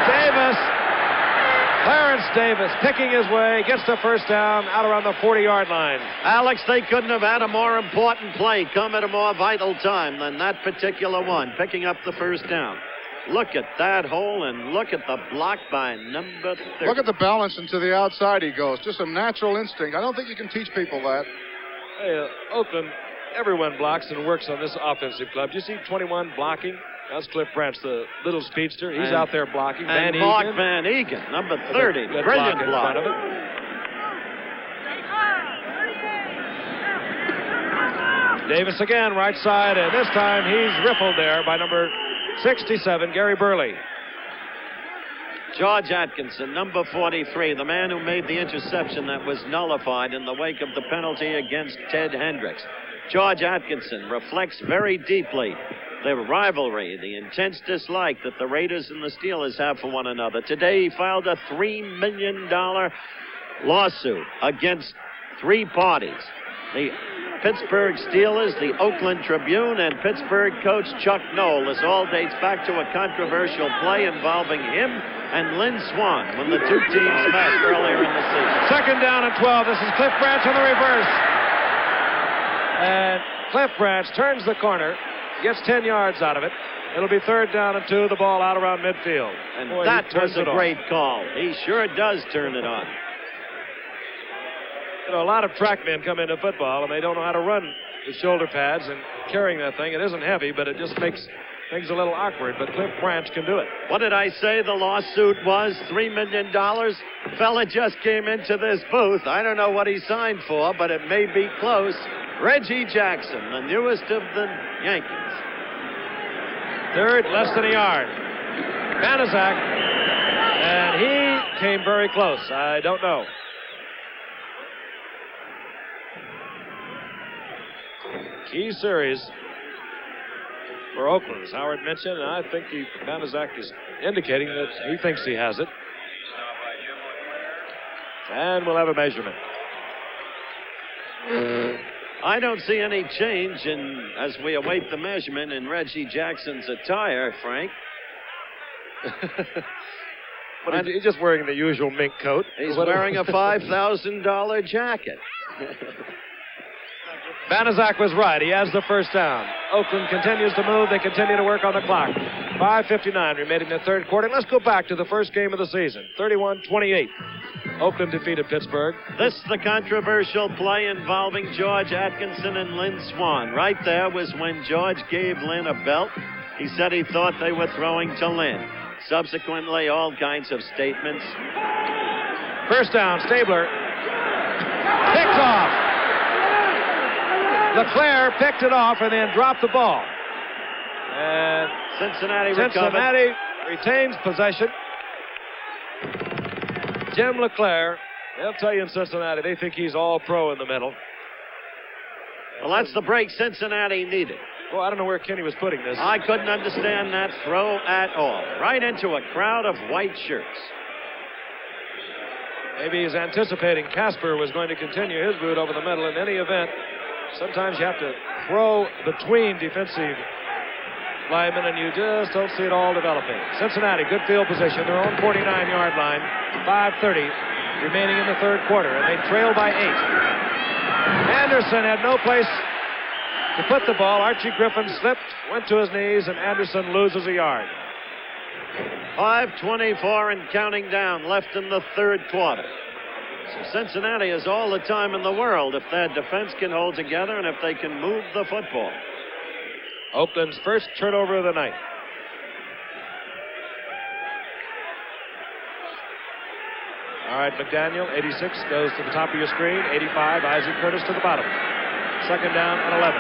Davis, Clarence Davis, picking his way, gets the first down out around the 40-yard line. Alex, they couldn't have had a more important play come at a more vital time than that particular one, picking up the first down. Look at that hole, and look at the block by number 30. Look at the balance, and to the outside he goes. Just a natural instinct. I don't think you can teach people that. Hey, Oakland, everyone blocks and works on this offensive club. Do you see 21 blocking? That's Cliff Branch, the little speedster. He's out there blocking. And Mark Van Egan, number 30. Brilliant block. In front of it. Davis again, right side, and this time he's riffled there by number 67, Gary Burley. George Atkinson, number 43, the man who made the interception that was nullified in the wake of the penalty against Ted Hendricks. George Atkinson reflects very deeply the rivalry, the intense dislike that the Raiders and the Steelers have for one another. Today he filed a $3 million lawsuit against 3 parties. The Pittsburgh Steelers, the Oakland Tribune, and Pittsburgh coach Chuck Noll. This all dates back to a controversial play involving him and Lynn Swann when the two teams met earlier in the season. Second down and 12. This is Cliff Branch on the reverse. And Cliff Branch turns the corner, gets 10 yards out of it. It'll be third down and 2, the ball out around midfield. And boy, that was a great call. He sure does turn it on. You know, a lot of track men come into football and they don't know how to run with shoulder pads and carrying that thing. It isn't heavy, but it just makes things a little awkward. But Cliff Branch can do it. What did I say the lawsuit was? $3 million? Fella just came into this booth. I don't know what he signed for, but it may be close. Reggie Jackson, the newest of the Yankees. Third, less than a yard. Banaszak, and he came very close. I don't know. Key series for Oakland, as Howard mentioned, and I think Banaszak is indicating that he thinks he has it. And we'll have a measurement. I don't see any change as we await the measurement in Reggie Jackson's attire, Frank. But he's just wearing the usual mink coat. He's wearing a $5,000 jacket. Banaszak was right. He has the first down. Oakland continues to move. They continue to work on the clock. 5:59 remaining in the third quarter. Let's go back to the first game of the season. 31-28. Oakland defeated Pittsburgh. This the controversial play involving George Atkinson and Lynn Swann. Right there was when George gave Lynn a belt. He said he thought they were throwing to Lynn. Subsequently, all kinds of statements. First down, Stabler. Picked off. LeClaire picked it off and then dropped the ball. And Cincinnati retains possession. Jim LeClaire, they'll tell you in Cincinnati, they think he's all pro in the middle. Well, that's the break Cincinnati needed. Well, I don't know where Kenny was putting this. I couldn't understand that throw at all. Right into a crowd of white shirts. Maybe he's anticipating Casper was going to continue his route over the middle. In any event, sometimes you have to throw between defensive linemen, and you just don't see it all developing. Cincinnati, good field position, their own 49-yard line. 5:30 remaining in the third quarter, and they trail by 8. Anderson had no place to put the ball. Archie Griffin slipped, went to his knees, and Anderson loses a yard. 5:24 and counting down left in the third quarter. So Cincinnati has all the time in the world if their defense can hold together and if they can move the football. Oakland's first turnover of the night. All right, McDaniel, 86, goes to the top of your screen. 85, Isaac Curtis to the bottom. Second down and 11.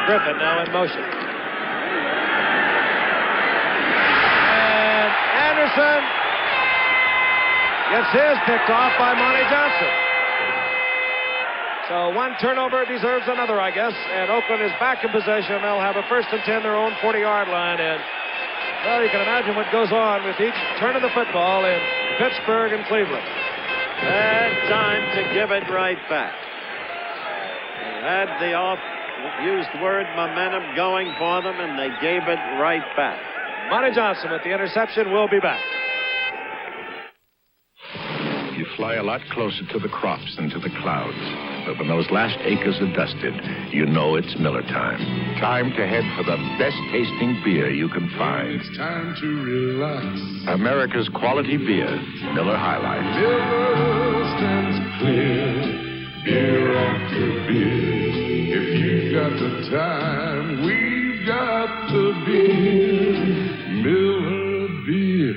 Griffin now in motion. And Anderson gets his picked off by Monte Johnson. So one turnover deserves another, I guess. And Oakland is back in possession. They'll have a 1st and 10, their own 40-yard line. And, well, you can imagine what goes on with each turn of the football in Pittsburgh and Cleveland. And time to give it right back. They had the used word momentum going for them, and they gave it right back. Monte Johnson with the interception will be back. You fly a lot closer to the crops than to the clouds. But when those last acres are dusted, you know it's Miller time. Time to head for the best-tasting beer you can find. It's time to relax. America's quality beer, Miller High Life. Miller stands clear, beer after beer. If you've got the time, we've got the beer. Miller beer.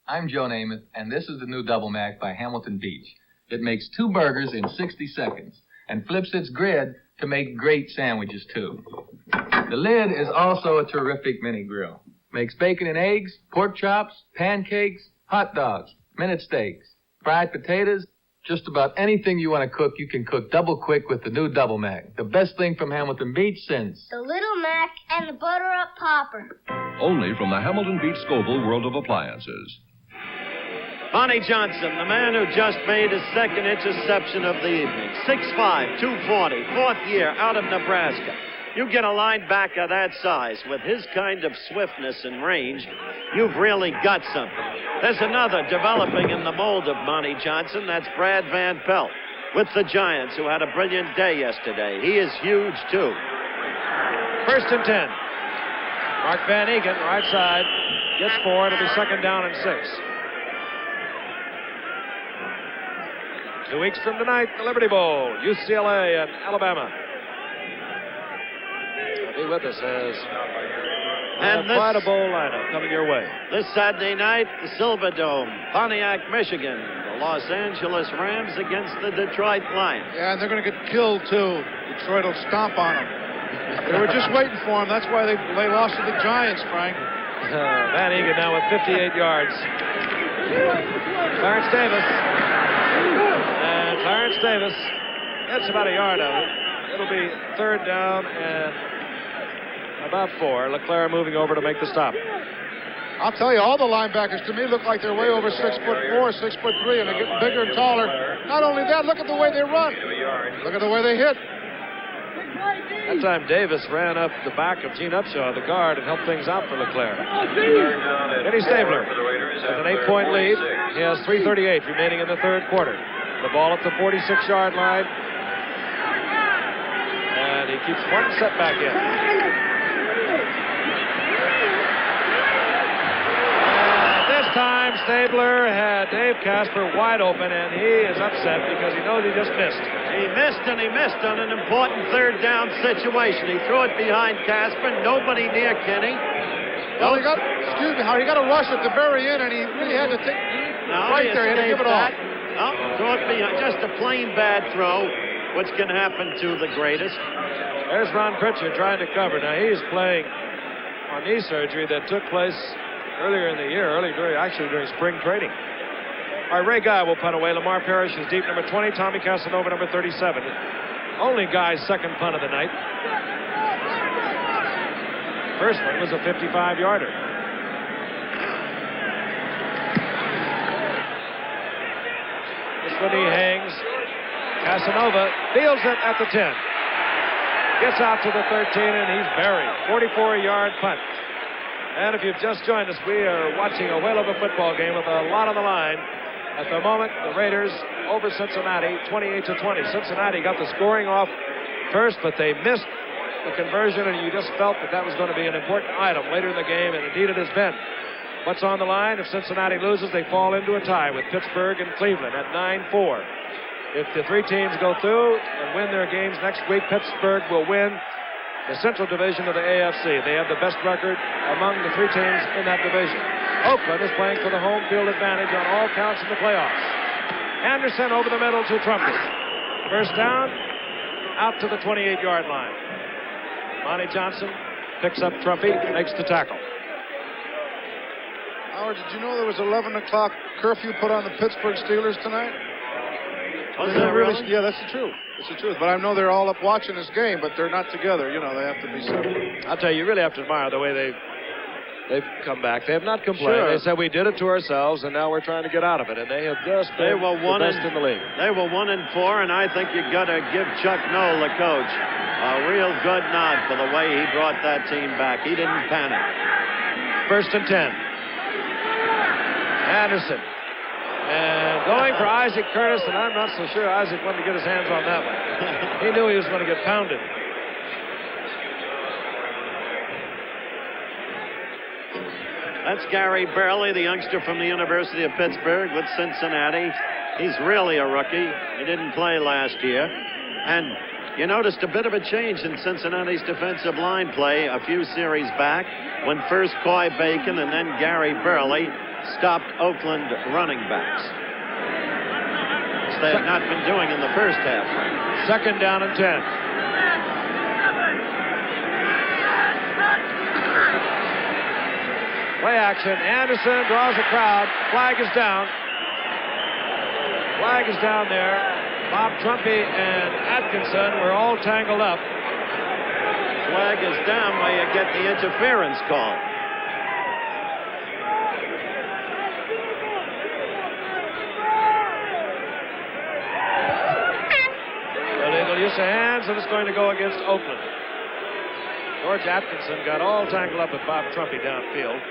I'm Joe Namath, and this is the new Double Mac by Hamilton Beach. It makes 2 burgers in 60 seconds and flips its grid to make great sandwiches, too. The lid is also a terrific mini grill. Makes bacon and eggs, pork chops, pancakes, hot dogs, minute steaks, fried potatoes. Just about anything you want to cook, you can cook double quick with the new Double Mac. The best thing from Hamilton Beach since the Little Mac and the Butter Up Popper. Only from the Hamilton Beach Scoville World of Appliances. Monte Johnson, the man who just made his 2nd interception of the evening. 6'5", 240, 4th year out of Nebraska. You get a linebacker that size with his kind of swiftness and range, you've really got something. There's another developing in the mold of Monte Johnson. That's Brad Van Pelt with the Giants, who had a brilliant day yesterday. He is huge, too. 1st and 10. Mark Van Egan, right side, gets 4. It'll be 2nd down and 6. 2 weeks from tonight, the Liberty Bowl, UCLA and Alabama. Be with us as quite a bowl lineup coming your way. This Saturday night, the Silverdome, Pontiac, Michigan. The Los Angeles Rams against the Detroit Lions. Yeah, and they're going to get killed, too. Detroit will stomp on them. They were just waiting for them. That's why they lost to the Giants, Frank. Van Egan now with 58 yards. Clarence Davis. And Clarence Davis gets about a yard of it. It'll be 3rd down and about 4. LeClaire moving over to make the stop. I'll tell you, all the linebackers to me look like they're way over 6'4", 6'3", and they're getting bigger and taller. Not only that, look at the way they run. Look at the way they hit. That time Davis ran up the back of Gene Upshaw, the guard, and helped things out for LeClaire. Eddie Stabler with an 8-point lead. He has 3:38 remaining in the 3rd quarter. The ball at the 46-yard line. And he keeps one setback in. And this time Stabler had Dave Casper wide open, and he is upset because he knows he just missed. He missed on an important 3rd down situation. He threw it behind Casper, nobody near Kenny. Well, he got to rush at the very end, and he really had to take right there. He had to give it off. No, throw it behind. Just a plain bad throw, which can happen to the greatest. There's Ron Pritchard trying to cover. Now, he's playing on knee surgery that took place earlier in the year, during spring training. All right, Ray Guy will punt away. Lamar Parrish is deep, number 20. Tommy Casanova, number 37. Only Guy's 2nd punt of the night. First one was a 55-yarder. This one he hangs. Casanova fields it at the 10. Gets out to the 13, and he's buried. 44-yard punt. And if you've just joined us, we are watching a whale of a football game with a lot on the line. At the moment, the Raiders over Cincinnati, 28-20. Cincinnati got the scoring off first, but they missed the conversion, and you just felt that was going to be an important item later in the game, and indeed it has been. What's on the line? If Cincinnati loses, they fall into a tie with Pittsburgh and Cleveland at 9-4. If the 3 teams go through and win their games next week, Pittsburgh will win the Central Division of the AFC. They have the best record among the 3 teams in that division. Oakland is playing for the home field advantage on all counts in the playoffs. Anderson over the middle to Trumpy. First down, out to the 28-yard line. Monte Johnson picks up Trumpy, makes the tackle. Howard, did you know there was 11 o'clock curfew put on the Pittsburgh Steelers tonight? Was that really? Yeah, that's the truth. It's the truth. But I know they're all up watching this game, but they're not together. You know, they have to be separate. I'll tell you really have to admire the way they've come back. They have not complained. Sure. They said we did it to ourselves, and now we're trying to get out of it. And they have just been the best in the league. They were 1-4, and I think you got to give Chuck Noll, the coach, a real good nod for the way he brought that team back. He didn't panic. First and 10. Anderson. And going for Isaac Curtis, and I'm not so sure Isaac wanted to get his hands on that one. He knew he was going to get pounded. That's Gary Burley, the youngster from the University of Pittsburgh with Cincinnati. He's really a rookie. He didn't play last year. And you noticed a bit of a change in Cincinnati's defensive line play a few series back when first Coy Bacon and then Gary Burley stopped Oakland running backs, which they have not been doing in the first half. Second down and 10. Play action. Anderson draws a crowd. Flag is down. Flag is down there. Bob Trumpy and Atkinson were all tangled up. Flag is down where you get the interference call. Illegal use of hands, and it's going to go against Oakland. George Atkinson got all tangled up with Bob Trumpy downfield.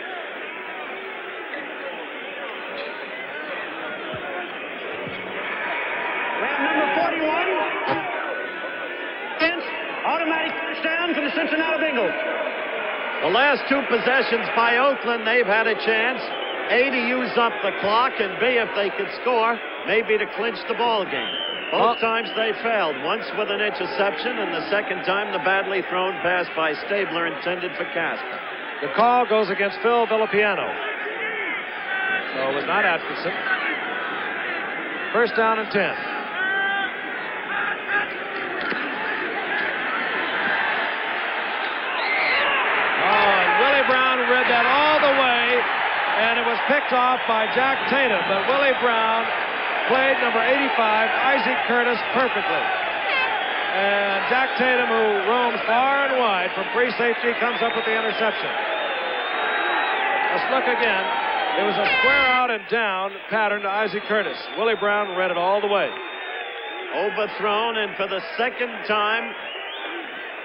Number 41. Automatic first down for the Cincinnati Bengals. The last 2 possessions by Oakland, they've had a chance. A, to use up the clock, and B, if they could score, maybe to clinch the ball game. Both times they failed. Once with an interception, and the second time the badly thrown pass by Stabler intended for Casper. The call goes against Phil Villapiano. So it was not Atkinson. First down and 10. Brown read that all the way, and it was picked off by Jack Tatum, but Willie Brown played number 85, Isaac Curtis, perfectly. And Jack Tatum, who roams far and wide from free safety, comes up with the interception. Let's look again. It was a square out and down pattern to Isaac Curtis. Willie Brown read it all the way. Overthrown, and for the second time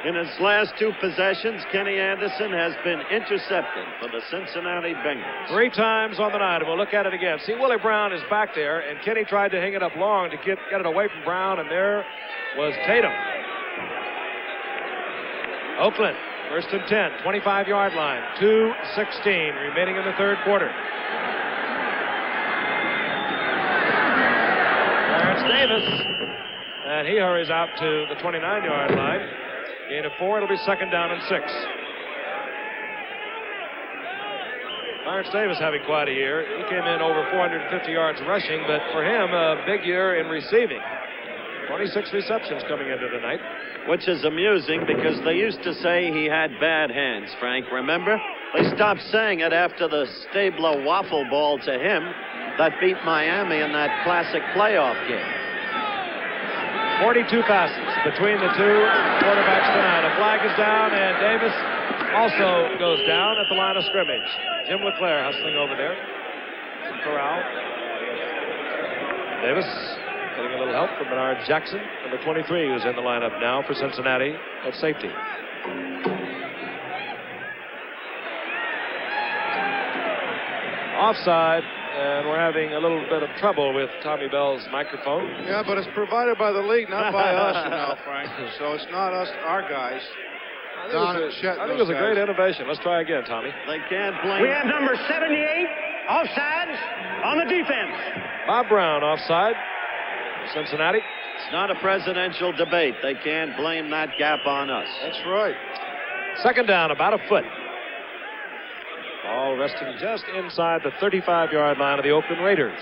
in his last 2 possessions, Kenny Anderson has been intercepted for the Cincinnati Bengals. 3 times on the night, and we'll look at it again. See, Willie Brown is back there, and Kenny tried to hang it up long to get it away from Brown, and there was Tatum. Oakland, first and 10, 25-yard line, 2:16 remaining in the third quarter. There's Davis, and he hurries out to the 29-yard line. Gain of 4, it'll be second down and 6. Clarence Davis having quite a year. He came in over 450 yards rushing, but for him, a big year in receiving. 26 receptions coming into tonight. Which is amusing because they used to say he had bad hands, Frank, remember? They stopped saying it after the Stabler waffle ball to him that beat Miami in that classic playoff game. 42 passes between the 2 quarterbacks tonight. A flag is down, and Davis also goes down at the line of scrimmage. Jim LeClaire hustling over there. Corral. Davis getting a little help from Bernard Jackson, number 23, who's in the lineup now for Cincinnati at safety. Offside. And we're having a little bit of trouble with Tommy Bell's microphone. Yeah, but it's provided by the league, not by us, you know, Frank. So it's not us, our guys. I think it was a great innovation. Let's try again, Tommy. They can't blame. We have number 78, offsides on the defense. Bob Brown offside. Cincinnati. It's not a presidential debate. They can't blame that gap on us. That's right. Second down, about a foot. Ball resting just inside the 35-yard line of the Oakland Raiders.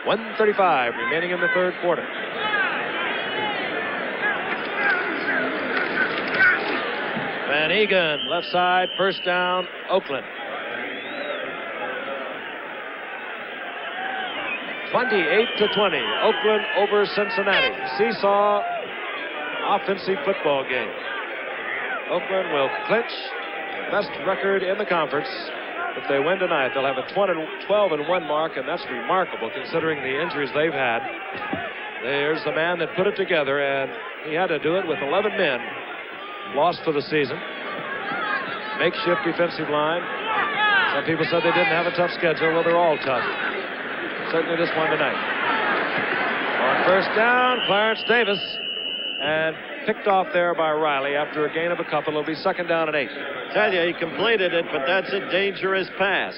1:35 remaining in the third quarter. Van Egan, left side, first down, Oakland. 28-20, Oakland over Cincinnati. Seesaw offensive football game. Oakland will clinch the best record in the conference. If they win tonight, they'll have a 12-1 mark, and that's remarkable considering the injuries they've had. There's the man that put it together, and he had to do it with 11 men lost for the season. Makeshift defensive line. Some people said they didn't have a tough schedule. Well, they're all tough. Certainly this one tonight. On first down, Clarence Davis. And picked off there by Riley after a gain of a couple. It'll be second down and 8. Tell you, he completed it, but that's a dangerous pass.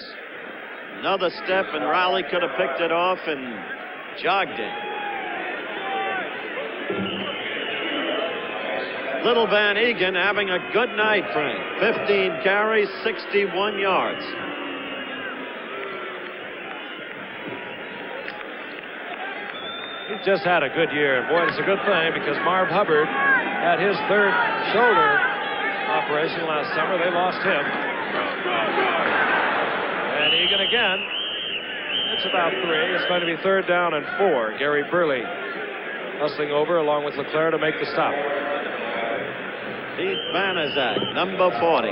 Another step, and Riley could have picked it off and jogged it. Little Van Egan having a good night, Frank. 15 carries, 61 yards. He just had a good year, and boy, it's a good thing because Marv Hubbard had his third shoulder operation last summer. They lost him. And Egan again. It's about 3. It's going to be third down and 4. Gary Burley hustling over along with LeClaire to make the stop. Pete Banaszak, number 40.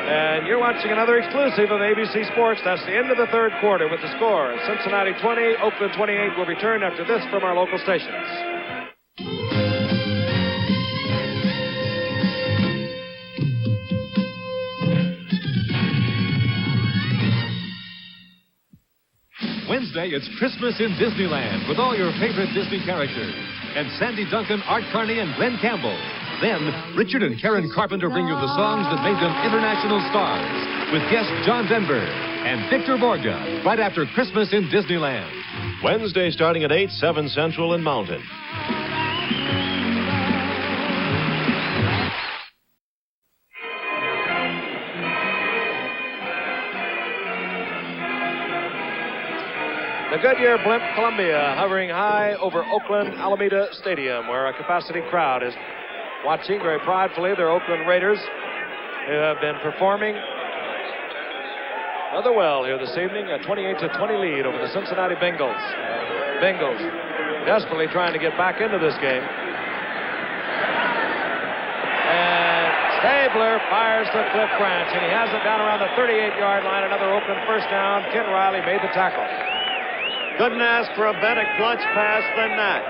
And you're watching another exclusive of ABC Sports. That's the end of the third quarter with the score. Cincinnati 20, Oakland 28. We'll return after this from our local stations. Wednesday, it's Christmas in Disneyland with all your favorite Disney characters. And Sandy Duncan, Art Carney, and Glenn Campbell. Then, Richard and Karen Carpenter bring you the songs that made them international stars with guest John Denver and Victor Borga right after Christmas in Disneyland. Wednesday starting at 8, 7 Central and Mountain. The Goodyear Blimp Columbia hovering high over Oakland Alameda Stadium, where a capacity crowd is watching very pridefully their Oakland Raiders, who have been performing rather well here this evening. A 28-20 lead over the Cincinnati Bengals. Bengals desperately trying to get back into this game. And Stabler fires to Cliff Branch, and he has it down around the 38-yard line. Another Oakland first down. Ken Riley made the tackle. Couldn't ask for a better clutch pass than that.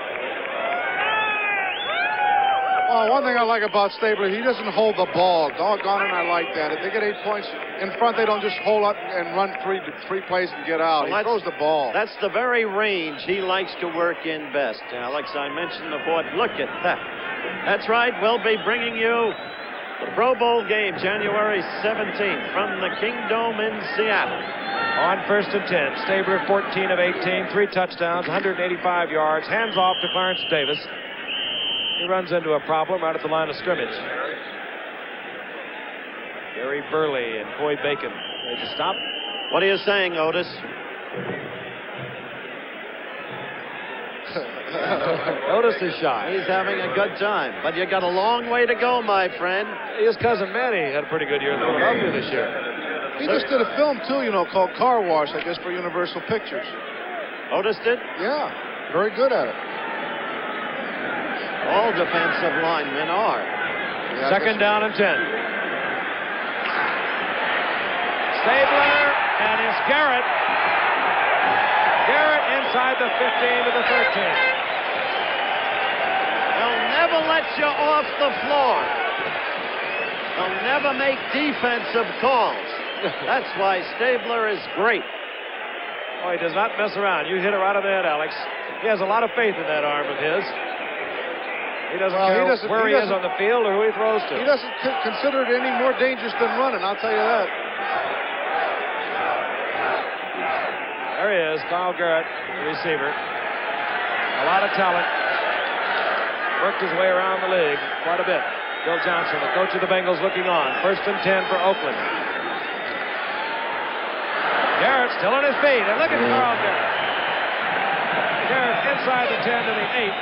Oh, one thing I like about Stabler, he doesn't hold the ball. Doggone it, I like that. If they get 8 points in front, they don't just hold up and run three plays and get out. Well, he throws the ball. That's the very range he likes to work in best. Alex, I mentioned before, look at that. That's right, we'll be bringing you the Pro Bowl game, January 17th, from the Kingdome in Seattle. On first and 10, Stabler 14 of 18, 3 touchdowns, 185 yards, hands off to Clarence Davis. He runs into a problem right at the line of scrimmage. Gary Burley and Coy Bacon made the stop. What are you saying, Otis? Otis is shy. He's having a good time, but you got a long way to go, my friend. His cousin Manny had a pretty good year in Philadelphia this year. He just did a film, too, called Car Wash, I guess, for Universal Pictures. Otis did? Yeah, very good at it. All defensive linemen are. Yeah, second down and 10. Stabler, and it's Garrett. Garrett inside the 15 to the 13. They'll never let you off the floor. They'll never make defensive calls. That's why Stabler is great. Oh, he does not mess around. You hit it right on the head, Alex. He has a lot of faith in that arm of his. He doesn't care where he is on the field or who he throws to. He doesn't consider it any more dangerous than running, I'll tell you that. There he is, Kyle Garrett, the receiver. A lot of talent. Worked his way around the league quite a bit. Bill Johnson, the coach of the Bengals, looking on. 1st and 10 for Oakland. Garrett still on his feet, and look at Carl Garrett. Garrett inside the 10 to the 8.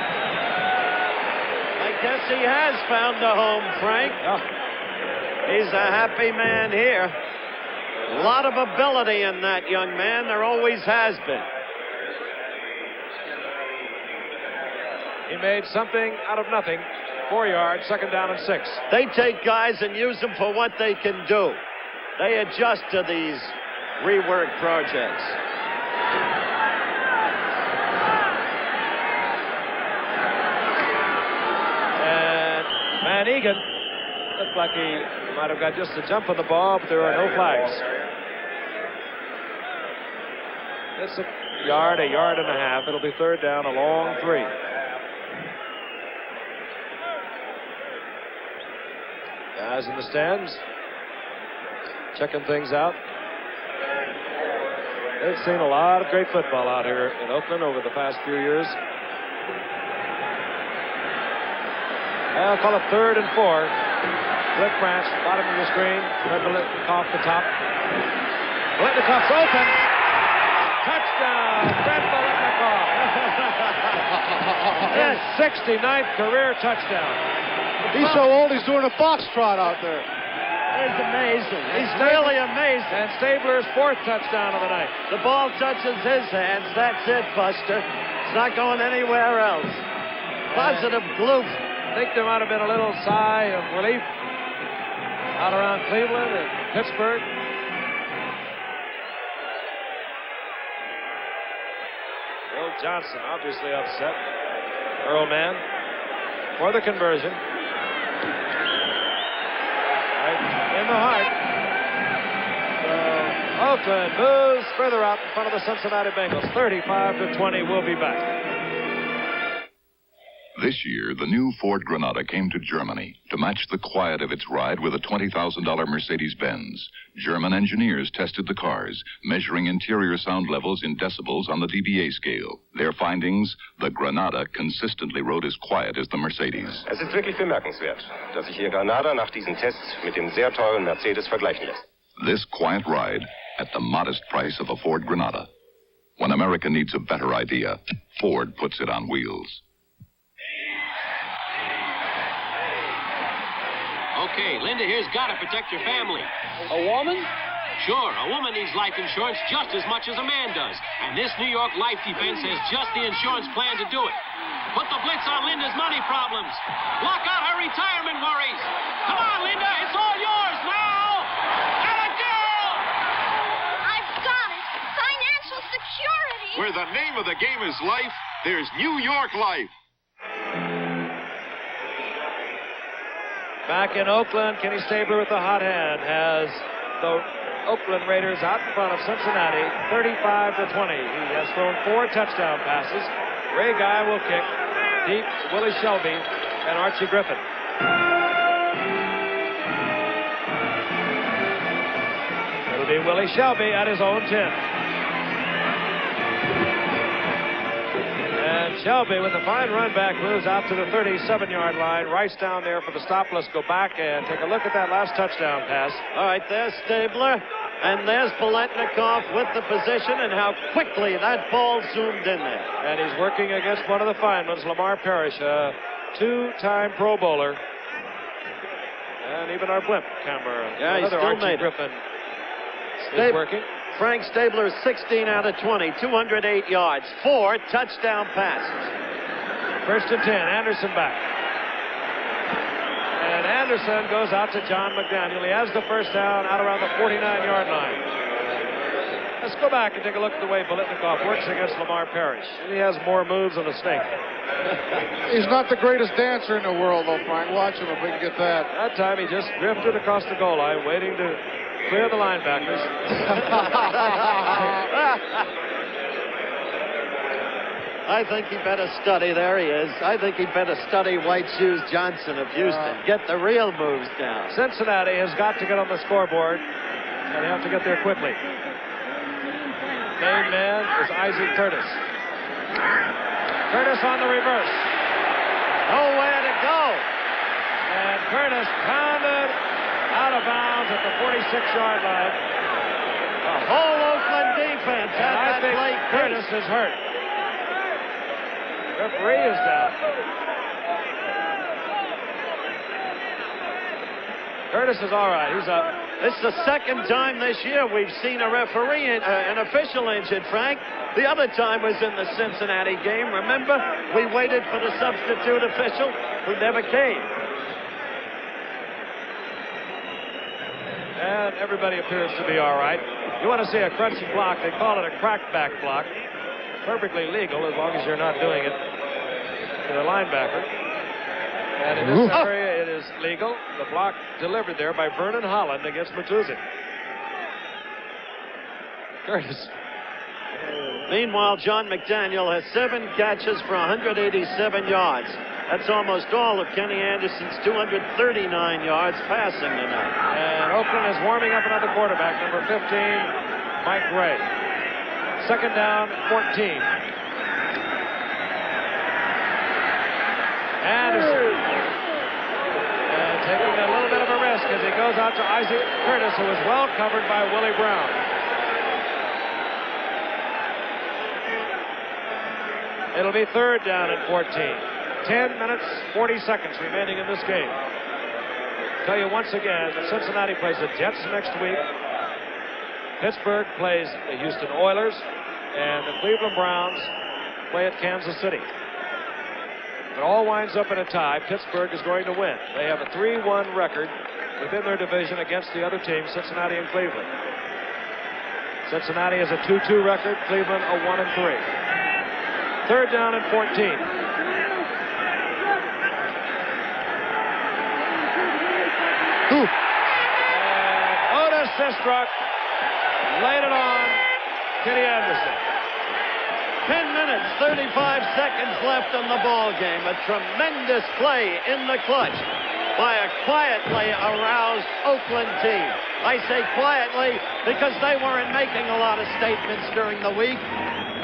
I guess he has found a home, Frank. Oh. He's a happy man here. A lot of ability in that young man. There always has been. He made something out of nothing. 4 yards, 2nd down and 6. They take guys and use them for what they can do. They adjust to these rework projects. And Van Egan looked like he might have got just a jump on the ball, but there are no flags. It's a yard and a half. It'll be 3rd down, a long 3. Guys in the stands, checking things out. They've seen a lot of great football out here in Oakland over the past few years. I'll call it 3rd and 4. Cliff Branch, bottom of the screen. Biletnikoff the top. Biletnikoff's open. Touchdown, Brent Biletnikoff. His 69th career touchdown. He's so old, he's doing a foxtrot out there. It's amazing. He's really amazing. And Stabler's 4th touchdown of the night. The ball touches his hands. That's it, Buster. It's not going anywhere else. Positive glue. I think there might have been a little sigh of relief out around Cleveland and Pittsburgh. Bill Johnson obviously upset. Earl Mann for the conversion. Right in the heart. So Oakland moves further out in front of the Cincinnati Bengals. 35-20. We'll be back. This year, the new Ford Granada came to Germany to match the quiet of its ride with a $20,000 Mercedes-Benz. German engineers tested the cars, measuring interior sound levels in decibels on the dBA scale. Their findings, the Granada consistently rode as quiet as the Mercedes. Es ist wirklich bemerkenswert, dass sich Ihr Granada nach diesen Tests mit dem sehr teuren Mercedes vergleichen lässt. This quiet ride at the modest price of a Ford Granada. When America needs a better idea, Ford puts it on wheels. Okay, Linda here's got to protect your family. A woman? Sure, a woman needs life insurance just as much as a man does. And this New York Life Defense has just the insurance plan to do it. Put the blitz on Linda's money problems. Block out her retirement worries. Come on, Linda, it's all yours now. And a girl! I've got it. Financial security. Where the name of the game is life, there's New York Life. Back in Oakland, Kenny Stabler with the hot hand has the Oakland Raiders out in front of Cincinnati, 35-20. He has thrown 4 touchdown passes. Ray Guy will kick. Deep, Willie Shelby and Archie Griffin. It'll be Willie Shelby at his own 10. And Shelby, with a fine run back, moves out to the 37-yard line. Rice down there for the stop. Let's go back and take a look at that last touchdown pass. All right, there's Stabler, and there's Biletnikoff with the position, and how quickly that ball zoomed in there. And he's working against one of the finemen, Lamar Parrish, a 2-time Pro Bowler. And even our blimp camera. Yeah, he still Archie made Griffin is working. Frank Stabler, 16 out of 20, 208 yards, 4 touchdown passes. 1st and 10, Anderson back. And Anderson goes out to John McDaniel. He has the first down out around the 49-yard line. Let's go back and take a look at the way Biletnikoff works against Lamar Parrish. He has more moves than a snake. He's not the greatest dancer in the world, though, Frank. Watch him if we can get that. That time he just drifted across the goal line, waiting to clear the linebackers. I think he better study. There he is. I think he better study White Shoes Johnson of Houston. Get the real moves down. Cincinnati has got to get on the scoreboard, and they have to get there quickly. main man is Isaac Curtis. Curtis on the reverse. Nowhere to go. And Curtis pounded out of bounds at the 46-yard line. The whole Oakland defense had I that think play. Curtis is hurt. Referee is down. Curtis is all right. He's up. This is the second time this year we've seen a referee, an official injured, Frank. The other time was in the Cincinnati game. Remember? We waited for the substitute official who never came. And everybody appears to be all right. You want to see a crunchy block, they call it a crackback block. Perfectly legal as long as you're not doing it to the linebacker. And in this area, it is legal. The block delivered there by Vernon Holland against Matuzik. Curtis. Meanwhile, John McDaniel has 7 catches for 187 yards. That's almost all of Kenny Anderson's 239 yards passing tonight. And Oakland is warming up another quarterback, number 15, Mike Ray. Second down, 14. Anderson. And taking a little bit of a risk as he goes out to Isaac Curtis, who is well covered by Willie Brown. It'll be third down and 14. 10 minutes, 40 seconds remaining in this game. Tell you once again that Cincinnati plays the Jets next week. Pittsburgh plays the Houston Oilers, and the Cleveland Browns play at Kansas City. If it all winds up in a tie, Pittsburgh is going to win. They have a 3-1 record within their division against the other teams, Cincinnati and Cleveland. Cincinnati has a 2-2 record, Cleveland a 1-3. Third down and 14. And Otis Sistrunk laid it on Kenny Anderson. 10 minutes, 35 seconds left in the ball game. A tremendous play in the clutch by a quietly aroused Oakland team. I say quietly because they weren't making a lot of statements during the week.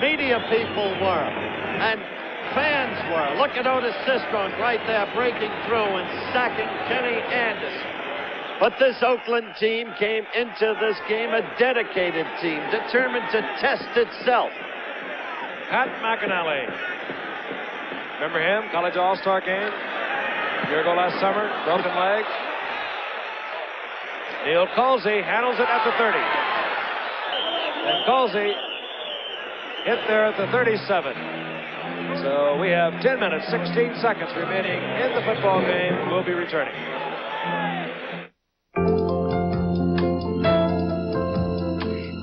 Media people were, and fans were. Look at Otis Sistrunk right there breaking through and sacking Kenny Anderson. But this Oakland team came into this game a dedicated team, determined to test itself. Pat McAnally. Remember him? College All-Star game. A year ago last summer. Broken leg. Neil Colsey handles it at the 30. And Colsey hit there at the 37. So we have 10 minutes, 16 seconds remaining in the football game. We'll be returning.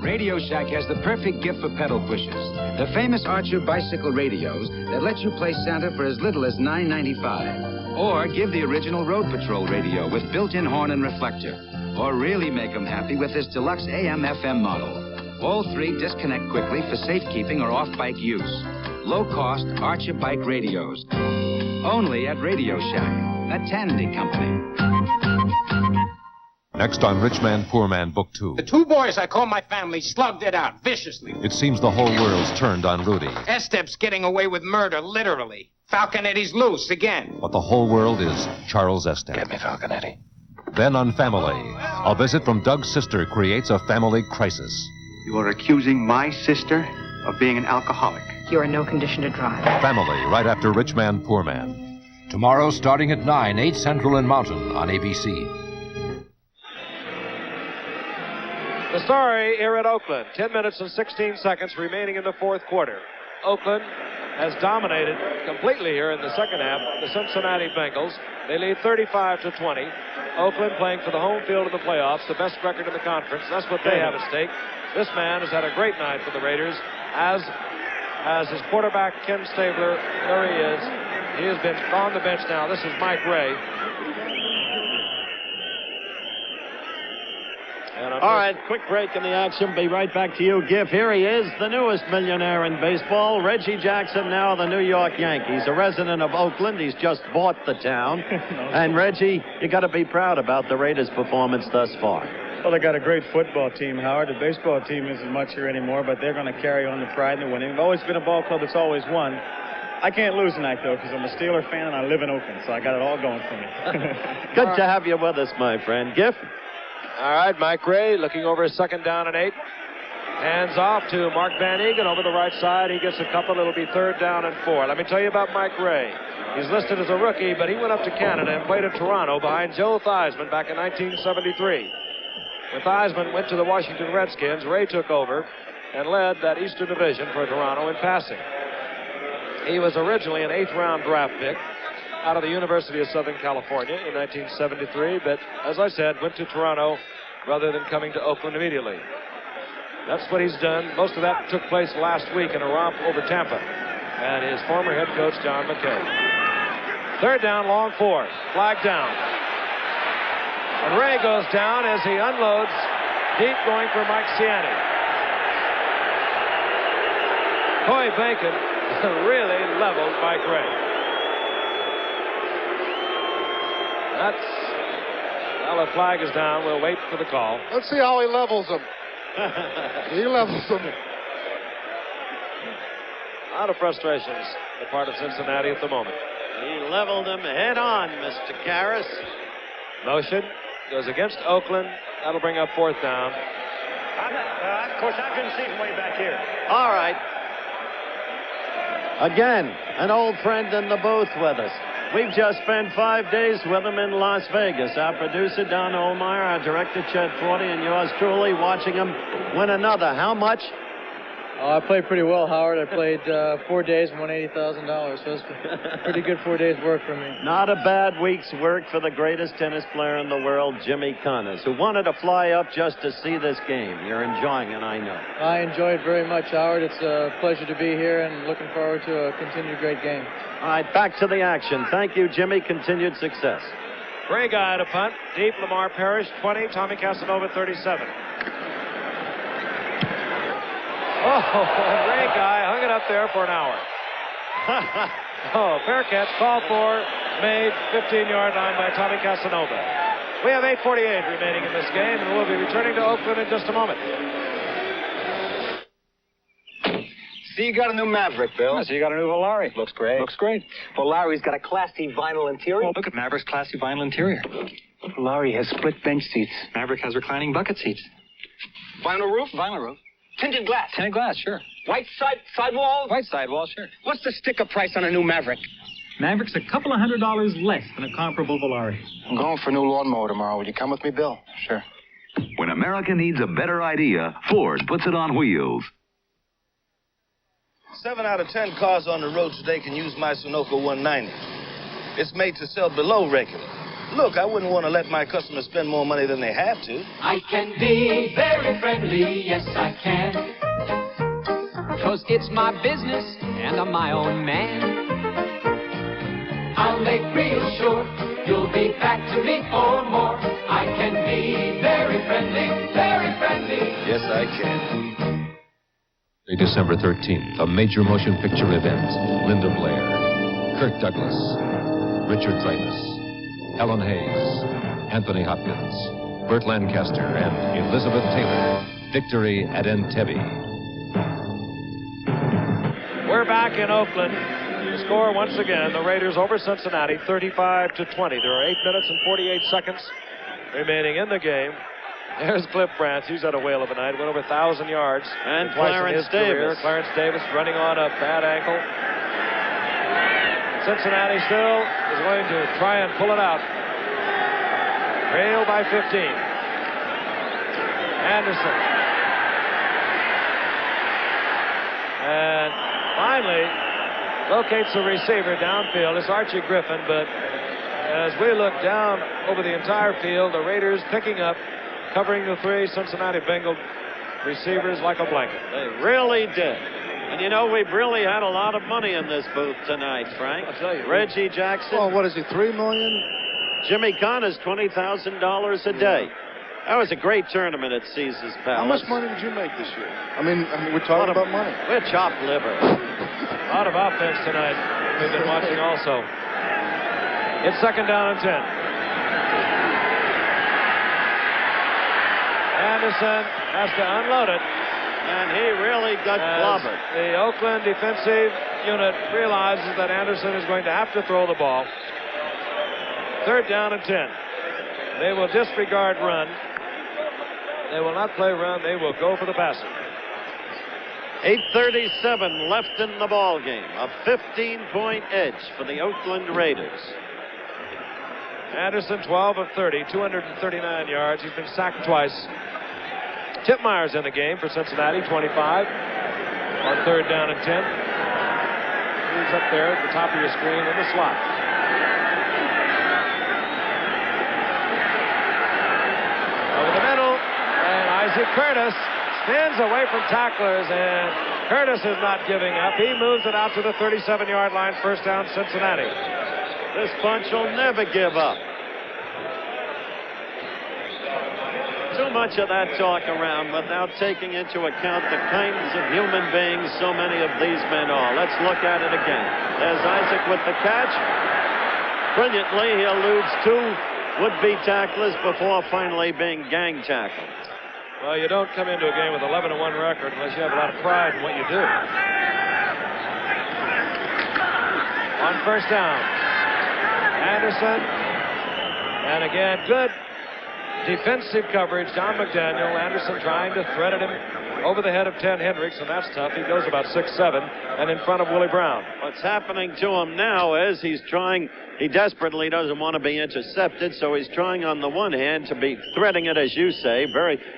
Radio Shack has the perfect gift for pedal pushers. The famous Archer bicycle radios that let you play Santa for as little as $9.95. Or give the original Road Patrol radio with built-in horn and reflector. Or really make them happy with this deluxe AM/FM model. All three disconnect quickly for safekeeping or off-bike use. Low-cost Archer bike radios. Only at Radio Shack, the Tandy Company. Next on Rich Man, Poor Man, Book 2. The two boys I call my family slugged it out viciously. It seems the whole world's turned on Rudy. Estep's getting away with murder, literally. Falconetti's loose again. But the whole world is Charles Estep. Get me, Falconetti. Then on Family, a visit from Doug's sister creates a family crisis. You are accusing my sister of being an alcoholic. You are in no condition to drive. Family, right after Rich Man, Poor Man. Tomorrow, starting at 9, 8 Central and Mountain on ABC. The story here at Oakland. 10 minutes and 16 seconds remaining in the fourth quarter. Oakland has dominated completely here in the second half the Cincinnati Bengals. They lead 35-20. Oakland playing for the home field in the playoffs, the best record in the conference. That's what they have at stake. This man has had a great night for the Raiders, as has his quarterback, Ken Stabler. There he is. He has been on the bench now. This is Mike Ray. All right, quick break in the action. Be right back to you, Giff. Here he is, the newest millionaire in baseball, Reggie Jackson, now the New York Yankees, a resident of Oakland. He's just bought the town. And, Reggie, you got to be proud about the Raiders' performance thus far. Well, they got a great football team, Howard. The baseball team isn't much here anymore, but they're going to carry on the pride and the winning. They've always been a ball club that's always won. I can't lose tonight, though, because I'm a Steeler fan and I live in Oakland, so I got it all going for me. Good to have you with us, my friend. Giff? All right, Mike Ray looking over his 2nd down and 8. Hands off to Mark Van Egan over the right side. He gets a couple. It'll be 3rd down and 4. Let me tell you about Mike Ray. He's listed as a rookie, but he went up to Canada and played at Toronto behind Joe Theismann back in 1973. When Theismann went to the Washington Redskins, Ray took over and led that Eastern Division for Toronto in passing. He was originally an 8th-round draft pick out of the University of Southern California in 1973, but as I said, went to Toronto rather than coming to Oakland immediately. That's what he's done. Most of that took place last week in a romp over Tampa and his former head coach, John McDaniel. 3rd down, long 4. Flag down. And Ray goes down as he unloads deep going for Mike Ciani. Coy Bacon really leveled Mike Ray. Well, the flag is down. We'll wait for the call. Let's see how he levels them. He levels them. A lot of frustrations on the part of Cincinnati at the moment. He leveled him head on, Mr. Karras. Motion goes against Oakland. That'll bring up 4th down. Of course, I couldn't see from way back here. All right. Again, an old friend in the booth with us. We've just spent 5 days with him in Las Vegas. Our producer, Don Olmeyer, our director, Chet Forty, and yours truly, watching him win another. How much? I played pretty well, Howard. I played 4 days and won $80,000, so it's a pretty good 4 days' work for me. Not a bad week's work for the greatest tennis player in the world, Jimmy Connors, who wanted to fly up just to see this game. You're enjoying it, I know. I enjoy it very much, Howard. It's a pleasure to be here and looking forward to a continued great game. All right, back to the action. Thank you, Jimmy. Continued success. Ray guy to punt. Deep, Lamar Parrish, 20. Tommy Casanova, 37. Oh, Ray guy hung it up there for an hour. Fair catch, called for, made, 15-yard line by Tommy Casanova. We have 8:48 remaining in this game, and we'll be returning to Oakland in just a moment. See, you got a new Maverick, Bill. I see you got a new Volare. Looks great. Looks great. Volare's got a classy vinyl interior. Well, look at Maverick's classy vinyl interior. Volare has split bench seats. Maverick has reclining bucket seats. Vinyl roof? Vinyl roof. Tinted glass. Tinted glass, sure. White sidewalls? White sidewalls, sure. What's the sticker price on a new Maverick? Maverick's a couple of $100 less than a comparable Volare. I'm going for a new lawnmower tomorrow. Will you come with me, Bill? Sure. When America needs a better idea, Ford puts it on wheels. 7 out of 10 cars on the road today can use my Sunoco 190. It's made to sell below regular. Look, I wouldn't want to let my customers spend more money than they have to. I can be very friendly, yes I can. 'Cause it's my business and I'm my own man. I'll make real sure you'll be back to me for more. I can be very friendly, very friendly. Yes, I can. December 13th, a major motion picture event. Linda Blair, Kirk Douglas, Richard Dreyfuss, Helen Hayes, Anthony Hopkins, Burt Lancaster, and Elizabeth Taylor. Victory at Entebbe. We're back in Oakland. The score once again, the Raiders over Cincinnati, 35-20. There are 8 minutes and 48 seconds remaining in the game. There's Cliff Branch. He's had a whale of a night. Went over 1,000 yards. And Clarence Davis. Clarence Davis running on a bad ankle. Cincinnati still is going to try and pull it out. Trail by 15. Anderson. And finally locates the receiver downfield. It's Archie Griffin, but as we look down over the entire field, the Raiders picking up, covering the 3 Cincinnati Bengal receivers like a blanket. They really did. And you know, we've really had a lot of money in this booth tonight, Frank. I'll tell you. Reggie Jackson. Oh, what is he, $3 million? Jimmy Connors, $20,000 a day. That was a great tournament at Caesar's Palace. How much money did you make this year? I mean we're talking about money. We're chopped liver. A lot of offense tonight. We've been watching also. It's second down and 10. Anderson has to unload it. And he really got clobbered. The Oakland defensive unit realizes that Anderson is going to have to throw the ball. Third down and 10. They will disregard run. They will not play run. They will go for the passing. 8:37 left in the ball game. A 15-point edge for the Oakland Raiders. Anderson, 12 of 30, 239 yards. He's been sacked twice. Tipmeyer's in the game for Cincinnati, 25 on third down and 10. He's up there at the top of your screen in the slot. Over the middle, and Isaac Curtis spins away from tacklers, and Curtis is not giving up. He moves it out to the 37-yard line, first down, Cincinnati. This bunch will never give up. Too much of that talk around without taking into account the kinds of human beings so many of these men are. Let's look at it again. There's Isaac with the catch. Brilliantly, he eludes two would-be tacklers before finally being gang tackled. Well, you don't come into a game with 11-1 record unless you have a lot of pride in what you do. On first down, Anderson, and again, good defensive coverage. John McDaniel. Anderson trying to thread it him over the head of Ted Hendricks, and that's tough. He goes about 6'7", and in front of Willie Brown. What's happening to him now is he desperately doesn't want to be intercepted, so he's trying on the one hand to be threading it, as you say,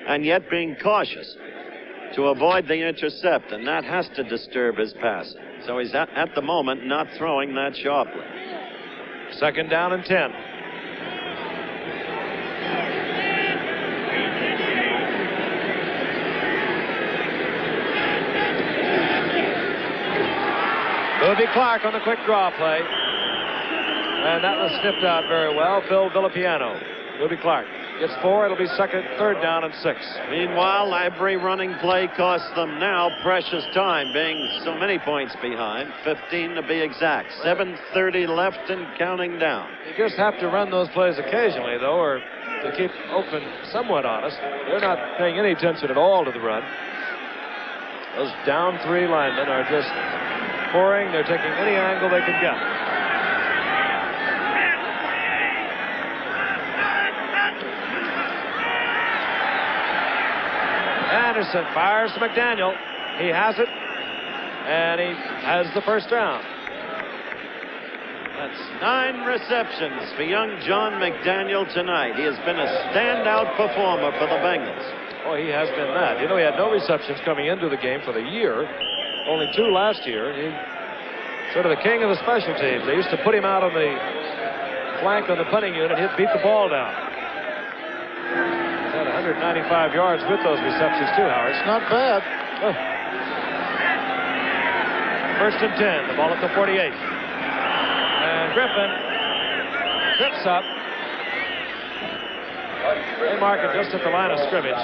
and yet being cautious to avoid the intercept, and that has to disturb his passing. So he's at the moment not throwing that sharply. Second down and 10. Bobby Clark on the quick draw play. And that was snipped out very well. Phil Villapiano. Bobby Clark gets 4. It'll be third down and 6. Meanwhile, every running play costs them now precious time, being so many points behind. 15 to be exact. 7:30 left and counting down. You just have to run those plays occasionally, though, or to keep Oakland somewhat honest. They're not paying any attention at all to the run. Those down 3 linemen are just pouring. They're taking any angle they can get. Anderson fires to McDaniel. He has it, and he has the first down. That's 9 receptions for young John McDaniel tonight. He has been a standout performer for the Bengals. Oh, he has been that. You know, he had no receptions coming into the game for the year. Only 2 last year. He's sort of the king of the special teams. They used to put him out on the flank on the punting unit. He'd beat the ball down. He's had 195 yards with those receptions too, Howard. It's not bad. Oh. First and 10. The ball at the 48. And Griffin trips up. They mark it just at the line of scrimmage.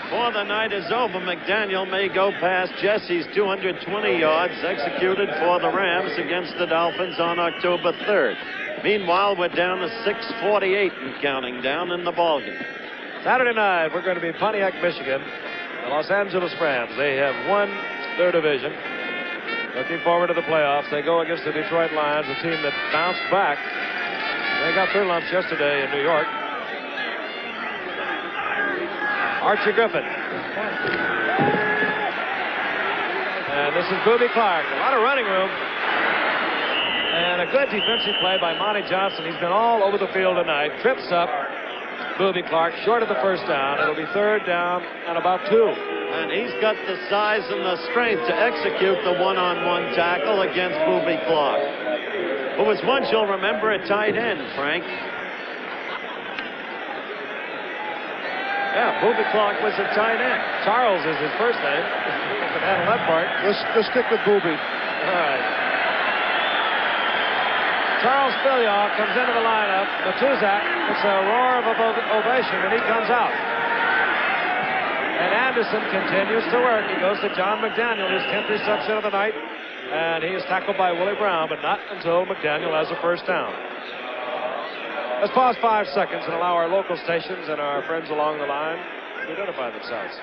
Before the night is over, McDaniel may go past Jesse's 220 yards executed for the Rams against the Dolphins on October 3rd. Meanwhile, we're down to 6:48 and counting down in the ballgame. Saturday night, we're going to be in Pontiac, Michigan. The Los Angeles Rams. They have won their division. Looking forward to the playoffs. They go against the Detroit Lions, a team that bounced back. They got their lumps yesterday in New York. Archie Griffin. And this is Bobby Clark. A lot of running room. And a good defensive play by Monte Johnson. He's been all over the field tonight. Trips up Bobby Clark short of the first down. It'll be third down and about 2. And he's got the size and the strength to execute the one-on-one tackle against Bobby Clark, who was once, you'll remember, a tight end, Frank. Yeah, Bobby Clark was a tight end. Charles is his first name. You can handle that part. Let's stick with Bobby. All right. Charles Billiard comes into the lineup. Matuzak gets a roar of ovation when he comes out. And Anderson continues to work. He goes to John McDaniel, his 10th reception of the night. And he is tackled by Willie Brown, but not until McDaniel has a first down. Let's pause 5 seconds and allow our local stations and our friends along the line to identify themselves.